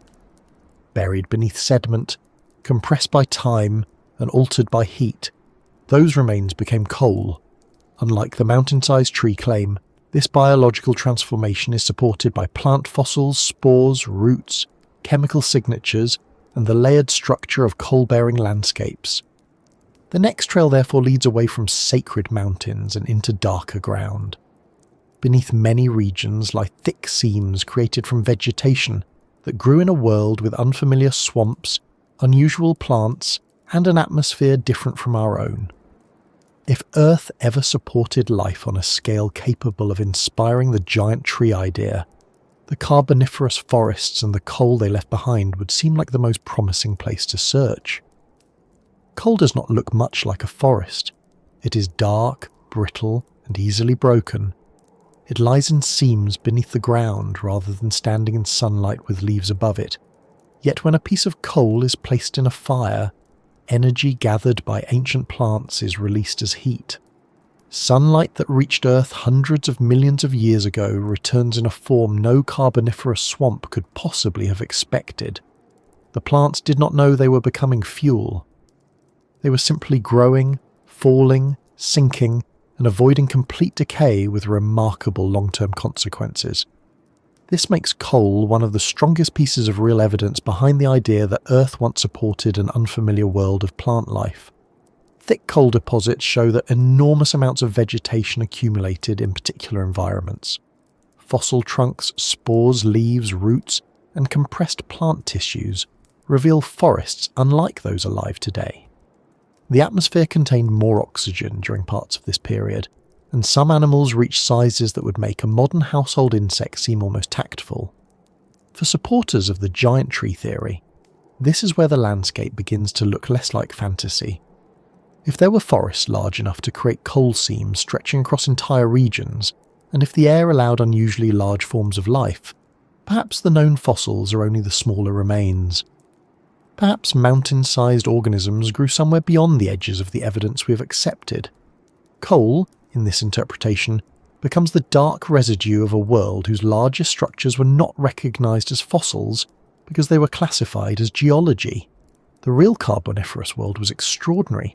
Buried beneath sediment, compressed by time, and altered by heat, those remains became coal. Unlike the mountain-sized tree claim, this biological transformation is supported by plant fossils, spores, roots, chemical signatures, and the layered structure of coal-bearing landscapes. The next trail therefore leads away from sacred mountains and into darker ground. Beneath many regions lie thick seams created from vegetation that grew in a world with unfamiliar swamps, unusual plants, and an atmosphere different from our own. If Earth ever supported life on a scale capable of inspiring the giant tree idea, the Carboniferous forests and the coal they left behind would seem like the most promising place to search. Coal does not look much like a forest. It is dark, brittle, and easily broken. It lies in seams beneath the ground rather than standing in sunlight with leaves above it. Yet when a piece of coal is placed in a fire, energy gathered by ancient plants is released as heat. Sunlight that reached Earth hundreds of millions of years ago returns in a form no Carboniferous swamp could possibly have expected. The plants did not know they were becoming fuel. They were simply growing, falling, sinking, and avoiding complete decay with remarkable long-term consequences. This makes coal one of the strongest pieces of real evidence behind the idea that Earth once supported an unfamiliar world of plant life. Thick coal deposits show that enormous amounts of vegetation accumulated in particular environments. Fossil trunks, spores, leaves, roots, and compressed plant tissues reveal forests unlike those alive today. The atmosphere contained more oxygen during parts of this period, and some animals reached sizes that would make a modern household insect seem almost tactful. For supporters of the giant tree theory, this is where the landscape begins to look less like fantasy. If there were forests large enough to create coal seams stretching across entire regions, and if the air allowed unusually large forms of life, perhaps the known fossils are only the smaller remains. Perhaps mountain-sized organisms grew somewhere beyond the edges of the evidence we have accepted. Coal, in this interpretation, becomes the dark residue of a world whose largest structures were not recognised as fossils because they were classified as geology. The real Carboniferous world was extraordinary,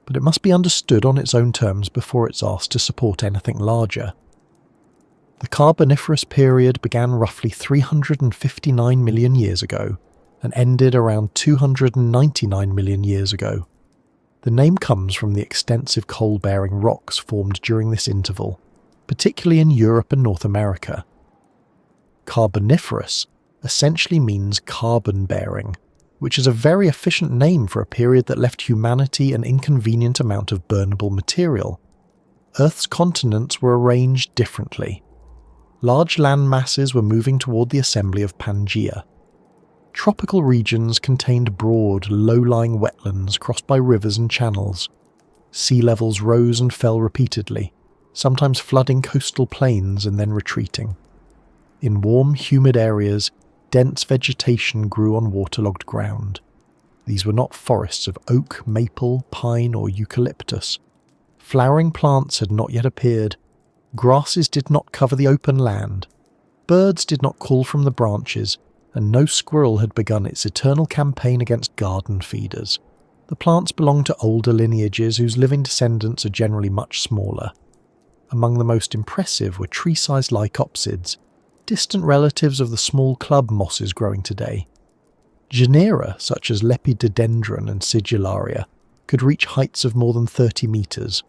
but it must be understood on its own terms before it's asked to support anything larger. The Carboniferous period began roughly 359 million years ago and ended around 299 million years ago. The name comes from the extensive coal-bearing rocks formed during this interval, particularly in Europe and North America. Carboniferous essentially means carbon-bearing, which is a very efficient name for a period that left humanity an inconvenient amount of burnable material. Earth's continents were arranged differently. Large land masses were moving toward the assembly of Pangaea. Tropical regions contained broad, low-lying wetlands crossed by rivers and channels. Sea levels rose and fell repeatedly, sometimes flooding coastal plains and then retreating. In warm, humid areas, dense vegetation grew on waterlogged ground. These were not forests of oak, maple, pine, or eucalyptus. Flowering plants had not yet appeared. Grasses did not cover the open land. Birds did not call from the branches, and no squirrel had begun its eternal campaign against garden feeders. The plants belonged to older lineages whose living descendants are generally much smaller. Among the most impressive were tree-sized lycopsids, distant relatives of the small club mosses growing today. Genera such as Lepidodendron and Sigillaria could reach heights of more than 30 metres.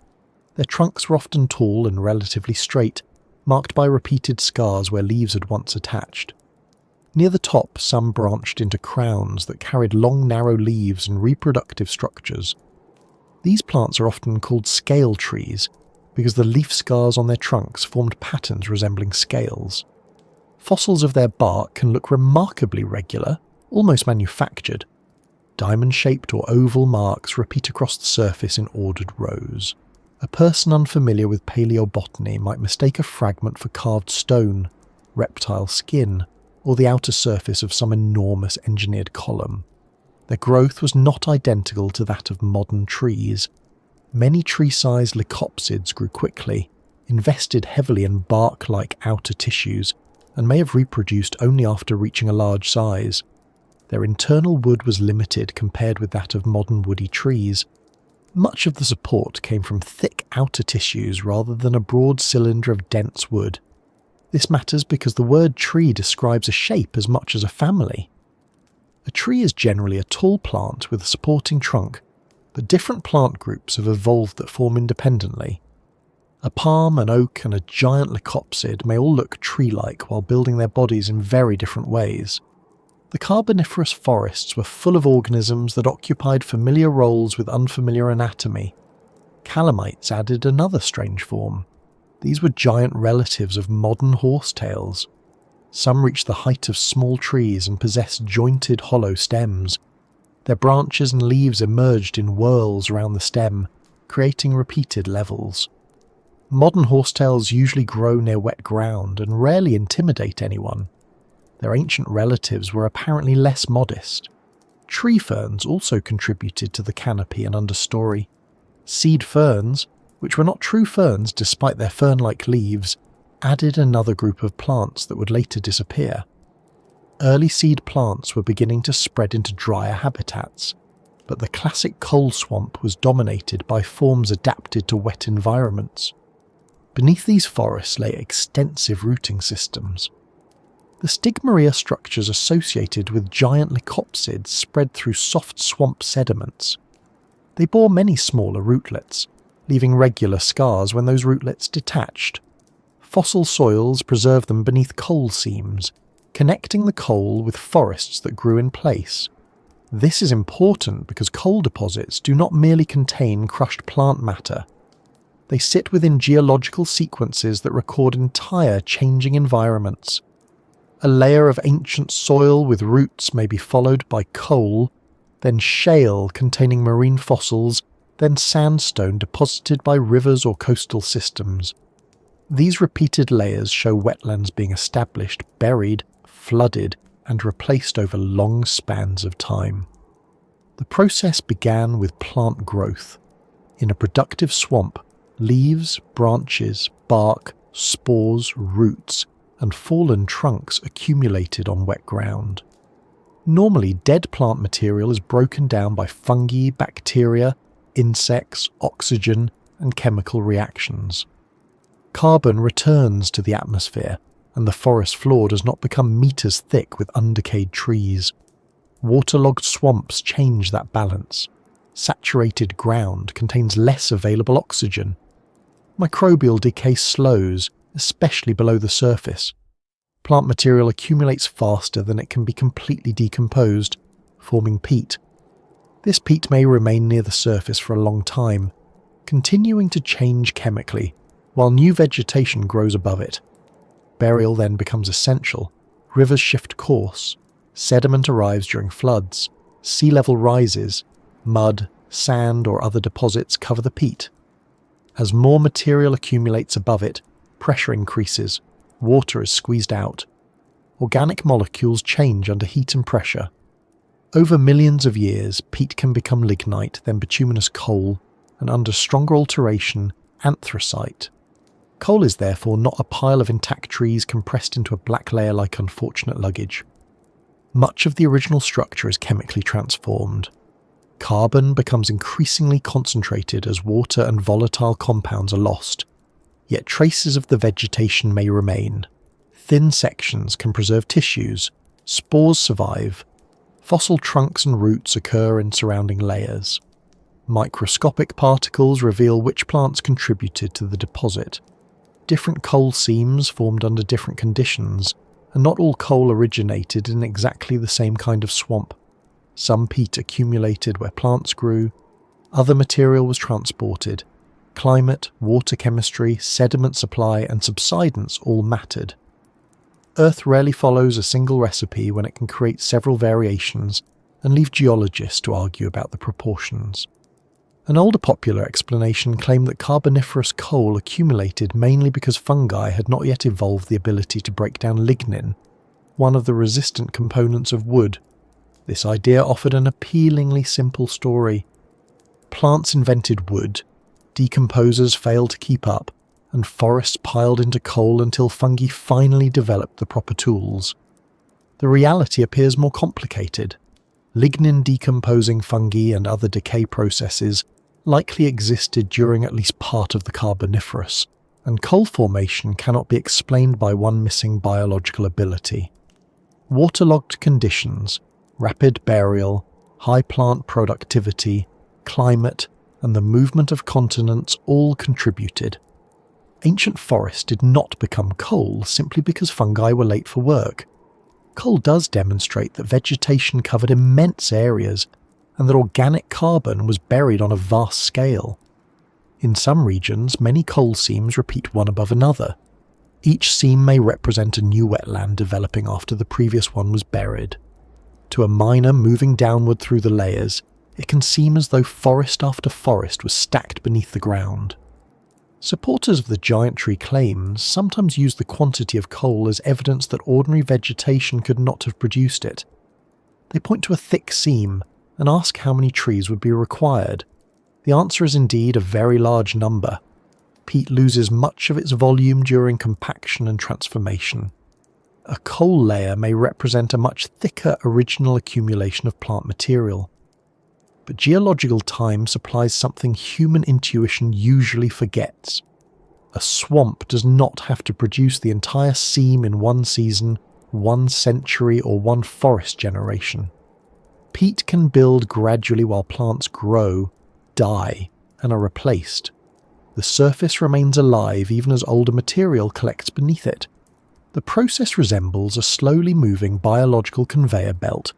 Their trunks were often tall and relatively straight, marked by repeated scars where leaves had once attached. Near the top, some branched into crowns that carried long, narrow leaves and reproductive structures. These plants are often called scale trees because the leaf scars on their trunks formed patterns resembling scales. Fossils of their bark can look remarkably regular, almost manufactured. Diamond-shaped or oval marks repeat across the surface in ordered rows. A person unfamiliar with paleobotany might mistake a fragment for carved stone, reptile skin, or the outer surface of some enormous engineered column. Their growth was not identical to that of modern trees. Many tree-sized lycopsids grew quickly, invested heavily in bark-like outer tissues, and may have reproduced only after reaching a large size. Their internal wood was limited compared with that of modern woody trees. Much of the support came from thick outer tissues rather than a broad cylinder of dense wood. This matters because the word tree describes a shape as much as a family. A tree is generally a tall plant with a supporting trunk, but different plant groups have evolved that form independently. A palm, an oak, and a giant lycopsid may all look tree-like while building their bodies in very different ways. The Carboniferous forests were full of organisms that occupied familiar roles with unfamiliar anatomy. Calamites added another strange form. These were giant relatives of modern horsetails. Some reached the height of small trees and possessed jointed hollow stems. Their branches and leaves emerged in whorls around the stem, creating repeated levels. Modern horsetails usually grow near wet ground and rarely intimidate anyone. Their ancient relatives were apparently less modest. Tree ferns also contributed to the canopy and understory. Seed ferns, which were not true ferns despite their fern-like leaves, added another group of plants that would later disappear. Early seed plants were beginning to spread into drier habitats, but the classic coal swamp was dominated by forms adapted to wet environments. Beneath these forests lay extensive rooting systems. The stigmaria structures associated with giant lycopsids spread through soft swamp sediments. They bore many smaller rootlets, leaving regular scars when those rootlets detached. Fossil soils preserved them beneath coal seams, connecting the coal with forests that grew in place. This is important because coal deposits do not merely contain crushed plant matter. They sit within geological sequences that record entire changing environments. A layer of ancient soil with roots may be followed by coal, then shale containing marine fossils, then sandstone deposited by rivers or coastal systems. These repeated layers show wetlands being established, buried, flooded, and replaced over long spans of time. The process began with plant growth. In a productive swamp, leaves, branches, bark, spores, roots, and fallen trunks accumulated on wet ground. Normally, dead plant material is broken down by fungi, bacteria, insects, oxygen, and chemical reactions. Carbon returns to the atmosphere, and the forest floor does not become meters thick with undecayed trees. Waterlogged swamps change that balance. Saturated ground contains less available oxygen. Microbial decay slows, especially below the surface. Plant material accumulates faster than it can be completely decomposed, forming peat. This peat may remain near the surface for a long time, continuing to change chemically, while new vegetation grows above it. Burial then becomes essential. Rivers shift course. Sediment arrives during floods. Sea level rises. Mud, sand, or other deposits cover the peat. As more material accumulates above it, pressure increases. Water is squeezed out. Organic molecules change under heat and pressure. Over millions of years, peat can become lignite, then bituminous coal, and under stronger alteration, anthracite. Coal is therefore not a pile of intact trees compressed into a black layer like unfortunate luggage. Much of the original structure is chemically transformed. Carbon becomes increasingly concentrated as water and volatile compounds are lost, yet traces of the vegetation may remain. Thin sections can preserve tissues, spores survive, fossil trunks and roots occur in surrounding layers. Microscopic particles reveal which plants contributed to the deposit. Different coal seams formed under different conditions, and not all coal originated in exactly the same kind of swamp. Some peat accumulated where plants grew, other material was transported. Climate, water chemistry, sediment supply, and subsidence all mattered. Earth rarely follows a single recipe when it can create several variations and leave geologists to argue about the proportions. An older popular explanation claimed that Carboniferous coal accumulated mainly because fungi had not yet evolved the ability to break down lignin, one of the resistant components of wood. This idea offered an appealingly simple story. Plants invented wood, decomposers failed to keep up, and forests piled into coal until fungi finally developed the proper tools. The reality appears more complicated. Lignin decomposing fungi and other decay processes likely existed during at least part of the Carboniferous, and coal formation cannot be explained by one missing biological ability. Waterlogged conditions, rapid burial, high plant productivity, climate, and the movement of continents all contributed. Ancient forests did not become coal simply because fungi were late for work. Coal does demonstrate that vegetation covered immense areas and that organic carbon was buried on a vast scale. In some regions, many coal seams repeat one above another. Each seam may represent a new wetland developing after the previous one was buried. To a miner moving downward through the layers, it can seem as though forest after forest was stacked beneath the ground. Supporters of the giant tree claims sometimes use the quantity of coal as evidence that ordinary vegetation could not have produced it. They point to a thick seam and ask how many trees would be required. The answer is indeed a very large number. Peat loses much of its volume during compaction and transformation. A coal layer may represent a much thicker original accumulation of plant material. But geological time supplies something human intuition usually forgets. A swamp does not have to produce the entire seam in one season, 1 century, or 1 forest generation. Peat can build gradually while plants grow, die, and are replaced. The surface remains alive even as older material collects beneath it. The process resembles a slowly moving biological conveyor belt,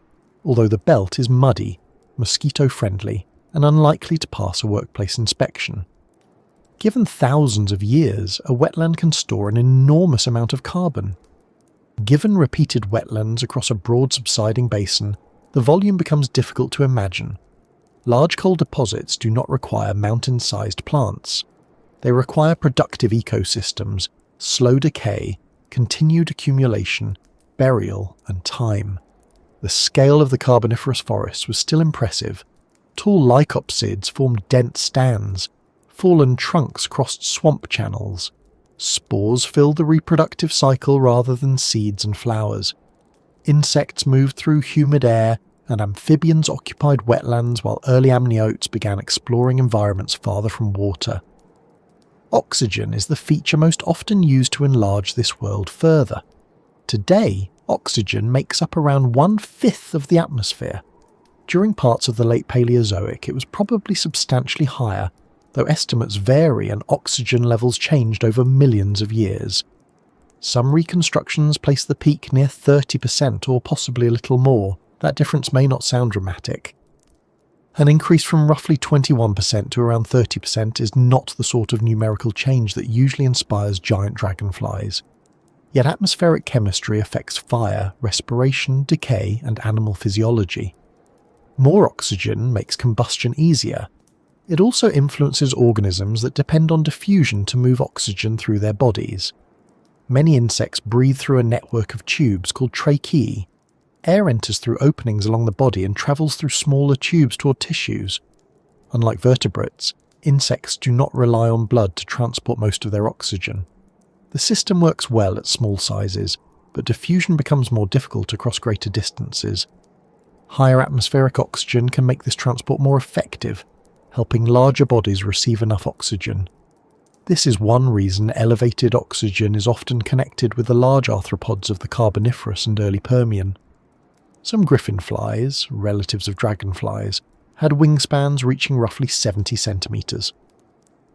although the belt is muddy, mosquito-friendly, and unlikely to pass a workplace inspection. Given thousands of years, a wetland can store an enormous amount of carbon. Given repeated wetlands across a broad subsiding basin, the volume becomes difficult to imagine. Large coal deposits do not require mountain-sized plants. They require productive ecosystems, slow decay, continued accumulation, burial, and time. The scale of the Carboniferous forests was still impressive. Tall lycopsids formed dense stands. Fallen trunks crossed swamp channels. Spores filled the reproductive cycle rather than seeds and flowers. Insects moved through humid air, and amphibians occupied wetlands while early amniotes began exploring environments farther from water. Oxygen is the feature most often used to enlarge this world further. Today, oxygen makes up around 1/5 of the atmosphere. During parts of the late Paleozoic, it was probably substantially higher, though estimates vary and oxygen levels changed over millions of years. Some reconstructions place the peak near 30% or possibly a little more. That difference may not sound dramatic. An increase from roughly 21% to around 30% is not the sort of numerical change that usually inspires giant dragonflies. Yet atmospheric chemistry affects fire, respiration, decay, and animal physiology. More oxygen makes combustion easier. It also influences organisms that depend on diffusion to move oxygen through their bodies. Many insects breathe through a network of tubes called tracheae. Air enters through openings along the body and travels through smaller tubes toward tissues. Unlike vertebrates, insects do not rely on blood to transport most of their oxygen. The system works well at small sizes, but diffusion becomes more difficult across greater distances. Higher atmospheric oxygen can make this transport more effective, helping larger bodies receive enough oxygen. This is one reason elevated oxygen is often connected with the large arthropods of the Carboniferous and early Permian. Some griffin flies, relatives of dragonflies, had wingspans reaching roughly 70 centimetres.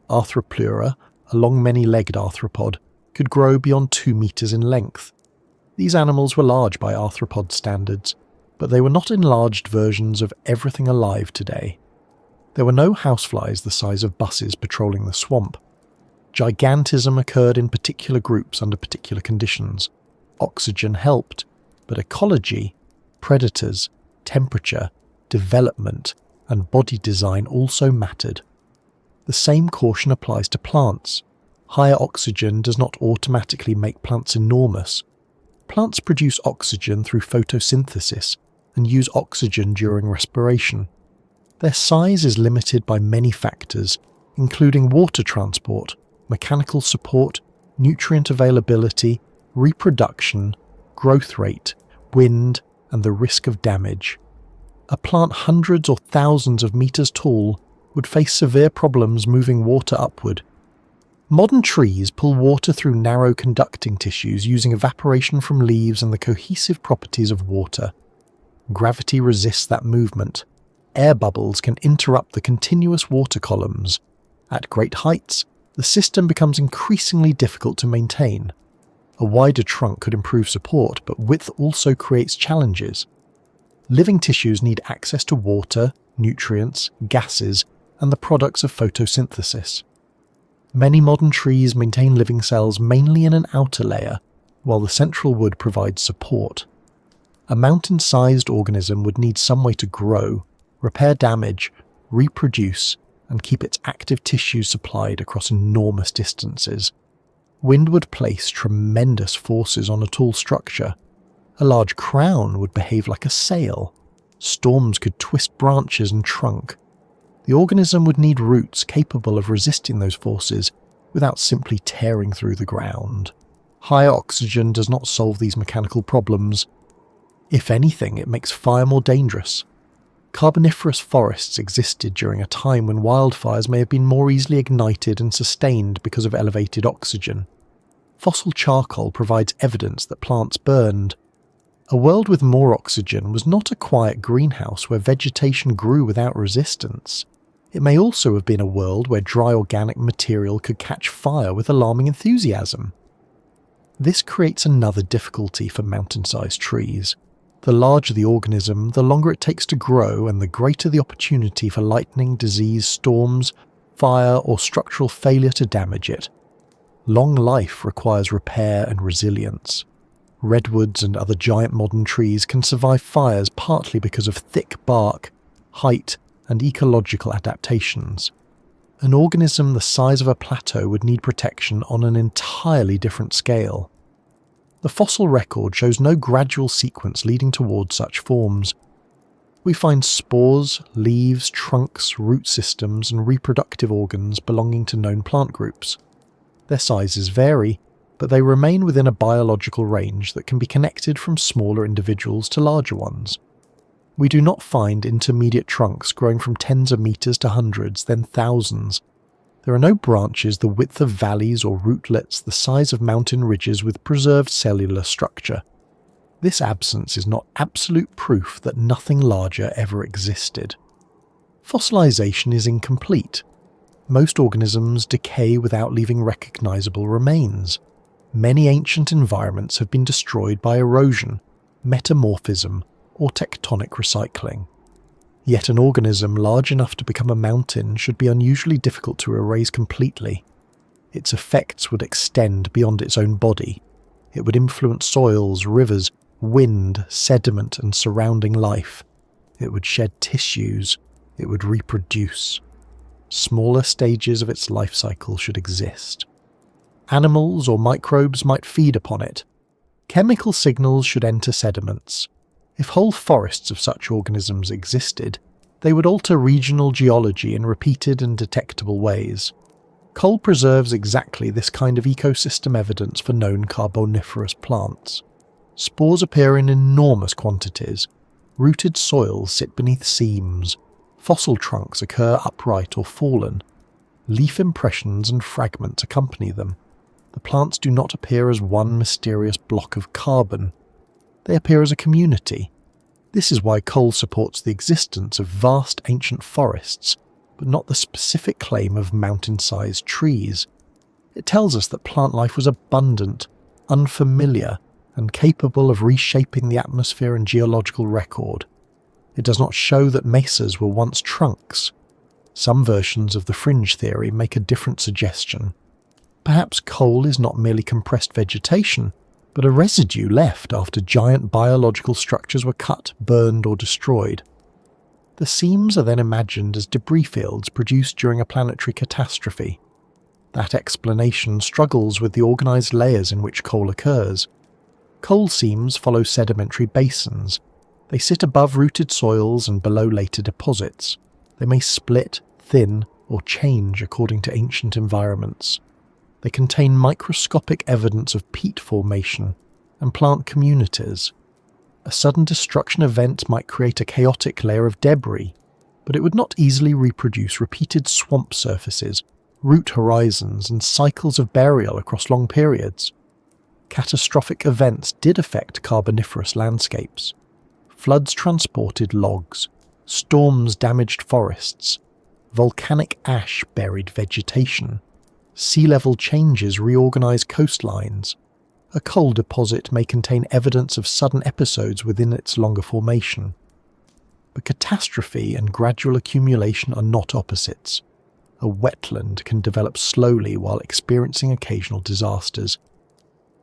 Arthropleura, a long many-legged arthropod, could grow beyond 2 metres in length. These animals were large by arthropod standards, but they were not enlarged versions of everything alive today. There were no houseflies the size of buses patrolling the swamp. Gigantism occurred in particular groups under particular conditions. Oxygen helped, but ecology, predators, temperature, development, and body design also mattered. The same caution applies to plants. Higher oxygen does not automatically make plants enormous. Plants produce oxygen through photosynthesis and use oxygen during respiration. Their size is limited by many factors, including water transport, mechanical support, nutrient availability, reproduction, growth rate, wind, and the risk of damage. A plant hundreds or thousands of meters tall would face severe problems moving water upward. Modern trees pull water through narrow conducting tissues using evaporation from leaves and the cohesive properties of water. Gravity resists that movement. Air bubbles can interrupt the continuous water columns. At great heights, the system becomes increasingly difficult to maintain. A wider trunk could improve support, but width also creates challenges. Living tissues need access to water, nutrients, gases, and the products of photosynthesis. Many modern trees maintain living cells mainly in an outer layer, while the central wood provides support. A mountain-sized organism would need some way to grow, repair damage, reproduce, and keep its active tissues supplied across enormous distances. Wind would place tremendous forces on a tall structure. A large crown would behave like a sail. Storms could twist branches and trunk. The organism would need roots capable of resisting those forces without simply tearing through the ground. Higher oxygen does not solve these mechanical problems. If anything, it makes fire more dangerous. Carboniferous forests existed during a time when wildfires may have been more easily ignited and sustained because of elevated oxygen. Fossil charcoal provides evidence that plants burned. A world with more oxygen was not a quiet greenhouse where vegetation grew without resistance. It may also have been a world where dry organic material could catch fire with alarming enthusiasm. This creates another difficulty for mountain-sized trees. The larger the organism, the longer it takes to grow and the greater the opportunity for lightning, disease, storms, fire, or structural failure to damage it. Long life requires repair and resilience. Redwoods and other giant modern trees can survive fires partly because of thick bark, height, and ecological adaptations. An organism the size of a plateau would need protection on an entirely different scale. The fossil record shows no gradual sequence leading towards such forms. We find spores, leaves, trunks, root systems, and reproductive organs belonging to known plant groups. Their sizes vary, but they remain within a biological range that can be connected from smaller individuals to larger ones. We do not find intermediate trunks growing from tens of meters to hundreds, then thousands. There are no branches the width of valleys or rootlets the size of mountain ridges with preserved cellular structure. This absence is not absolute proof that nothing larger ever existed. Fossilization is incomplete. Most organisms decay without leaving recognizable remains. Many ancient environments have been destroyed by erosion, metamorphism, or tectonic recycling. Yet an organism large enough to become a mountain should be unusually difficult to erase completely. Its effects would extend beyond its own body. It would influence soils, rivers, wind, sediment, and surrounding life. It would shed tissues. It would reproduce. Smaller stages of its life cycle should exist. Animals or microbes might feed upon it. Chemical signals should enter sediments. If whole forests of such organisms existed, they would alter regional geology in repeated and detectable ways. Coal preserves exactly this kind of ecosystem evidence for known carboniferous plants. Spores appear in enormous quantities. Rooted soils sit beneath seams. Fossil trunks occur upright or fallen. Leaf impressions and fragments accompany them. The plants do not appear as one mysterious block of carbon. They appear as a community. This is why coal supports the existence of vast ancient forests, but not the specific claim of mountain-sized trees. It tells us that plant life was abundant, unfamiliar, and capable of reshaping the atmosphere and geological record. It does not show that mesas were once trunks. Some versions of the fringe theory make a different suggestion. Perhaps coal is not merely compressed vegetation, but a residue left after giant biological structures were cut, burned, or destroyed. The seams are then imagined as debris fields produced during a planetary catastrophe. That explanation struggles with the organized layers in which coal occurs. Coal seams follow sedimentary basins. They sit above rooted soils and below later deposits. They may split, thin, or change according to ancient environments. They contain microscopic evidence of peat formation and plant communities. A sudden destruction event might create a chaotic layer of debris, but it would not easily reproduce repeated swamp surfaces, root horizons, and cycles of burial across long periods. Catastrophic events did affect carboniferous landscapes. Floods transported logs, storms damaged forests, volcanic ash buried vegetation. Sea level changes reorganize coastlines. A coal deposit may contain evidence of sudden episodes within its longer formation. But catastrophe and gradual accumulation are not opposites. a wetland can develop slowly while experiencing occasional disasters.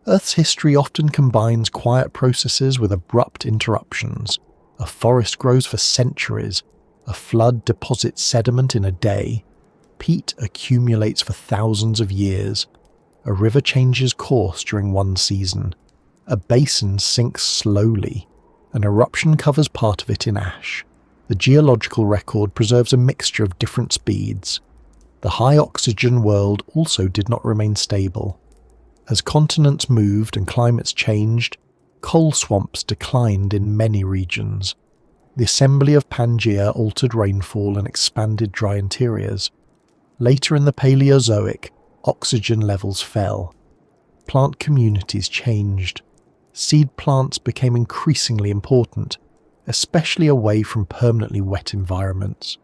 Earth's history often combines quiet processes with abrupt interruptions. A forest grows for centuries, a flood deposits sediment in a day, peat accumulates for thousands of years, a river changes course during one season, a basin sinks slowly, an eruption covers part of it in ash. The geological record preserves a mixture of different speeds. The high-oxygen world also did not remain stable. As continents moved and climates changed, coal swamps declined in many regions. The assembly of Pangaea altered rainfall and expanded dry interiors. Later in the Paleozoic, oxygen levels fell. Plant communities changed. Seed plants became increasingly important, especially away from permanently wet environments.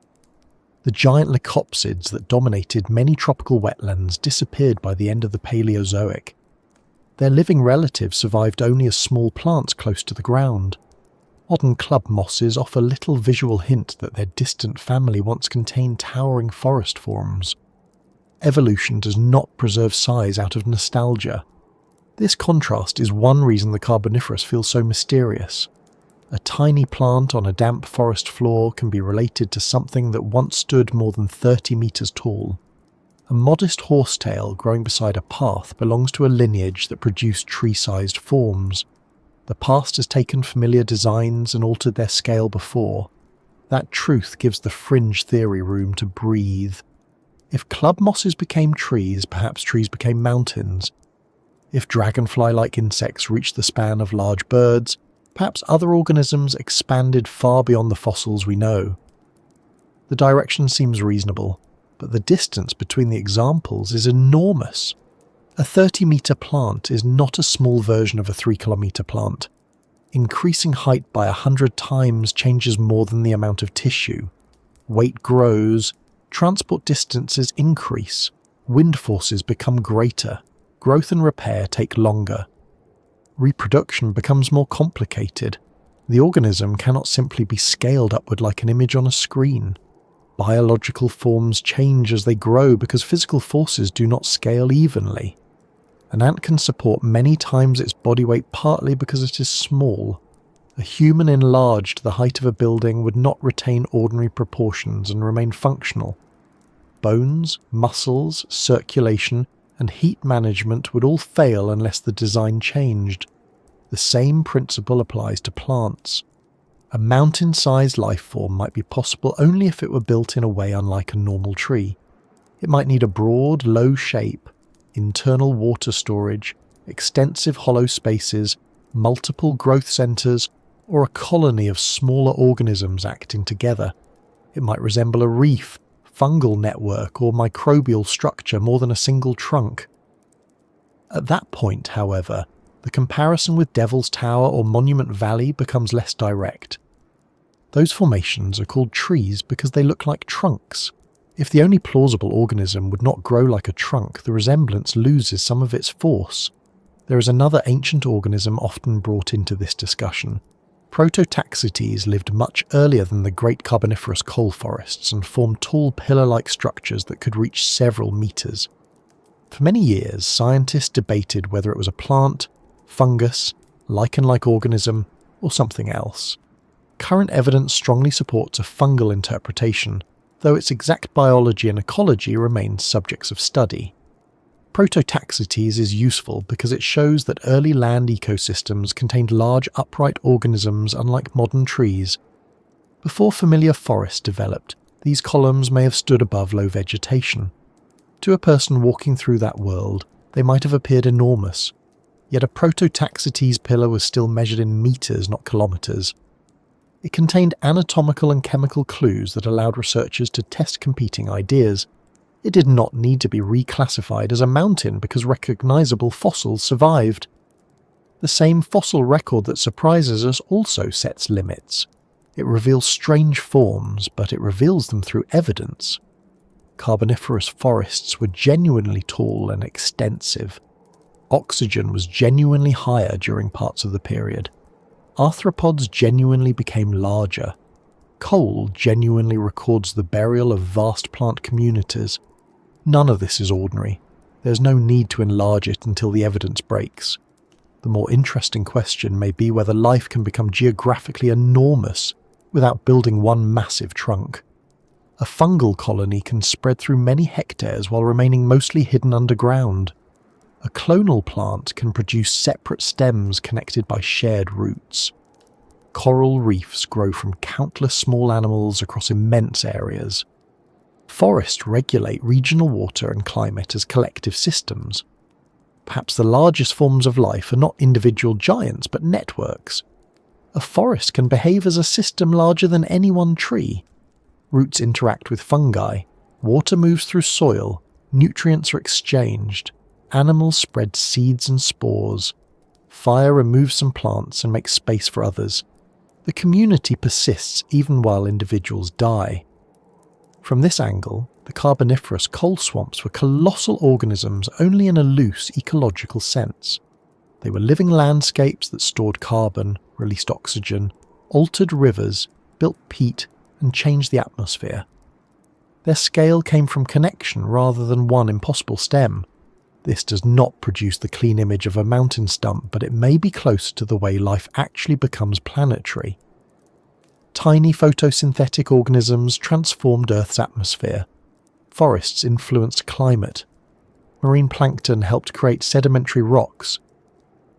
The giant leucopsids that dominated many tropical wetlands disappeared by the end of the Paleozoic. Their living relatives survived only as small plants close to the ground. Modern club mosses offer little visual hint that their distant family once contained towering forest forms. Evolution does not preserve size out of nostalgia. This contrast is one reason the Carboniferous feels so mysterious. A tiny plant on a damp forest floor can be related to something that once stood more than 30 meters tall. A modest horsetail growing beside a path belongs to a lineage that produced tree-sized forms. The past has taken familiar designs and altered their scale before. That truth gives the fringe theory room to breathe. If club mosses became trees, perhaps trees became mountains. If dragonfly-like insects reached the span of large birds, perhaps other organisms expanded far beyond the fossils we know. The direction seems reasonable, but the distance between the examples is enormous. A 30-meter plant is not a small version of a 3-kilometer plant. Increasing height by 100 times changes more than the amount of tissue. Weight grows, transport distances increase, wind forces become greater, growth and repair take longer. Reproduction becomes more complicated. The organism cannot simply be scaled upward like an image on a screen. Biological forms change as they grow because physical forces do not scale evenly. An ant can support many times its body weight partly because it is small. A human enlarged to the height of a building would not retain ordinary proportions and remain functional. Bones, muscles, circulation, and heat management would all fail unless the design changed. The same principle applies to plants. A mountain-sized life form might be possible only if it were built in a way unlike a normal tree. It might need a broad, low shape, internal water storage, extensive hollow spaces, multiple growth centres, or a colony of smaller organisms acting together. It might resemble a reef, fungal network, or microbial structure more than a single trunk. At that point, however, the comparison with Devil's Tower or Monument Valley becomes less direct. Those formations are called trees because they look like trunks. If the only plausible organism would not grow like a trunk, the resemblance loses some of its force. There is another ancient organism often brought into this discussion. Prototaxites lived much earlier than the great Carboniferous coal forests and formed tall pillar-like structures that could reach several meters. For many years, scientists debated whether it was a plant, fungus, lichen-like organism, or something else. Current evidence strongly supports a fungal interpretation, though its exact biology and ecology remain subjects of study. Prototaxites is useful because it shows that early land ecosystems contained large upright organisms unlike modern trees. Before familiar forests developed, these columns may have stood above low vegetation. To a person walking through that world, they might have appeared enormous, yet a Prototaxites pillar was still measured in meters, not kilometers. It contained anatomical and chemical clues that allowed researchers to test competing ideas. It did not need to be reclassified as a mountain because recognizable fossils survived. The same fossil record that surprises us also sets limits. It reveals strange forms, but it reveals them through evidence. Carboniferous forests were genuinely tall and extensive. Oxygen was genuinely higher during parts of the period. Arthropods genuinely became larger. Coal genuinely records the burial of vast plant communities. None of this is ordinary. There's no need to enlarge it until the evidence breaks. The more interesting question may be whether life can become geographically enormous without building one massive trunk. A fungal colony can spread through many hectares while remaining mostly hidden underground. A clonal plant can produce separate stems connected by shared roots. Coral reefs grow from countless small animals across immense areas. Forests regulate regional water and climate as collective systems. Perhaps the largest forms of life are not individual giants but networks. A forest can behave as a system larger than any one tree. Roots interact with fungi, water moves through soil, nutrients are exchanged, animals spread seeds and spores. Fire removes some plants and makes space for others. The community persists even while individuals die. From this angle, the Carboniferous coal swamps were colossal organisms only in a loose ecological sense. They were living landscapes that stored carbon, released oxygen, altered rivers, built peat, and changed the atmosphere. Their scale came from connection rather than one impossible stem. This does not produce the clean image of a mountain stump, but it may be close to the way life actually becomes planetary. Tiny photosynthetic organisms transformed Earth's atmosphere. Forests influenced climate. Marine plankton helped create sedimentary rocks.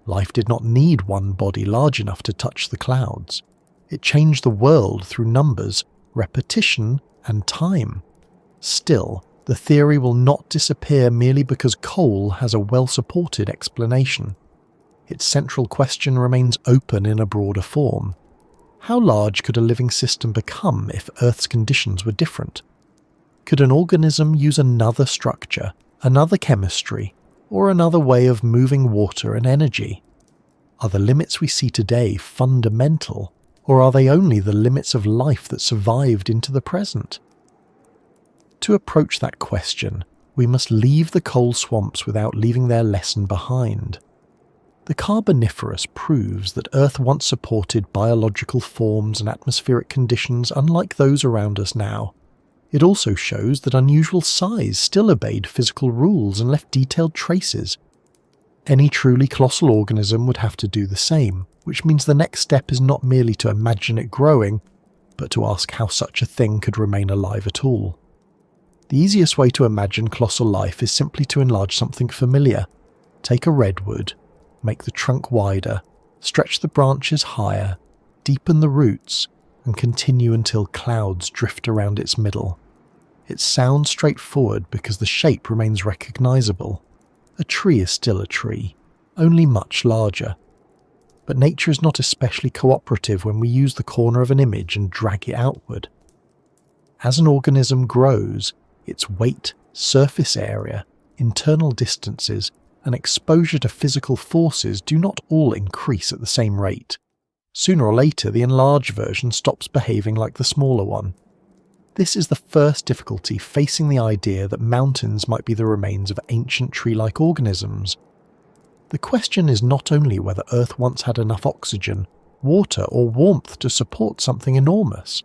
Life did not need one body large enough to touch the clouds. It changed the world through numbers, repetition, and time. Still, the theory will not disappear merely because coal has a well-supported explanation. Its central question remains open in a broader form. How large could a living system become if Earth's conditions were different? Could an organism use another structure, another chemistry, or another way of moving water and energy? Are the limits we see today fundamental, or are they only the limits of life that survived into the present? To approach that question, we must leave the coal swamps without leaving their lesson behind. The Carboniferous proves that Earth once supported biological forms and atmospheric conditions unlike those around us now. It also shows that unusual size still obeyed physical rules and left detailed traces. Any truly colossal organism would have to do the same, which means the next step is not merely to imagine it growing, but to ask how such a thing could remain alive at all. The easiest way to imagine colossal life is simply to enlarge something familiar. Take a redwood, make the trunk wider, stretch the branches higher, deepen the roots, and continue until clouds drift around its middle. It sounds straightforward because the shape remains recognizable. A tree is still a tree, only much larger. But nature is not especially cooperative when we use the corner of an image and drag it outward. As an organism grows, its weight, surface area, internal distances, and exposure to physical forces do not all increase at the same rate. Sooner or later, the enlarged version stops behaving like the smaller one. This is the first difficulty facing the idea that mountains might be the remains of ancient tree-like organisms. The question is not only whether Earth once had enough oxygen, water, or warmth to support something enormous.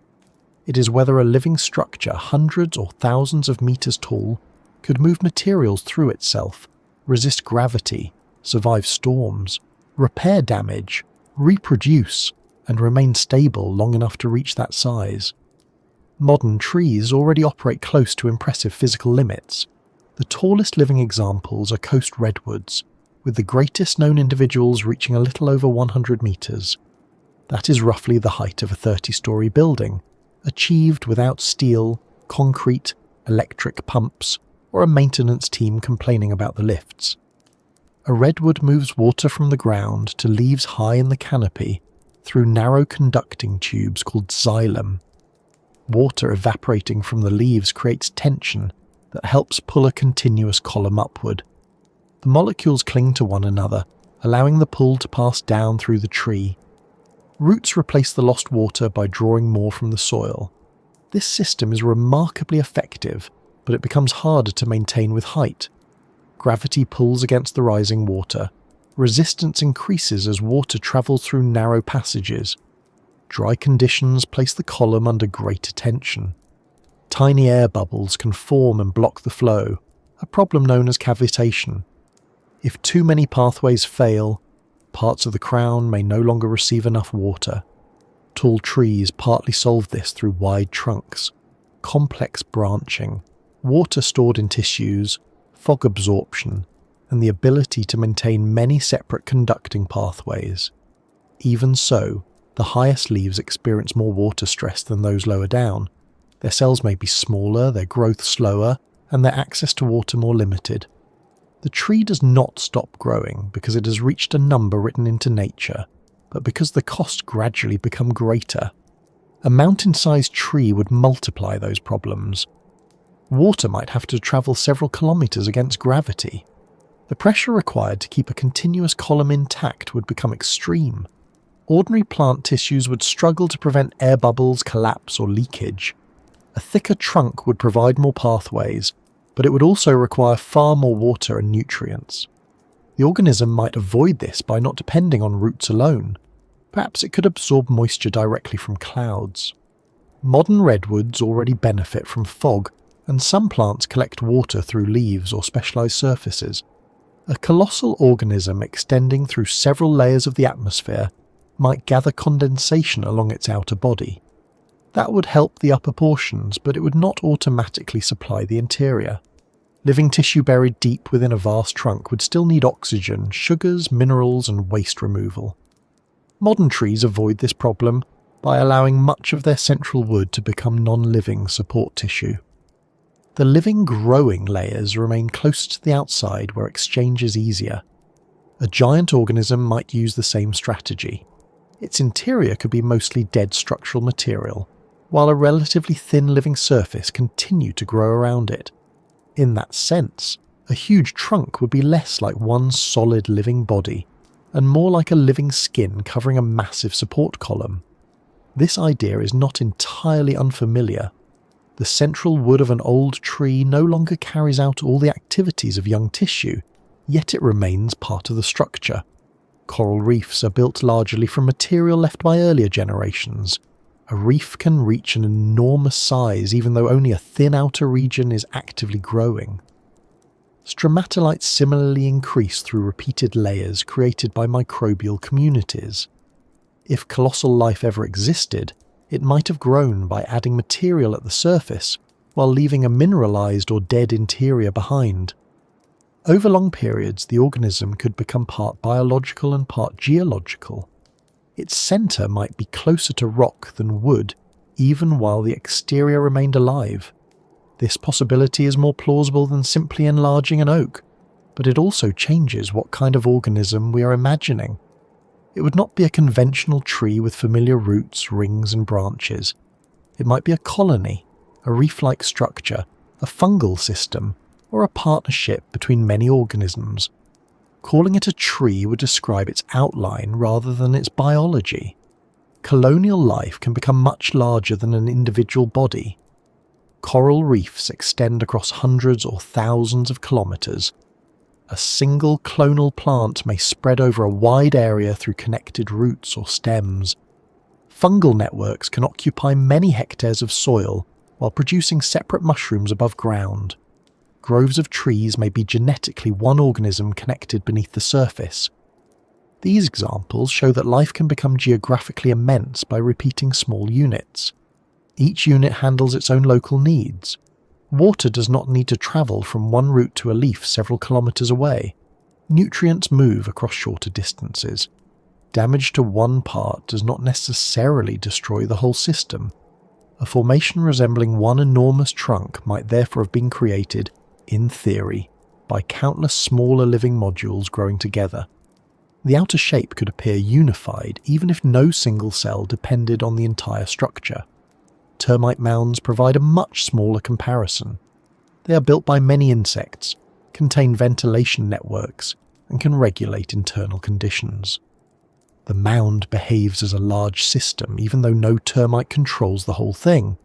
It is whether a living structure hundreds or thousands of meters tall could move materials through itself, resist gravity, survive storms, repair damage, reproduce, and remain stable long enough to reach that size. Modern trees already operate close to impressive physical limits. The tallest living examples are coast redwoods, with the greatest known individuals reaching a little over 100 meters. That is roughly the height of a 30-story building, achieved without steel, concrete, electric pumps, or a maintenance team complaining about the lifts. A redwood moves water from the ground to leaves high in the canopy through narrow conducting tubes called xylem. Water evaporating from the leaves creates tension that helps pull a continuous column upward. The molecules cling to one another, allowing the pull to pass down through the tree. Roots replace the lost water by drawing more from the soil. This system is remarkably effective, but it becomes harder to maintain with height. Gravity pulls against the rising water. Resistance increases as water travels through narrow passages. Dry conditions place the column under greater tension. Tiny air bubbles can form and block the flow, a problem known as cavitation. If too many pathways fail, parts of the crown may no longer receive enough water. Tall trees partly solve this through wide trunks, complex branching, water stored in tissues, fog absorption, and the ability to maintain many separate conducting pathways. Even so, the highest leaves experience more water stress than those lower down. Their cells may be smaller, their growth slower, and their access to water more limited. The tree does not stop growing because it has reached a number written into nature, but because the costs gradually become greater. A mountain-sized tree would multiply those problems. Water might have to travel several kilometers against gravity. The pressure required to keep a continuous column intact would become extreme. Ordinary plant tissues would struggle to prevent air bubbles, collapse, or leakage. A thicker trunk would provide more pathways, but it would also require far more water and nutrients. The organism might avoid this by not depending on roots alone. Perhaps it could absorb moisture directly from clouds. Modern redwoods already benefit from fog, and some plants collect water through leaves or specialized surfaces. A colossal organism extending through several layers of the atmosphere might gather condensation along its outer body. That would help the upper portions, but it would not automatically supply the interior. Living tissue buried deep within a vast trunk would still need oxygen, sugars, minerals, and waste removal. Modern trees avoid this problem by allowing much of their central wood to become non-living support tissue. The living growing layers remain closer to the outside where exchange is easier. A giant organism might use the same strategy. Its interior could be mostly dead structural material, while a relatively thin living surface continued to grow around it. In that sense, a huge trunk would be less like one solid living body, and more like a living skin covering a massive support column. This idea is not entirely unfamiliar. The central wood of an old tree no longer carries out all the activities of young tissue, yet it remains part of the structure. Coral reefs are built largely from material left by earlier generations. A reef can reach an enormous size even though only a thin outer region is actively growing. Stromatolites similarly increase through repeated layers created by microbial communities. If colossal life ever existed, it might have grown by adding material at the surface while leaving a mineralized or dead interior behind. Over long periods, the organism could become part biological and part geological. Its center might be closer to rock than wood, even while the exterior remained alive. This possibility is more plausible than simply enlarging an oak, but it also changes what kind of organism we are imagining. It would not be a conventional tree with familiar roots, rings, and branches. It might be a colony, a reef-like structure, a fungal system, or a partnership between many organisms. Calling it a tree would describe its outline rather than its biology. Colonial life can become much larger than an individual body. Coral reefs extend across hundreds or thousands of kilometers. A single clonal plant may spread over a wide area through connected roots or stems. Fungal networks can occupy many hectares of soil while producing separate mushrooms above ground. Groves of trees may be genetically one organism connected beneath the surface. These examples show that life can become geographically immense by repeating small units. Each unit handles its own local needs. Water does not need to travel from one root to a leaf several kilometers away. Nutrients move across shorter distances. Damage to one part does not necessarily destroy the whole system. A formation resembling one enormous trunk might therefore have been created, in theory, by countless smaller living modules growing together. The outer shape could appear unified even if no single cell depended on the entire structure. Termite mounds provide a much smaller comparison. They are built by many insects, contain ventilation networks, and can regulate internal conditions. The mound behaves as a large system even though no termite controls the whole thing.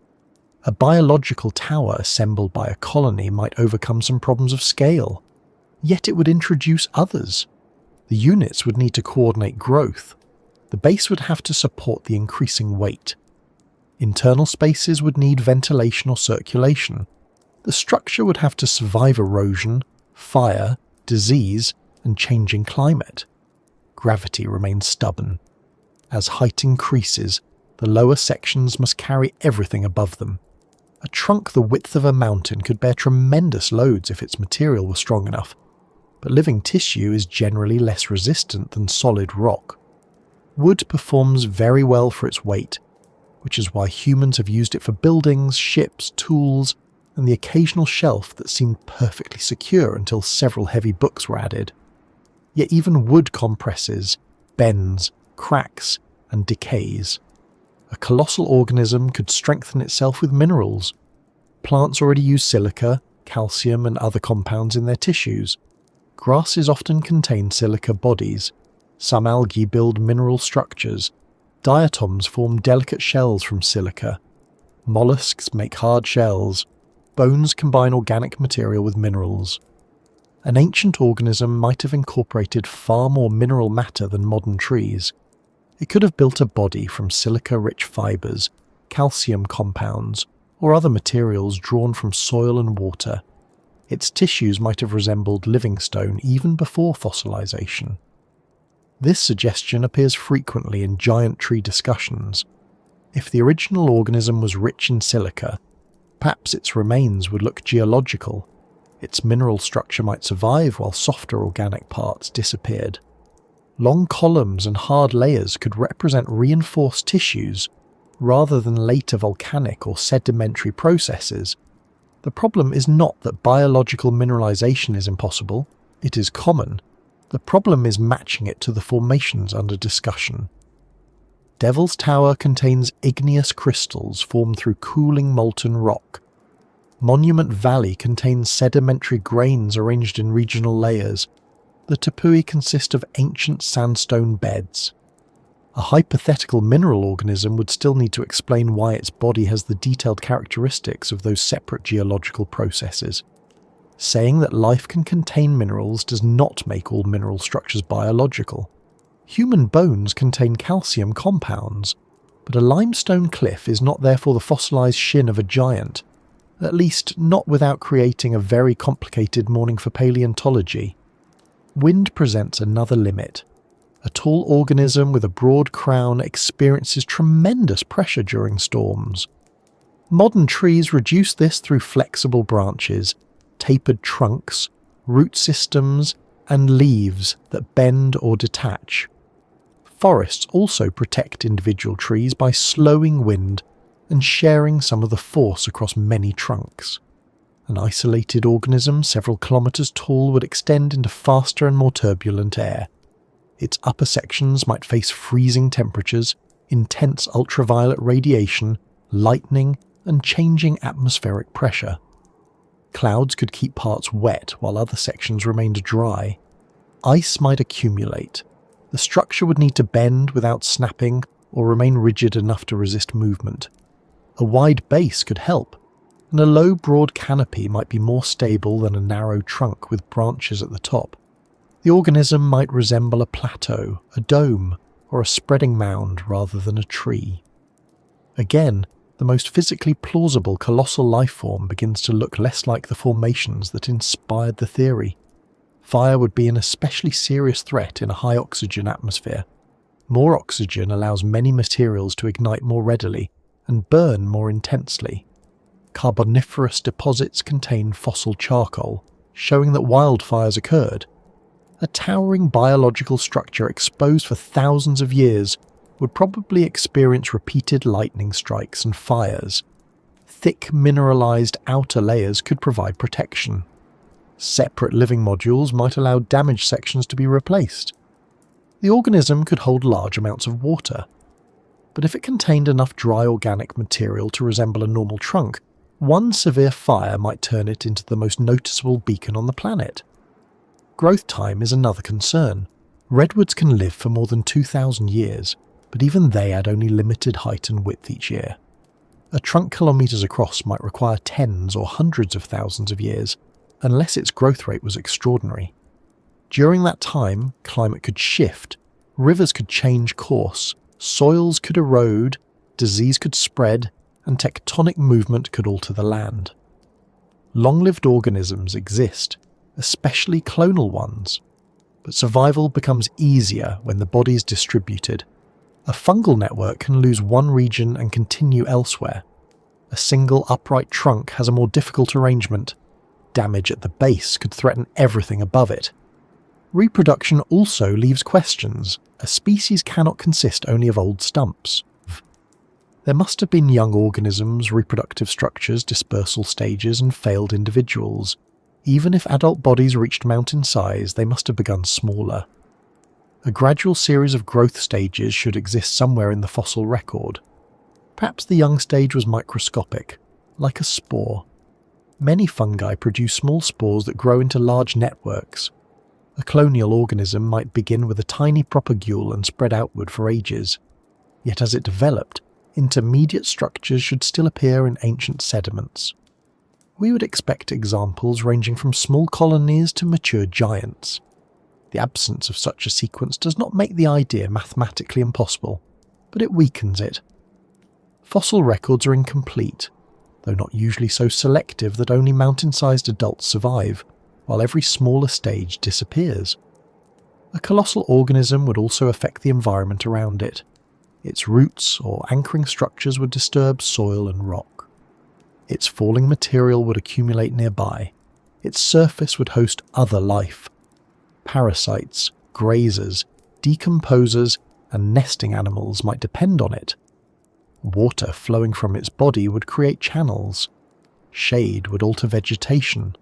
A biological tower assembled by a colony might overcome some problems of scale, yet it would introduce others. The units would need to coordinate growth. The base would have to support the increasing weight. Internal spaces would need ventilation or circulation. The structure would have to survive erosion, fire, disease, and changing climate. Gravity remains stubborn. As height increases, the lower sections must carry everything above them. A trunk the width of a mountain could bear tremendous loads if its material were strong enough, but living tissue is generally less resistant than solid rock. Wood performs very well for its weight, which is why humans have used it for buildings, ships, tools, and the occasional shelf that seemed perfectly secure until several heavy books were added. Yet even wood compresses, bends, cracks, and decays. A colossal organism could strengthen itself with minerals. Plants already use silica, calcium, and other compounds in their tissues. Grasses often contain silica bodies. Some algae build mineral structures. Diatoms form delicate shells from silica. Mollusks make hard shells. Bones combine organic material with minerals. An ancient organism might have incorporated far more mineral matter than modern trees. It could have built a body from silica-rich fibers, calcium compounds, or other materials drawn from soil and water. Its tissues might have resembled living stone even before fossilization. This suggestion appears frequently in giant tree discussions. If the original organism was rich in silica, perhaps its remains would look geological. Its mineral structure might survive while softer organic parts disappeared. Long columns and hard layers could represent reinforced tissues rather than later volcanic or sedimentary processes. The problem is not that biological mineralization is impossible, it is common. The problem is matching it to the formations under discussion. Devil's Tower contains igneous crystals formed through cooling molten rock. Monument Valley contains sedimentary grains arranged in regional layers. The tepuis consist of ancient sandstone beds. A hypothetical mineral organism would still need to explain why its body has the detailed characteristics of those separate geological processes. Saying that life can contain minerals does not make all mineral structures biological. Human bones contain calcium compounds, but a limestone cliff is not therefore the fossilized shin of a giant, at least not without creating a very complicated morning for paleontology. Wind presents another limit. A tall organism with a broad crown experiences tremendous pressure during storms. Modern trees reduce this through flexible branches, tapered trunks, root systems, and leaves that bend or detach. Forests also protect individual trees by slowing wind and sharing some of the force across many trunks. An isolated organism several kilometers tall would extend into faster and more turbulent air. Its upper sections might face freezing temperatures, intense ultraviolet radiation, lightning, and changing atmospheric pressure. Clouds could keep parts wet while other sections remained dry. Ice might accumulate. The structure would need to bend without snapping or remain rigid enough to resist movement. A wide base could help, and a low, broad canopy might be more stable than a narrow trunk with branches at the top. The organism might resemble a plateau, a dome, or a spreading mound rather than a tree. Again, the most physically plausible colossal life form begins to look less like the formations that inspired the theory. Fire would be an especially serious threat in a high oxygen atmosphere. More oxygen allows many materials to ignite more readily and burn more intensely. Carboniferous deposits contain fossil charcoal, showing that wildfires occurred. A towering biological structure exposed for thousands of years would probably experience repeated lightning strikes and fires. Thick mineralized outer layers could provide protection. Separate living modules might allow damaged sections to be replaced. The organism could hold large amounts of water. But if it contained enough dry organic material to resemble a normal trunk, one severe fire might turn it into the most noticeable beacon on the planet. Growth time is another concern. Redwoods can live for more than 2,000 years, but even they add only limited height and width each year. A trunk kilometers across might require tens or hundreds of thousands of years, unless its growth rate was extraordinary. During that time, climate could shift, Rivers could change course, soils could erode, disease could spread, and tectonic movement could alter the land. Long-lived organisms exist, especially clonal ones, but survival becomes easier when the body is distributed. A fungal network can lose one region and continue elsewhere. A single upright trunk has a more difficult arrangement. Damage at the base could threaten everything above it. Reproduction also leaves questions. A species cannot consist only of old stumps. There must have been young organisms, reproductive structures, dispersal stages, and failed individuals. Even if adult bodies reached mountain size, they must have begun smaller. A gradual series of growth stages should exist somewhere in the fossil record. Perhaps the young stage was microscopic, like a spore. Many fungi produce small spores that grow into large networks. A colonial organism might begin with a tiny propagule and spread outward for ages. Yet as it developed, intermediate structures should still appear in ancient sediments. We would expect examples ranging from small colonies to mature giants. The absence of such a sequence does not make the idea mathematically impossible, but it weakens it. Fossil records are incomplete, though not usually so selective that only mountain-sized adults survive, while every smaller stage disappears. A colossal organism would also affect the environment around it. Its roots or anchoring structures would disturb soil and rock. Its falling material would accumulate nearby. Its surface would host other life. Parasites, grazers, decomposers, and nesting animals might depend on it. Water flowing from its body would create channels. Shade would alter vegetation.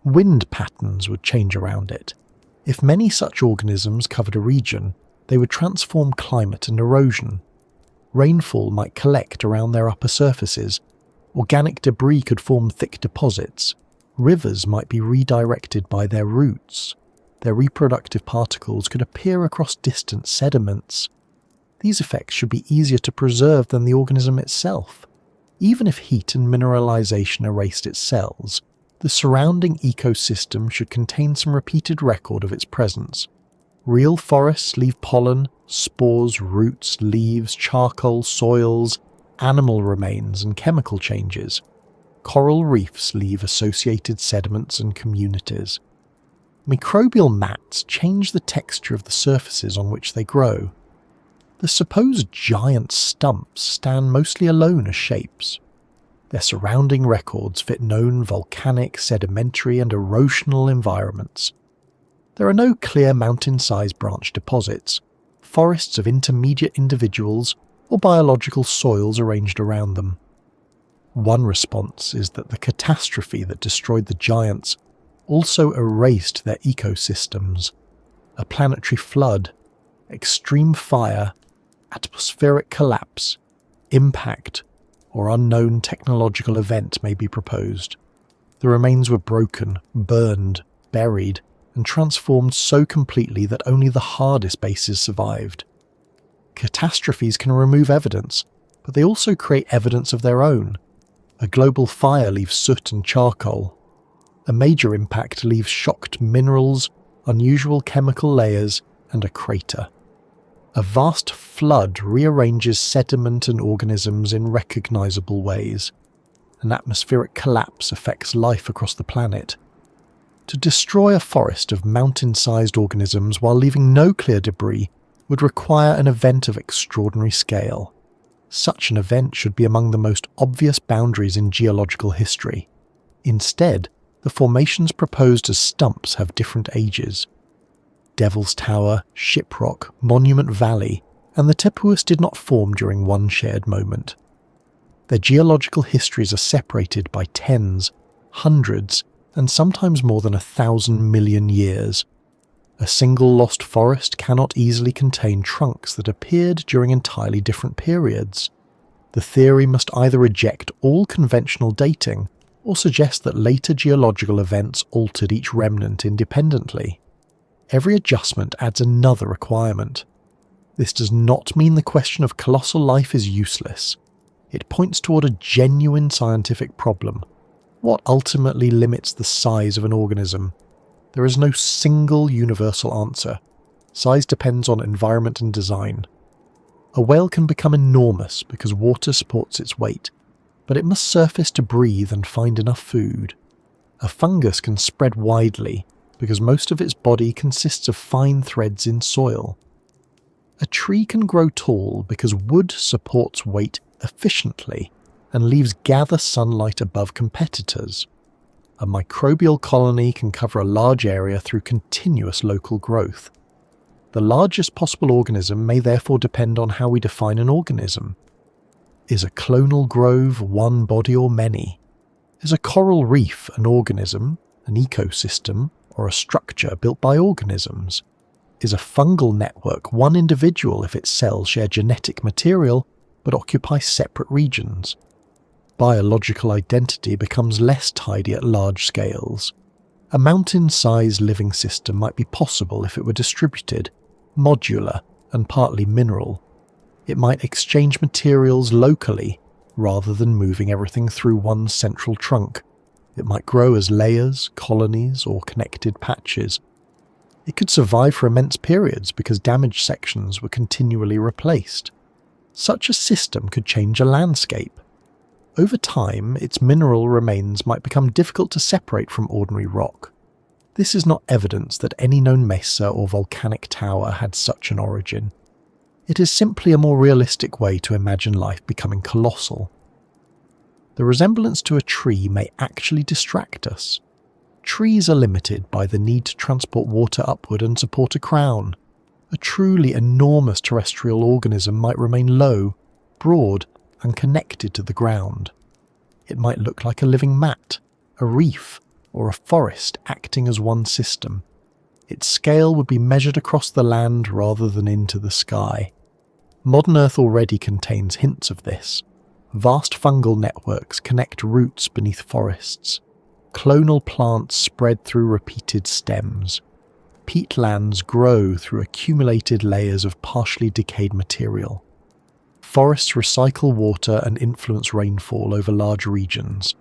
Wind patterns would change around it. If many such organisms covered a region, they would transform climate and erosion. Rainfall might collect around their upper surfaces. Organic debris could form thick deposits. Rivers might be redirected by their roots. Their reproductive particles could appear across distant sediments. These effects should be easier to preserve than the organism itself. Even if heat and mineralization erased its cells, the surrounding ecosystem should contain some repeated record of its presence. Real forests leave pollen, spores, roots, leaves, charcoal, soils, animal remains, and chemical changes. Coral reefs leave associated sediments and communities. Microbial mats change the texture of the surfaces on which they grow. The supposed giant stumps stand mostly alone as shapes. Their surrounding records fit known volcanic, sedimentary, and erosional environments. There are no clear mountain-sized branch deposits, forests of intermediate individuals, or biological soils arranged around them. One response is that the catastrophe that destroyed the giants also erased their ecosystems. A planetary flood, extreme fire, atmospheric collapse, impact, or unknown technological event may be proposed. The remains were broken, burned, buried, and transformed so completely that only the hardest bases survived. Catastrophes can remove evidence, but they also create evidence of their own. A global fire leaves soot and charcoal. A major impact leaves shocked minerals, unusual chemical layers, and a crater. A vast flood rearranges sediment and organisms in recognizable ways. An atmospheric collapse affects life across the planet. To destroy a forest of mountain-sized organisms while leaving no clear debris would require an event of extraordinary scale. Such an event should be among the most obvious boundaries in geological history. Instead, the formations proposed as stumps have different ages. Devil's Tower, Shiprock, Monument Valley, and the tepuis did not form during one shared moment. Their geological histories are separated by tens, hundreds, and sometimes more than 1,000 million years. A single lost forest cannot easily contain trunks that appeared during entirely different periods. The theory must either reject all conventional dating or suggest that later geological events altered each remnant independently. Every adjustment adds another requirement. This does not mean the question of colossal life is useless. It points toward a genuine scientific problem. What ultimately limits the size of an organism? There is no single universal answer. Size depends on environment and design. A whale can become enormous because water supports its weight, but it must surface to breathe and find enough food. A fungus can spread widely because most of its body consists of fine threads in soil. A tree can grow tall because wood supports weight efficiently and leaves gather sunlight above competitors. A microbial colony can cover a large area through continuous local growth. The largest possible organism may therefore depend on how we define an organism. Is a clonal grove one body or many? Is a coral reef an organism, an ecosystem, or a structure built by organisms? Is a fungal network one individual if its cells share genetic material but occupy separate regions? Biological identity becomes less tidy at large scales. A mountain-sized living system might be possible if it were distributed, modular, and partly mineral. It might exchange materials locally, rather than moving everything through one central trunk. It might grow as layers, colonies, or connected patches. It could survive for immense periods because damaged sections were continually replaced. Such a system could change a landscape. Over time, its mineral remains might become difficult to separate from ordinary rock. This is not evidence that any known mesa or volcanic tower had such an origin. It is simply a more realistic way to imagine life becoming colossal. The resemblance to a tree may actually distract us. Trees are limited by the need to transport water upward and support a crown. A truly enormous terrestrial organism might remain low, broad, and connected to the ground. It might look like a living mat, a reef, or a forest acting as one system. Its scale would be measured across the land rather than into the sky. Modern Earth already contains hints of this. Vast fungal networks connect roots beneath forests. Clonal plants spread through repeated stems. Peatlands grow through accumulated layers of partially decayed material. Forests recycle water and influence rainfall over large regions.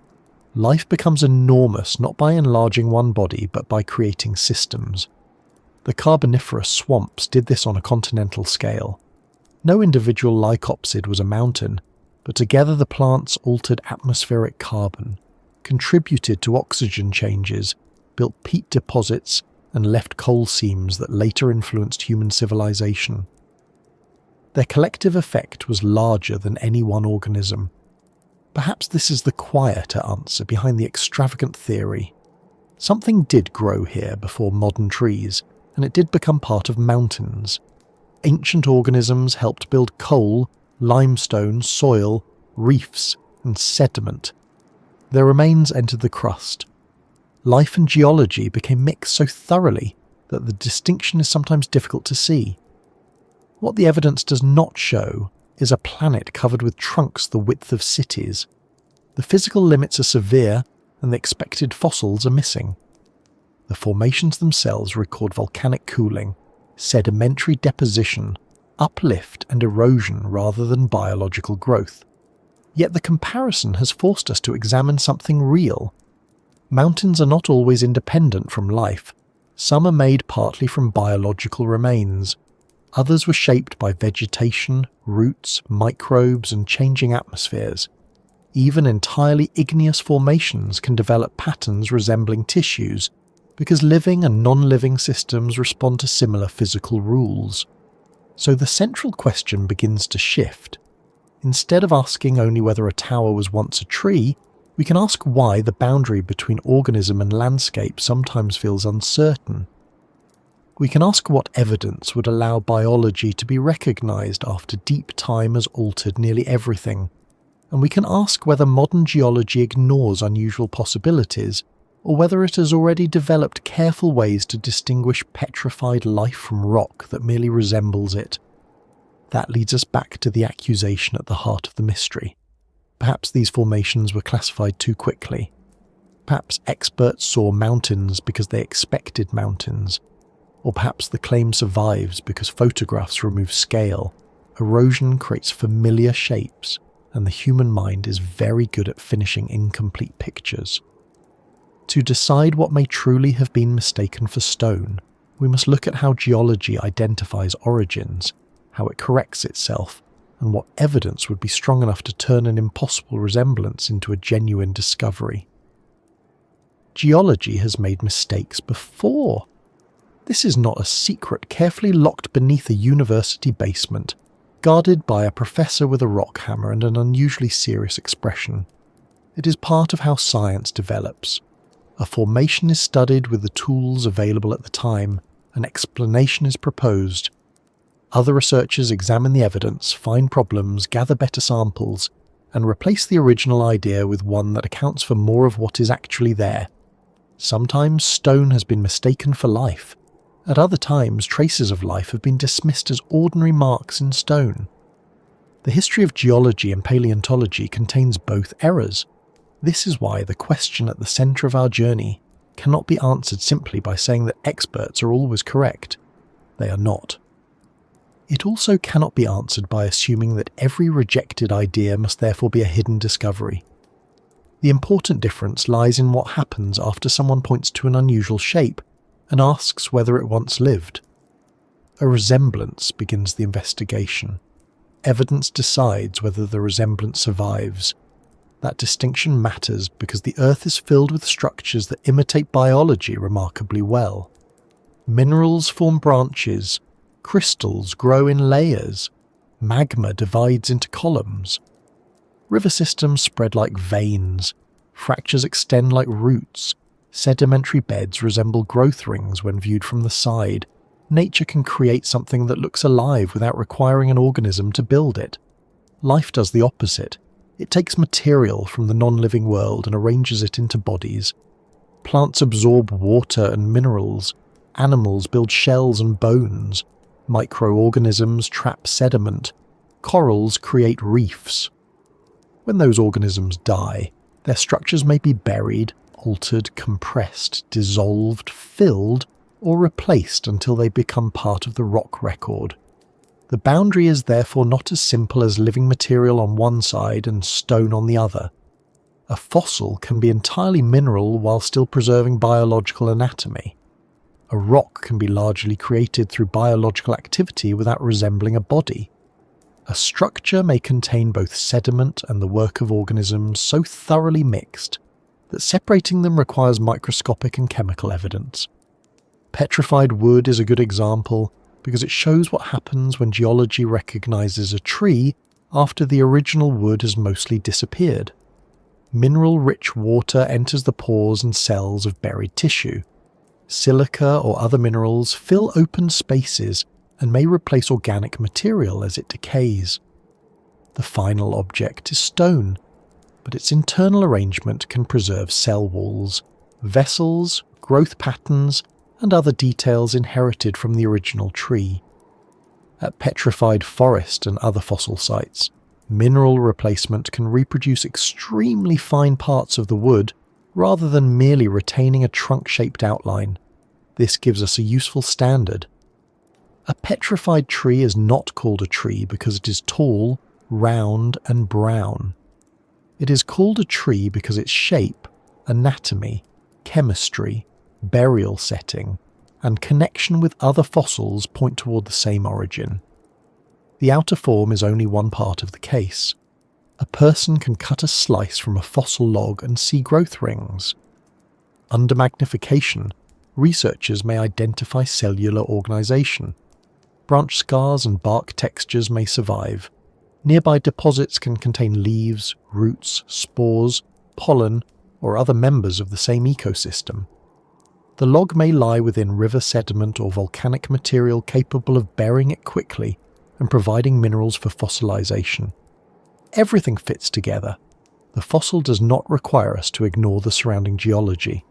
Life becomes enormous not by enlarging one body but by creating systems. The Carboniferous swamps did this on a continental scale. No individual lycopsid was a mountain, but together the plants altered atmospheric carbon, contributed to oxygen changes, built peat deposits, and left coal seams that later influenced human civilization. Their collective effect was larger than any one organism. Perhaps this is the quieter answer behind the extravagant theory. Something did grow here before modern trees, and it did become part of mountains. Ancient organisms helped build coal, limestone, soil, reefs, and sediment. Their remains entered the crust. Life and geology became mixed so thoroughly that the distinction is sometimes difficult to see. What the evidence does not show is a planet covered with trunks the width of cities. The physical limits are severe, and the expected fossils are missing. The formations themselves record volcanic cooling, sedimentary deposition, uplift and erosion rather than biological growth. Yet the comparison has forced us to examine something real. Mountains are not always independent from life. Some are made partly from biological remains. Others were shaped by vegetation, roots, microbes, and changing atmospheres. Even entirely igneous formations can develop patterns resembling tissues, because living and non-living systems respond to similar physical rules. So the central question begins to shift. Instead of asking only whether a tower was once a tree, we can ask why the boundary between organism and landscape sometimes feels uncertain. We can ask what evidence would allow biology to be recognized after deep time has altered nearly everything, and we can ask whether modern geology ignores unusual possibilities, or whether it has already developed careful ways to distinguish petrified life from rock that merely resembles it. That leads us back to the accusation at the heart of the mystery. Perhaps these formations were classified too quickly. Perhaps experts saw mountains because they expected mountains. Or perhaps the claim survives because photographs remove scale. Erosion creates familiar shapes, and the human mind is very good at finishing incomplete pictures. To decide what may truly have been mistaken for stone, we must look at how geology identifies origins, how it corrects itself, and what evidence would be strong enough to turn an impossible resemblance into a genuine discovery. Geology has made mistakes before. This is not a secret carefully locked beneath a university basement, guarded by a professor with a rock hammer and an unusually serious expression. It is part of how science develops. A formation is studied with the tools available at the time, an explanation is proposed. Other researchers examine the evidence, find problems, gather better samples, and replace the original idea with one that accounts for more of what is actually there. Sometimes stone has been mistaken for life. At other times, traces of life have been dismissed as ordinary marks in stone. The history of geology and paleontology contains both errors. This is why the question at the centre of our journey cannot be answered simply by saying that experts are always correct. They are not. It also cannot be answered by assuming that every rejected idea must therefore be a hidden discovery. The important difference lies in what happens after someone points to an unusual shape and asks whether it once lived. A resemblance begins the investigation. Evidence decides whether the resemblance survives. That distinction matters because the Earth is filled with structures that imitate biology remarkably well. Minerals form branches, crystals grow in layers, magma divides into columns. River systems spread like veins, fractures extend like roots, sedimentary beds resemble growth rings when viewed from the side. Nature can create something that looks alive without requiring an organism to build it. Life does the opposite. It takes material from the non-living world and arranges it into bodies. Plants absorb water and minerals. Animals build shells and bones. Microorganisms trap sediment. Corals create reefs. When those organisms die, their structures may be buried, altered, compressed, dissolved, filled, or replaced until they become part of the rock record. The boundary is therefore not as simple as living material on one side and stone on the other. A fossil can be entirely mineral while still preserving biological anatomy. A rock can be largely created through biological activity without resembling a body. A structure may contain both sediment and the work of organisms so thoroughly mixed that separating them requires microscopic and chemical evidence. Petrified wood is a good example because it shows what happens when geology recognizes a tree after the original wood has mostly disappeared. Mineral-rich water enters the pores and cells of buried tissue. Silica or other minerals fill open spaces and may replace organic material as it decays. The final object is stone, but its internal arrangement can preserve cell walls, vessels, growth patterns, and other details inherited from the original tree. At petrified forest and other fossil sites, mineral replacement can reproduce extremely fine parts of the wood rather than merely retaining a trunk-shaped outline. This gives us a useful standard. A petrified tree is not called a tree because it is tall, round, and brown. It is called a tree because its shape, anatomy, chemistry, burial setting, and connection with other fossils point toward the same origin. The outer form is only one part of the case. A person can cut a slice from a fossil log and see growth rings. Under magnification, researchers may identify cellular organization. Branch scars and bark textures may survive. Nearby deposits can contain leaves, roots, spores, pollen, or other members of the same ecosystem. The log may lie within river sediment or volcanic material capable of burying it quickly and providing minerals for fossilization. Everything fits together. The fossil does not require us to ignore the surrounding geology.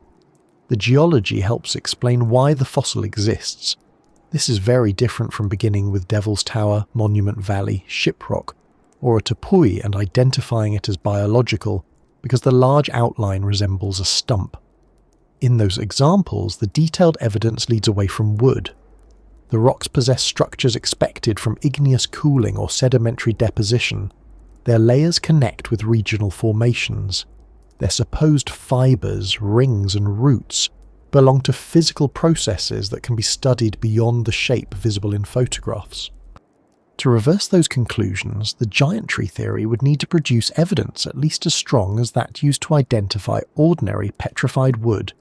The geology helps explain why the fossil exists. This is very different from beginning with Devil's Tower, Monument Valley, Shiprock, or a tepuis and identifying it as biological because the large outline resembles a stump. In those examples, the detailed evidence leads away from wood. The rocks possess structures expected from igneous cooling or sedimentary deposition. Their layers connect with regional formations. Their supposed fibers, rings, and roots belong to physical processes that can be studied beyond the shape visible in photographs. To reverse those conclusions, the giant tree theory would need to produce evidence at least as strong as that used to identify ordinary petrified wood.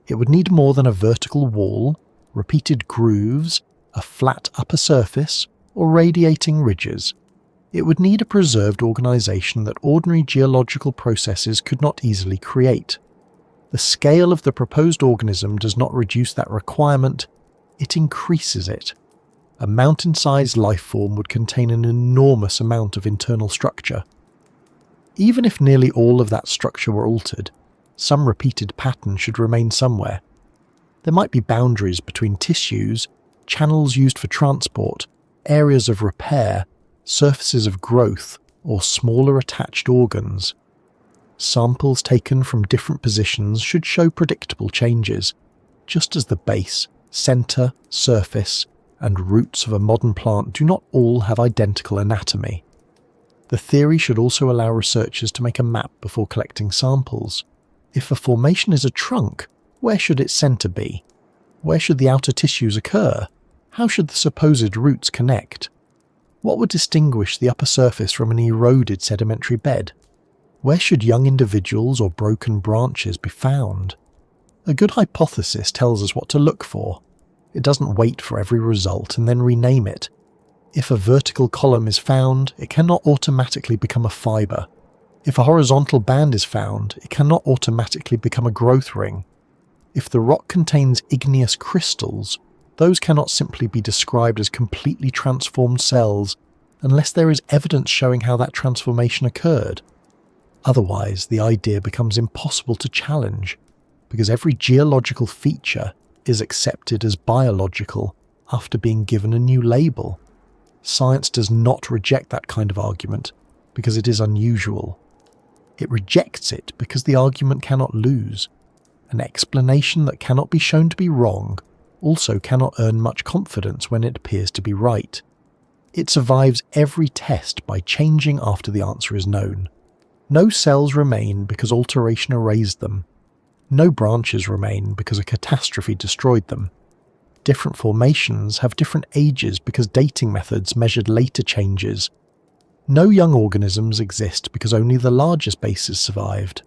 It would need more than a vertical wall, repeated grooves, a flat upper surface, or radiating ridges. It would need a preserved organisation that ordinary geological processes could not easily create. The scale of the proposed organism does not reduce that requirement, it increases it. A mountain-sized life form would contain an enormous amount of internal structure. Even if nearly all of that structure were altered, some repeated pattern should remain somewhere. There might be boundaries between tissues, channels used for transport, areas of repair, surfaces of growth, or smaller attached organs. Samples taken from different positions should show predictable changes, just as the base, centre, surface, and roots of a modern plant do not all have identical anatomy. The theory should also allow researchers to make a map before collecting samples. If a formation is a trunk, where should its centre be? Where should the outer tissues occur? How should the supposed roots connect? What would distinguish the upper surface from an eroded sedimentary bed? Where should young individuals or broken branches be found? A good hypothesis tells us what to look for. It doesn't wait for every result and then rename it. If a vertical column is found, it cannot automatically become a fibre. If a horizontal band is found, it cannot automatically become a growth ring. If the rock contains igneous crystals, those cannot simply be described as completely transformed cells unless there is evidence showing how that transformation occurred. Otherwise, the idea becomes impossible to challenge, because every geological feature is accepted as biological after being given a new label. Science does not reject that kind of argument because it is unusual. It rejects it because the argument cannot lose. An explanation that cannot be shown to be wrong also cannot earn much confidence when it appears to be right. It survives every test by changing after the answer is known. No cells remain because alteration erased them. No branches remain because a catastrophe destroyed them. Different formations have different ages because dating methods measured later changes. No young organisms exist because only the largest bases survived.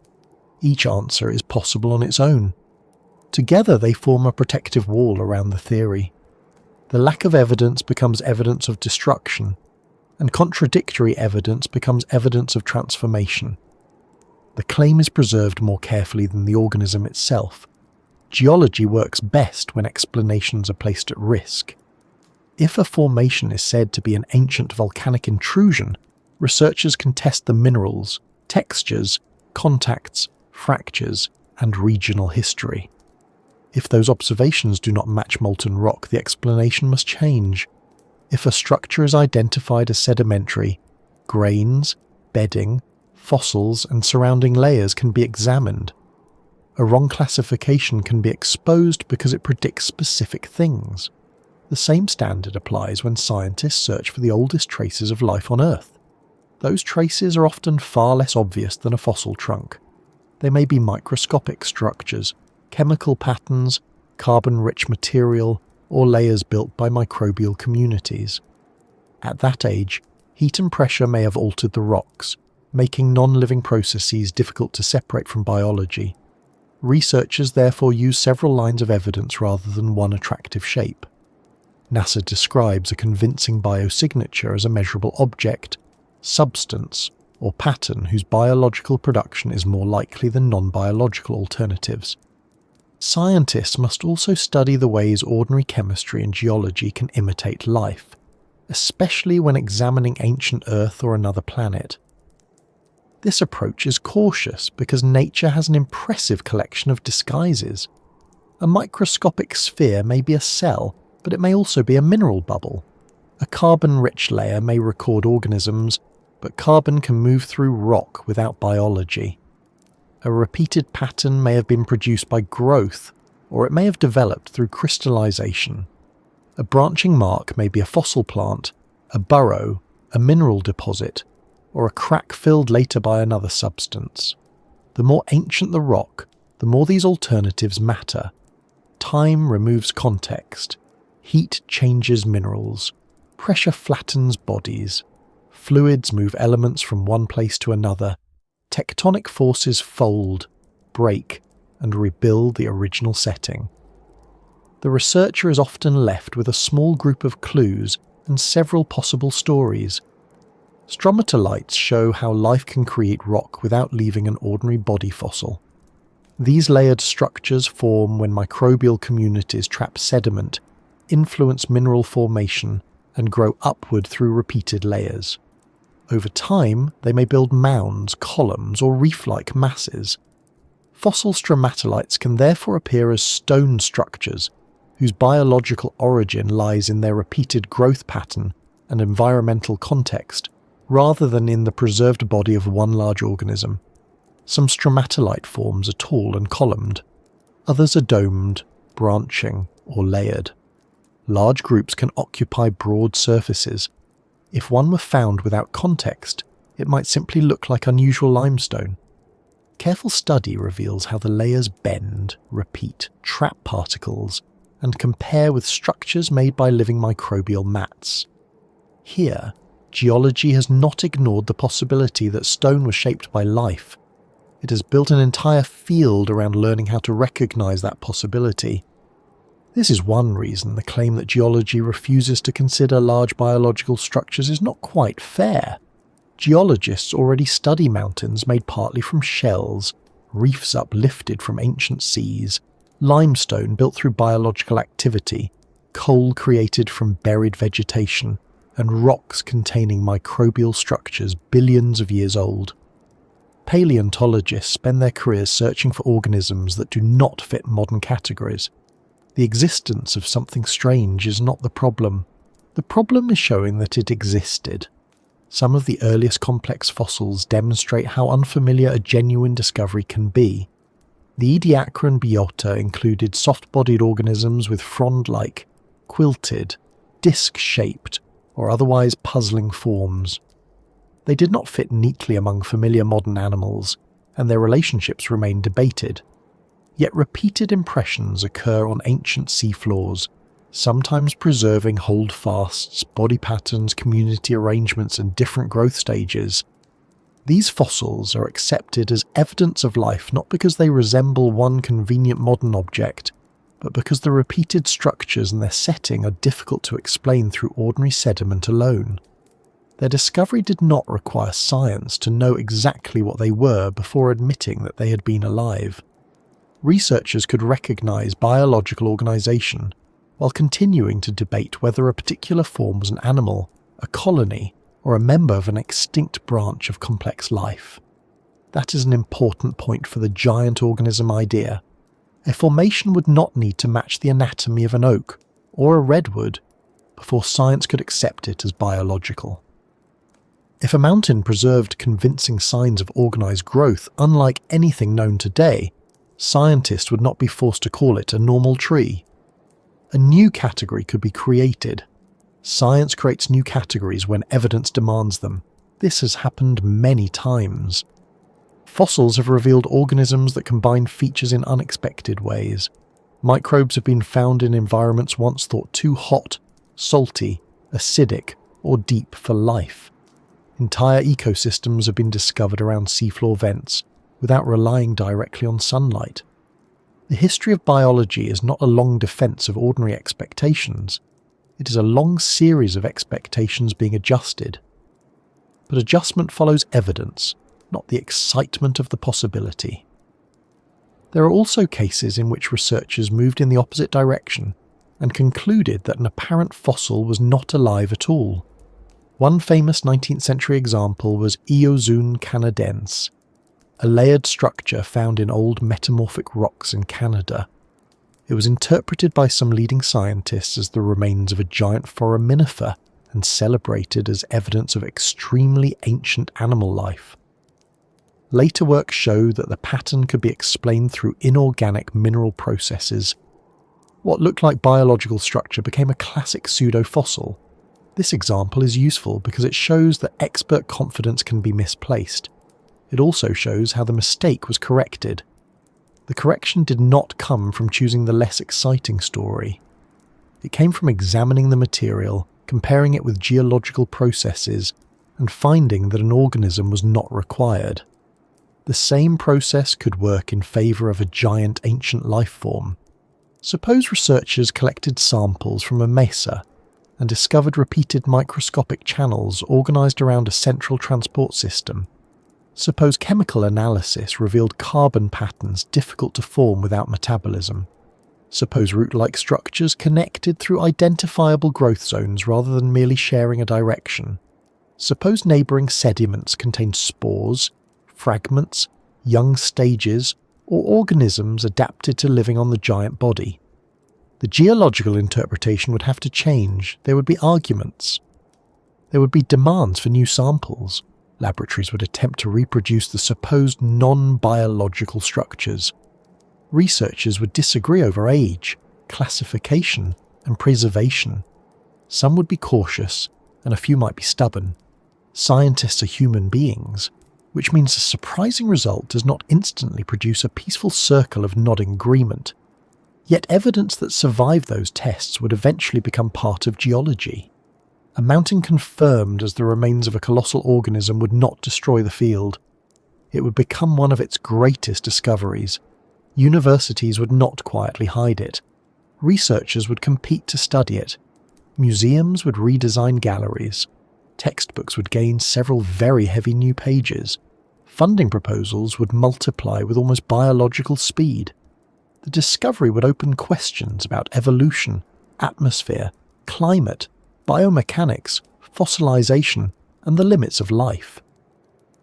Each answer is possible on its own. Together they form a protective wall around the theory. The lack of evidence becomes evidence of destruction, and contradictory evidence becomes evidence of transformation. The claim is preserved more carefully than the organism itself. Geology works best when explanations are placed at risk. If a formation is said to be an ancient volcanic intrusion, researchers can test the minerals, textures, contacts, fractures, and regional history. If those observations do not match molten rock, the explanation must change. If a structure is identified as sedimentary, grains, bedding, fossils, and surrounding layers can be examined. A wrong classification can be exposed because it predicts specific things. The same standard applies when scientists search for the oldest traces of life on Earth. Those traces are often far less obvious than a fossil trunk. They may be microscopic structures, chemical patterns, carbon-rich material, or layers built by microbial communities. At that age, heat and pressure may have altered the rocks, making non-living processes difficult to separate from biology. Researchers therefore use several lines of evidence rather than one attractive shape. NASA describes a convincing biosignature as a measurable object, substance, or pattern whose biological production is more likely than non-biological alternatives. Scientists must also study the ways ordinary chemistry and geology can imitate life, especially when examining ancient Earth or another planet. This approach is cautious because nature has an impressive collection of disguises. A microscopic sphere may be a cell, but it may also be a mineral bubble. A carbon-rich layer may record organisms, but carbon can move through rock without biology. A repeated pattern may have been produced by growth, or it may have developed through crystallization. A branching mark may be a fossil plant, a burrow, a mineral deposit, or a crack filled later by another substance. The more ancient the rock, the more these alternatives matter, Time removes context. Heat changes minerals. Pressure flattens bodies. Fluids move elements from one place to another. Tectonic forces fold, break, and rebuild the original setting. The researcher is often left with a small group of clues and several possible stories. Stromatolites show how life can create rock without leaving an ordinary body fossil. These layered structures form when microbial communities trap sediment, influence mineral formation, and grow upward through repeated layers. Over time, they may build mounds, columns, or reef-like masses. Fossil stromatolites can therefore appear as stone structures, whose biological origin lies in their repeated growth pattern and environmental context, rather than in the preserved body of one large organism. Some stromatolite forms are tall and columned. Others are domed, branching, or layered. Large groups can occupy broad surfaces. If one were found without context, it might simply look like unusual limestone. Careful study reveals how the layers bend, repeat, trap particles, and compare with structures made by living microbial mats. Here, geology has not ignored the possibility that stone was shaped by life. It has built an entire field around learning how to recognize that possibility. This is one reason the claim that geology refuses to consider large biological structures is not quite fair. Geologists already study mountains made partly from shells, reefs uplifted from ancient seas, limestone built through biological activity, coal created from buried vegetation, and rocks containing microbial structures billions of years old. Paleontologists spend their careers searching for organisms that do not fit modern categories. The existence of something strange is not the problem. The problem is showing that it existed. Some of the earliest complex fossils demonstrate how unfamiliar a genuine discovery can be. The Ediacaran biota included soft-bodied organisms with frond-like, quilted, disc-shaped, or otherwise puzzling forms. They did not fit neatly among familiar modern animals, and their relationships remain debated. Yet repeated impressions occur on ancient seafloors, sometimes preserving holdfasts, body patterns, community arrangements, and different growth stages. These fossils are accepted as evidence of life not because they resemble one convenient modern object, but because the repeated structures and their setting are difficult to explain through ordinary sediment alone. Their discovery did not require science to know exactly what they were before admitting that they had been alive. Researchers could recognize biological organization while continuing to debate whether a particular form was an animal, a colony, or a member of an extinct branch of complex life. That is an important point for the giant organism idea. A formation would not need to match the anatomy of an oak or a redwood before science could accept it as biological. If a mountain preserved convincing signs of organized growth unlike anything known today, scientists would not be forced to call it a normal tree. A new category could be created. Science creates new categories when evidence demands them. This has happened many times. Fossils have revealed organisms that combine features in unexpected ways. Microbes have been found in environments once thought too hot, salty, acidic, or deep for life. Entire ecosystems have been discovered around seafloor vents without relying directly on sunlight. The history of biology is not a long defense of ordinary expectations. It is a long series of expectations being adjusted. But adjustment follows evidence, not the excitement of the possibility. There are also cases in which researchers moved in the opposite direction and concluded that an apparent fossil was not alive at all. One famous 19th century example was Erosion canadense, a layered structure found in old metamorphic rocks in Canada. It was interpreted by some leading scientists as the remains of a giant foraminifer and celebrated as evidence of extremely ancient animal life. Later work showed that the pattern could be explained through inorganic mineral processes. What looked like biological structure became a classic pseudo-fossil. This example is useful because it shows that expert confidence can be misplaced. It also shows how the mistake was corrected. The correction did not come from choosing the less exciting story. It came from examining the material, comparing it with geological processes, and finding that an organism was not required. The same process could work in favour of a giant ancient life form. Suppose researchers collected samples from a mesa and discovered repeated microscopic channels organised around a central transport system. Suppose chemical analysis revealed carbon patterns difficult to form without metabolism. Suppose root-like structures connected through identifiable growth zones rather than merely sharing a direction. Suppose neighbouring sediments contained spores, fragments, young stages, or organisms adapted to living on the giant body. The geological interpretation would have to change. There would be arguments. There would be demands for new samples. Laboratories would attempt to reproduce the supposed non-biological structures. Researchers would disagree over age, classification, and preservation. Some would be cautious, and a few might be stubborn. Scientists are human beings, which means a surprising result does not instantly produce a peaceful circle of nodding agreement. Yet evidence that survived those tests would eventually become part of geology. A mountain confirmed as the remains of a colossal organism would not destroy the field. It would become one of its greatest discoveries. Universities would not quietly hide it. Researchers would compete to study it. Museums would redesign galleries. Textbooks would gain several very heavy new pages. Funding proposals would multiply with almost biological speed. The discovery would open questions about evolution, atmosphere, climate, biomechanics, fossilization, and the limits of life.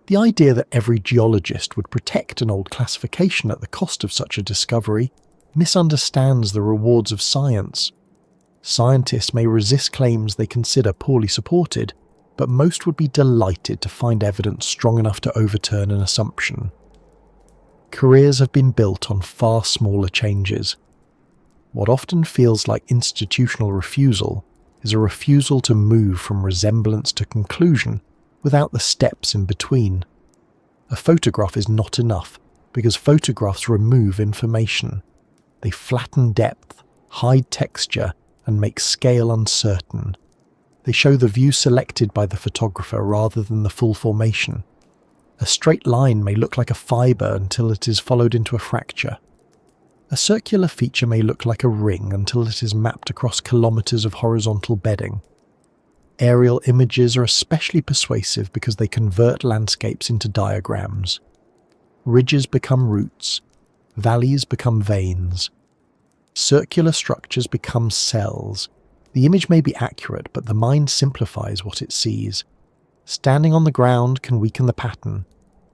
The idea that every geologist would protect an old classification at the cost of such a discovery misunderstands the rewards of science. Scientists may resist claims they consider poorly supported, but most would be delighted to find evidence strong enough to overturn an assumption. Careers have been built on far smaller changes. What often feels like institutional refusal is a refusal to move from resemblance to conclusion without the steps in between. A photograph is not enough because photographs remove information. They flatten depth, hide texture, and make scale uncertain. They show the view selected by the photographer rather than the full formation. A straight line may look like a fibre until it is followed into a fracture. A circular feature may look like a ring until it is mapped across kilometres of horizontal bedding. Aerial images are especially persuasive because they convert landscapes into diagrams. Ridges become roots, valleys become veins. Circular structures become cells. The image may be accurate, but the mind simplifies what it sees. Standing on the ground can weaken the pattern.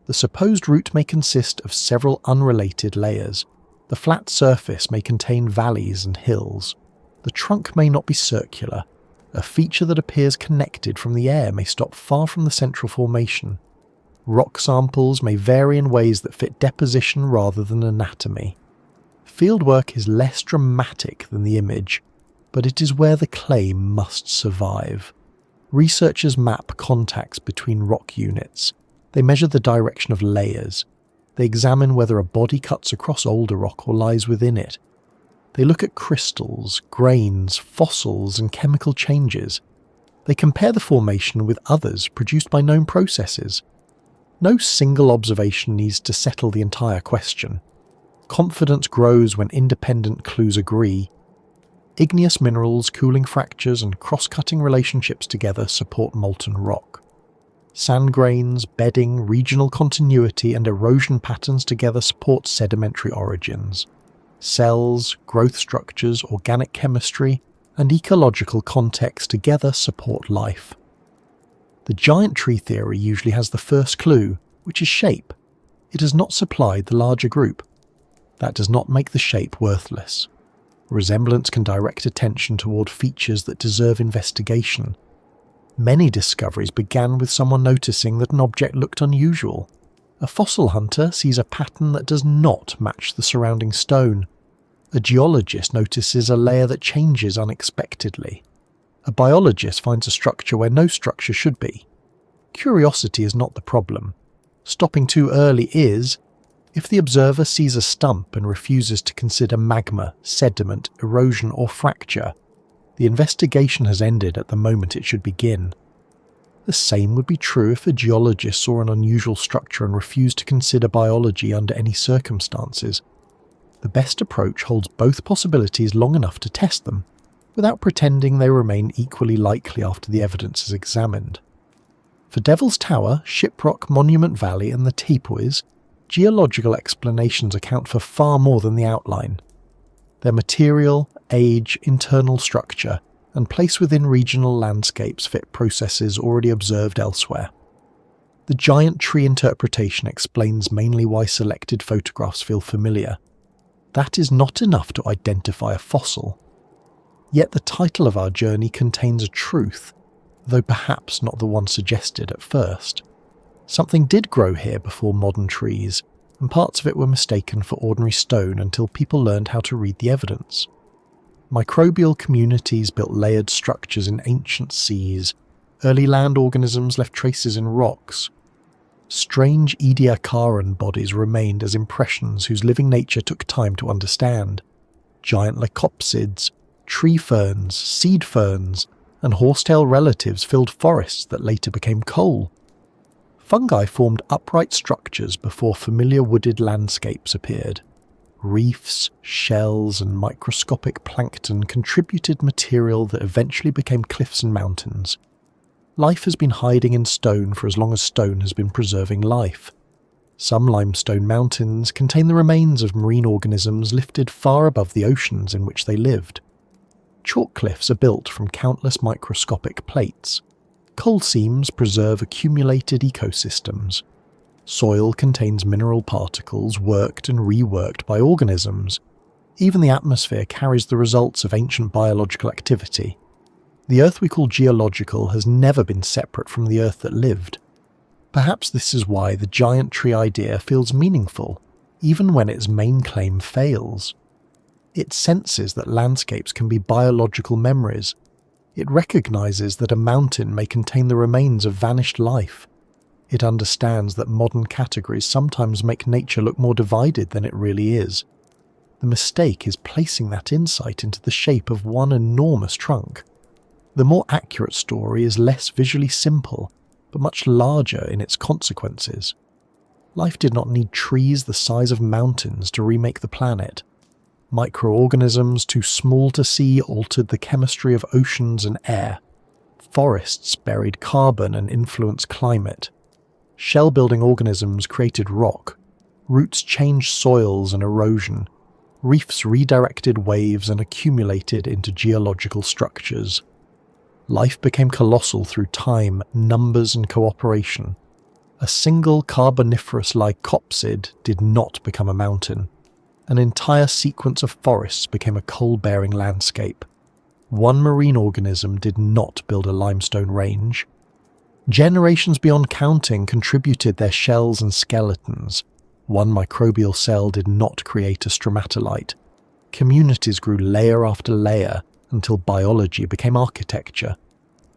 The supposed root may consist of several unrelated layers. The flat surface may contain valleys and hills. The trunk may not be circular. A feature that appears connected from the air may stop far from the central formation. Rock samples may vary in ways that fit deposition rather than anatomy. Fieldwork is less dramatic than the image, but it is where the claim must survive. Researchers map contacts between rock units. They measure the direction of layers. They examine whether a body cuts across older rock or lies within it. They look at crystals, grains, fossils, and chemical changes. They compare the formation with others produced by known processes. No single observation needs to settle the entire question. Confidence grows when independent clues agree. Igneous minerals, cooling fractures, and cross-cutting relationships together support molten rock. Sand grains, bedding, regional continuity, and erosion patterns together support sedimentary origins. Cells, growth structures, organic chemistry, and ecological context together support life. The giant tree theory usually has the first clue, which is shape. It has not supplied the larger group. That does not make the shape worthless. Resemblance can direct attention toward features that deserve investigation. Many discoveries began with someone noticing that an object looked unusual. A fossil hunter sees a pattern that does not match the surrounding stone. A geologist notices a layer that changes unexpectedly. A biologist finds a structure where no structure should be. Curiosity is not the problem. Stopping too early is, If the observer sees a stump and refuses to consider magma, sediment, erosion or fracture, the investigation has ended at the moment it should begin. The same would be true if a geologist saw an unusual structure and refused to consider biology under any circumstances. The best approach holds both possibilities long enough to test them, without pretending they remain equally likely after the evidence is examined. For Devil's Tower, Shiprock, Monument Valley and the tepuis, geological explanations account for far more than the outline. Their material, age, internal structure, and place within regional landscapes fit processes already observed elsewhere. The giant tree interpretation explains mainly why selected photographs feel familiar. That is not enough to identify a fossil. Yet the title of our journey contains a truth, though perhaps not the one suggested at first. Something did grow here before modern trees, and parts of it were mistaken for ordinary stone until people learned how to read the evidence. Microbial communities built layered structures in ancient seas. Early land organisms left traces in rocks. Strange Ediacaran bodies remained as impressions whose living nature took time to understand. Giant leucopsids, tree ferns, seed ferns, and horsetail relatives filled forests that later became coal. Fungi formed upright structures before familiar wooded landscapes appeared. Reefs, shells, and microscopic plankton contributed material that eventually became cliffs and mountains. Life has been hiding in stone for as long as stone has been preserving life. Some limestone mountains contain the remains of marine organisms lifted far above the oceans in which they lived. Chalk cliffs are built from countless microscopic plates. Coal seams preserve accumulated ecosystems. Soil contains mineral particles worked and reworked by organisms. Even the atmosphere carries the results of ancient biological activity. The Earth we call geological has never been separate from the Earth that lived. Perhaps this is why the giant tree idea feels meaningful, even when its main claim fails. It senses that landscapes can be biological memories. It recognizes that a mountain may contain the remains of vanished life. It understands that modern categories sometimes make nature look more divided than it really is. The mistake is placing that insight into the shape of one enormous trunk. The more accurate story is less visually simple, but much larger in its consequences. Life did not need trees the size of mountains to remake the planet. Microorganisms too small to see altered the chemistry of oceans and air. Forests buried carbon and influenced climate. Shell-building organisms created rock. Roots changed soils and erosion. Reefs redirected waves and accumulated into geological structures. Life became colossal through time, numbers and cooperation. A single carboniferous leucopsid did not become a mountain. An entire sequence of forests became a coal-bearing landscape. One marine organism did not build a limestone range. Generations beyond counting contributed their shells and skeletons. One microbial cell did not create a stromatolite. Communities grew layer after layer until biology became architecture.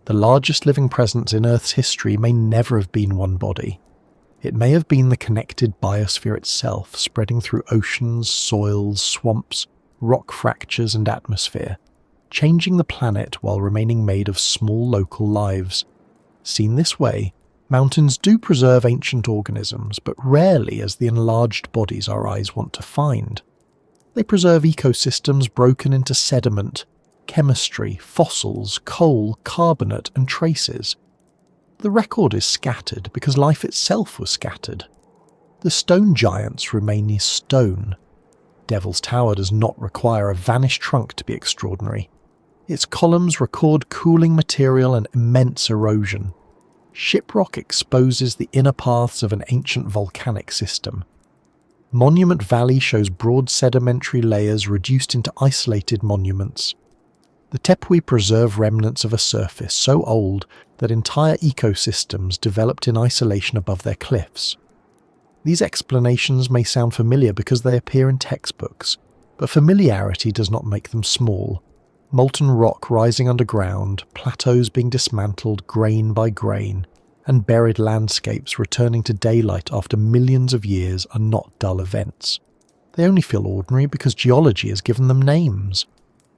The largest living presence in Earth's history may never have been one body. It may have been the connected biosphere itself, spreading through oceans, soils, swamps, rock fractures and atmosphere, changing the planet while remaining made of small local lives. Seen this way, mountains do preserve ancient organisms, but rarely as the enlarged bodies our eyes want to find. They preserve ecosystems broken into sediment, chemistry, fossils, coal, carbonate and traces. The record is scattered because life itself was scattered. The stone giants remain as stone. Devil's Tower does not require a vanished trunk to be extraordinary. Its columns record cooling material and immense erosion. Shiprock exposes the inner paths of an ancient volcanic system. Monument Valley shows broad sedimentary layers reduced into isolated monuments. The tepuis preserve remnants of a surface so old that entire ecosystems developed in isolation above their cliffs. These explanations may sound familiar because they appear in textbooks, but familiarity does not make them small. Molten rock rising underground, plateaus being dismantled grain by grain, and buried landscapes returning to daylight after millions of years are not dull events. They only feel ordinary because geology has given them names.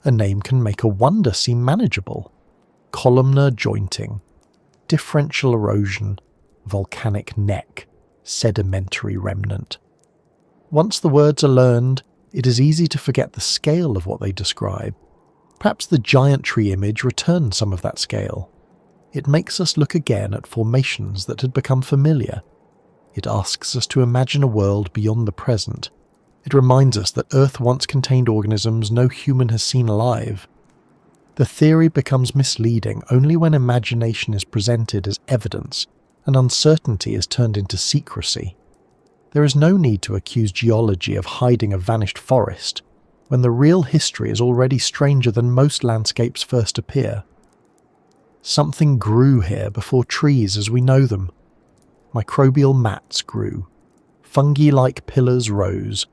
A name can make a wonder seem manageable. Columnar jointing, differential erosion, volcanic neck, sedimentary remnant. Once the words are learned, it is easy to forget the scale of what they describe. Perhaps the giant tree image returns some of that scale. It makes us look again at formations that had become familiar. It asks us to imagine a world beyond the present. It reminds us that Earth once contained organisms no human has seen alive. The theory becomes misleading only when imagination is presented as evidence and uncertainty is turned into secrecy. There is no need to accuse geology of hiding a vanished forest, when the real history is already stranger than most landscapes first appear. Something grew here before trees as we know them. Microbial mats grew. Fungi-like pillars rose.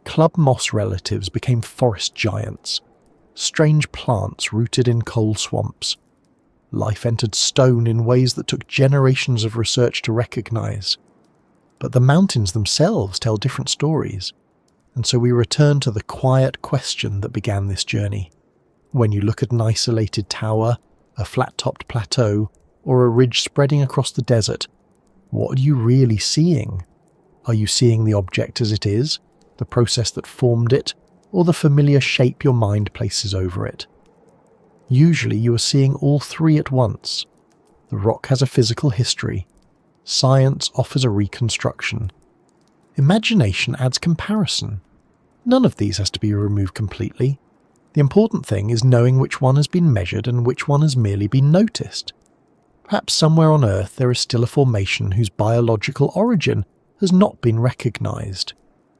Club moss relatives became forest giants. Strange plants rooted in coal swamps. Life entered stone in ways that took generations of research to recognize. But the mountains themselves tell different stories. And so we return to the quiet question that began this journey. When you look at an isolated tower, a flat-topped plateau, or a ridge spreading across the desert, what are you really seeing? Are you seeing the object as it is, the process that formed it, or the familiar shape your mind places over it? Usually you are seeing all three at once. The rock has a physical history. Science offers a reconstruction. Imagination adds comparison. None of these has to be removed completely. The important thing is knowing which one has been measured and which one has merely been noticed. Perhaps somewhere on Earth there is still a formation whose biological origin has not been recognized.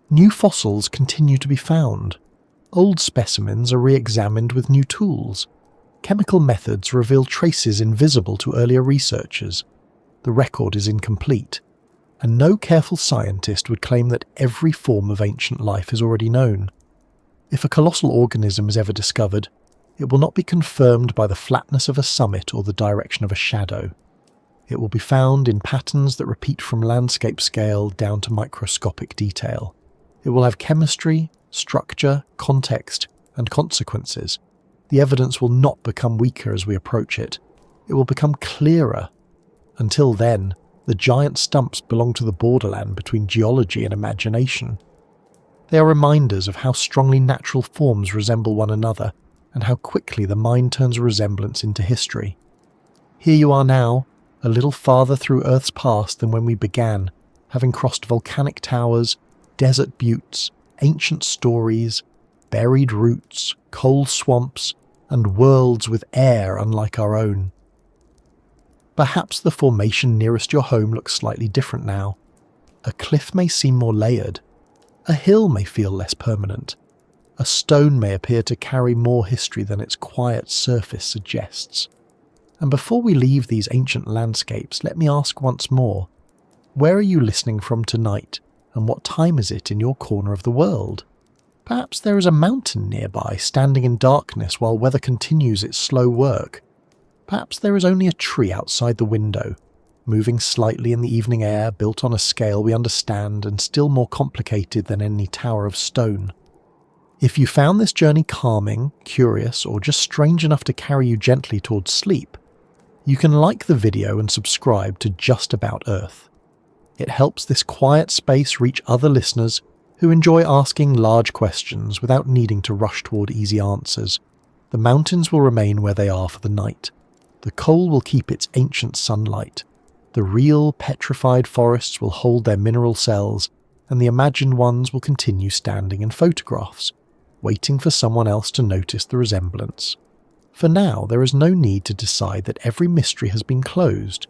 New fossils continue to be found. Old specimens are re-examined with new tools. Chemical methods reveal traces invisible to earlier researchers. The record is incomplete, and no careful scientist would claim that every form of ancient life is already known. If a colossal organism is ever discovered, it will not be confirmed by the flatness of a summit or the direction of a shadow. It will be found in patterns that repeat from landscape scale down to microscopic detail. It will have chemistry, structure, context, and consequences. The evidence will not become weaker as we approach it. It will become clearer. Until then, the giant stumps belong to the borderland between geology and imagination. They are reminders of how strongly natural forms resemble one another, and how quickly the mind turns resemblance into history. Here you are now, a little farther through Earth's past than when we began, having crossed volcanic towers, desert buttes, ancient stories, buried roots, coal swamps, and worlds with air unlike our own. Perhaps the formation nearest your home looks slightly different now. A cliff may seem more layered. A hill may feel less permanent. A stone may appear to carry more history than its quiet surface suggests. And before we leave these ancient landscapes, let me ask once more, where are you listening from tonight, and what time is it in your corner of the world? Perhaps there is a mountain nearby, standing in darkness while weather continues its slow work. Perhaps there is only a tree outside the window, moving slightly in the evening air, built on a scale we understand and still more complicated than any tower of stone. If you found this journey calming, curious, or just strange enough to carry you gently towards sleep, you can like the video and subscribe to Just About Earth. It helps this quiet space reach other listeners who enjoy asking large questions without needing to rush toward easy answers. The mountains will remain where they are for the night. The coal will keep its ancient sunlight. The real petrified forests will hold their mineral cells, and the imagined ones will continue standing in photographs, waiting for someone else to notice the resemblance. For now, there is no need to decide that every mystery has been closed.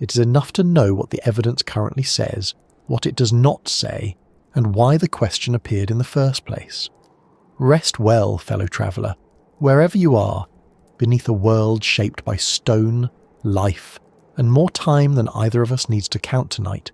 It is enough to know what the evidence currently says, what it does not say, and why the question appeared in the first place. Rest well, fellow traveller, wherever you are, beneath a world shaped by stone, life, and more time than either of us needs to count tonight.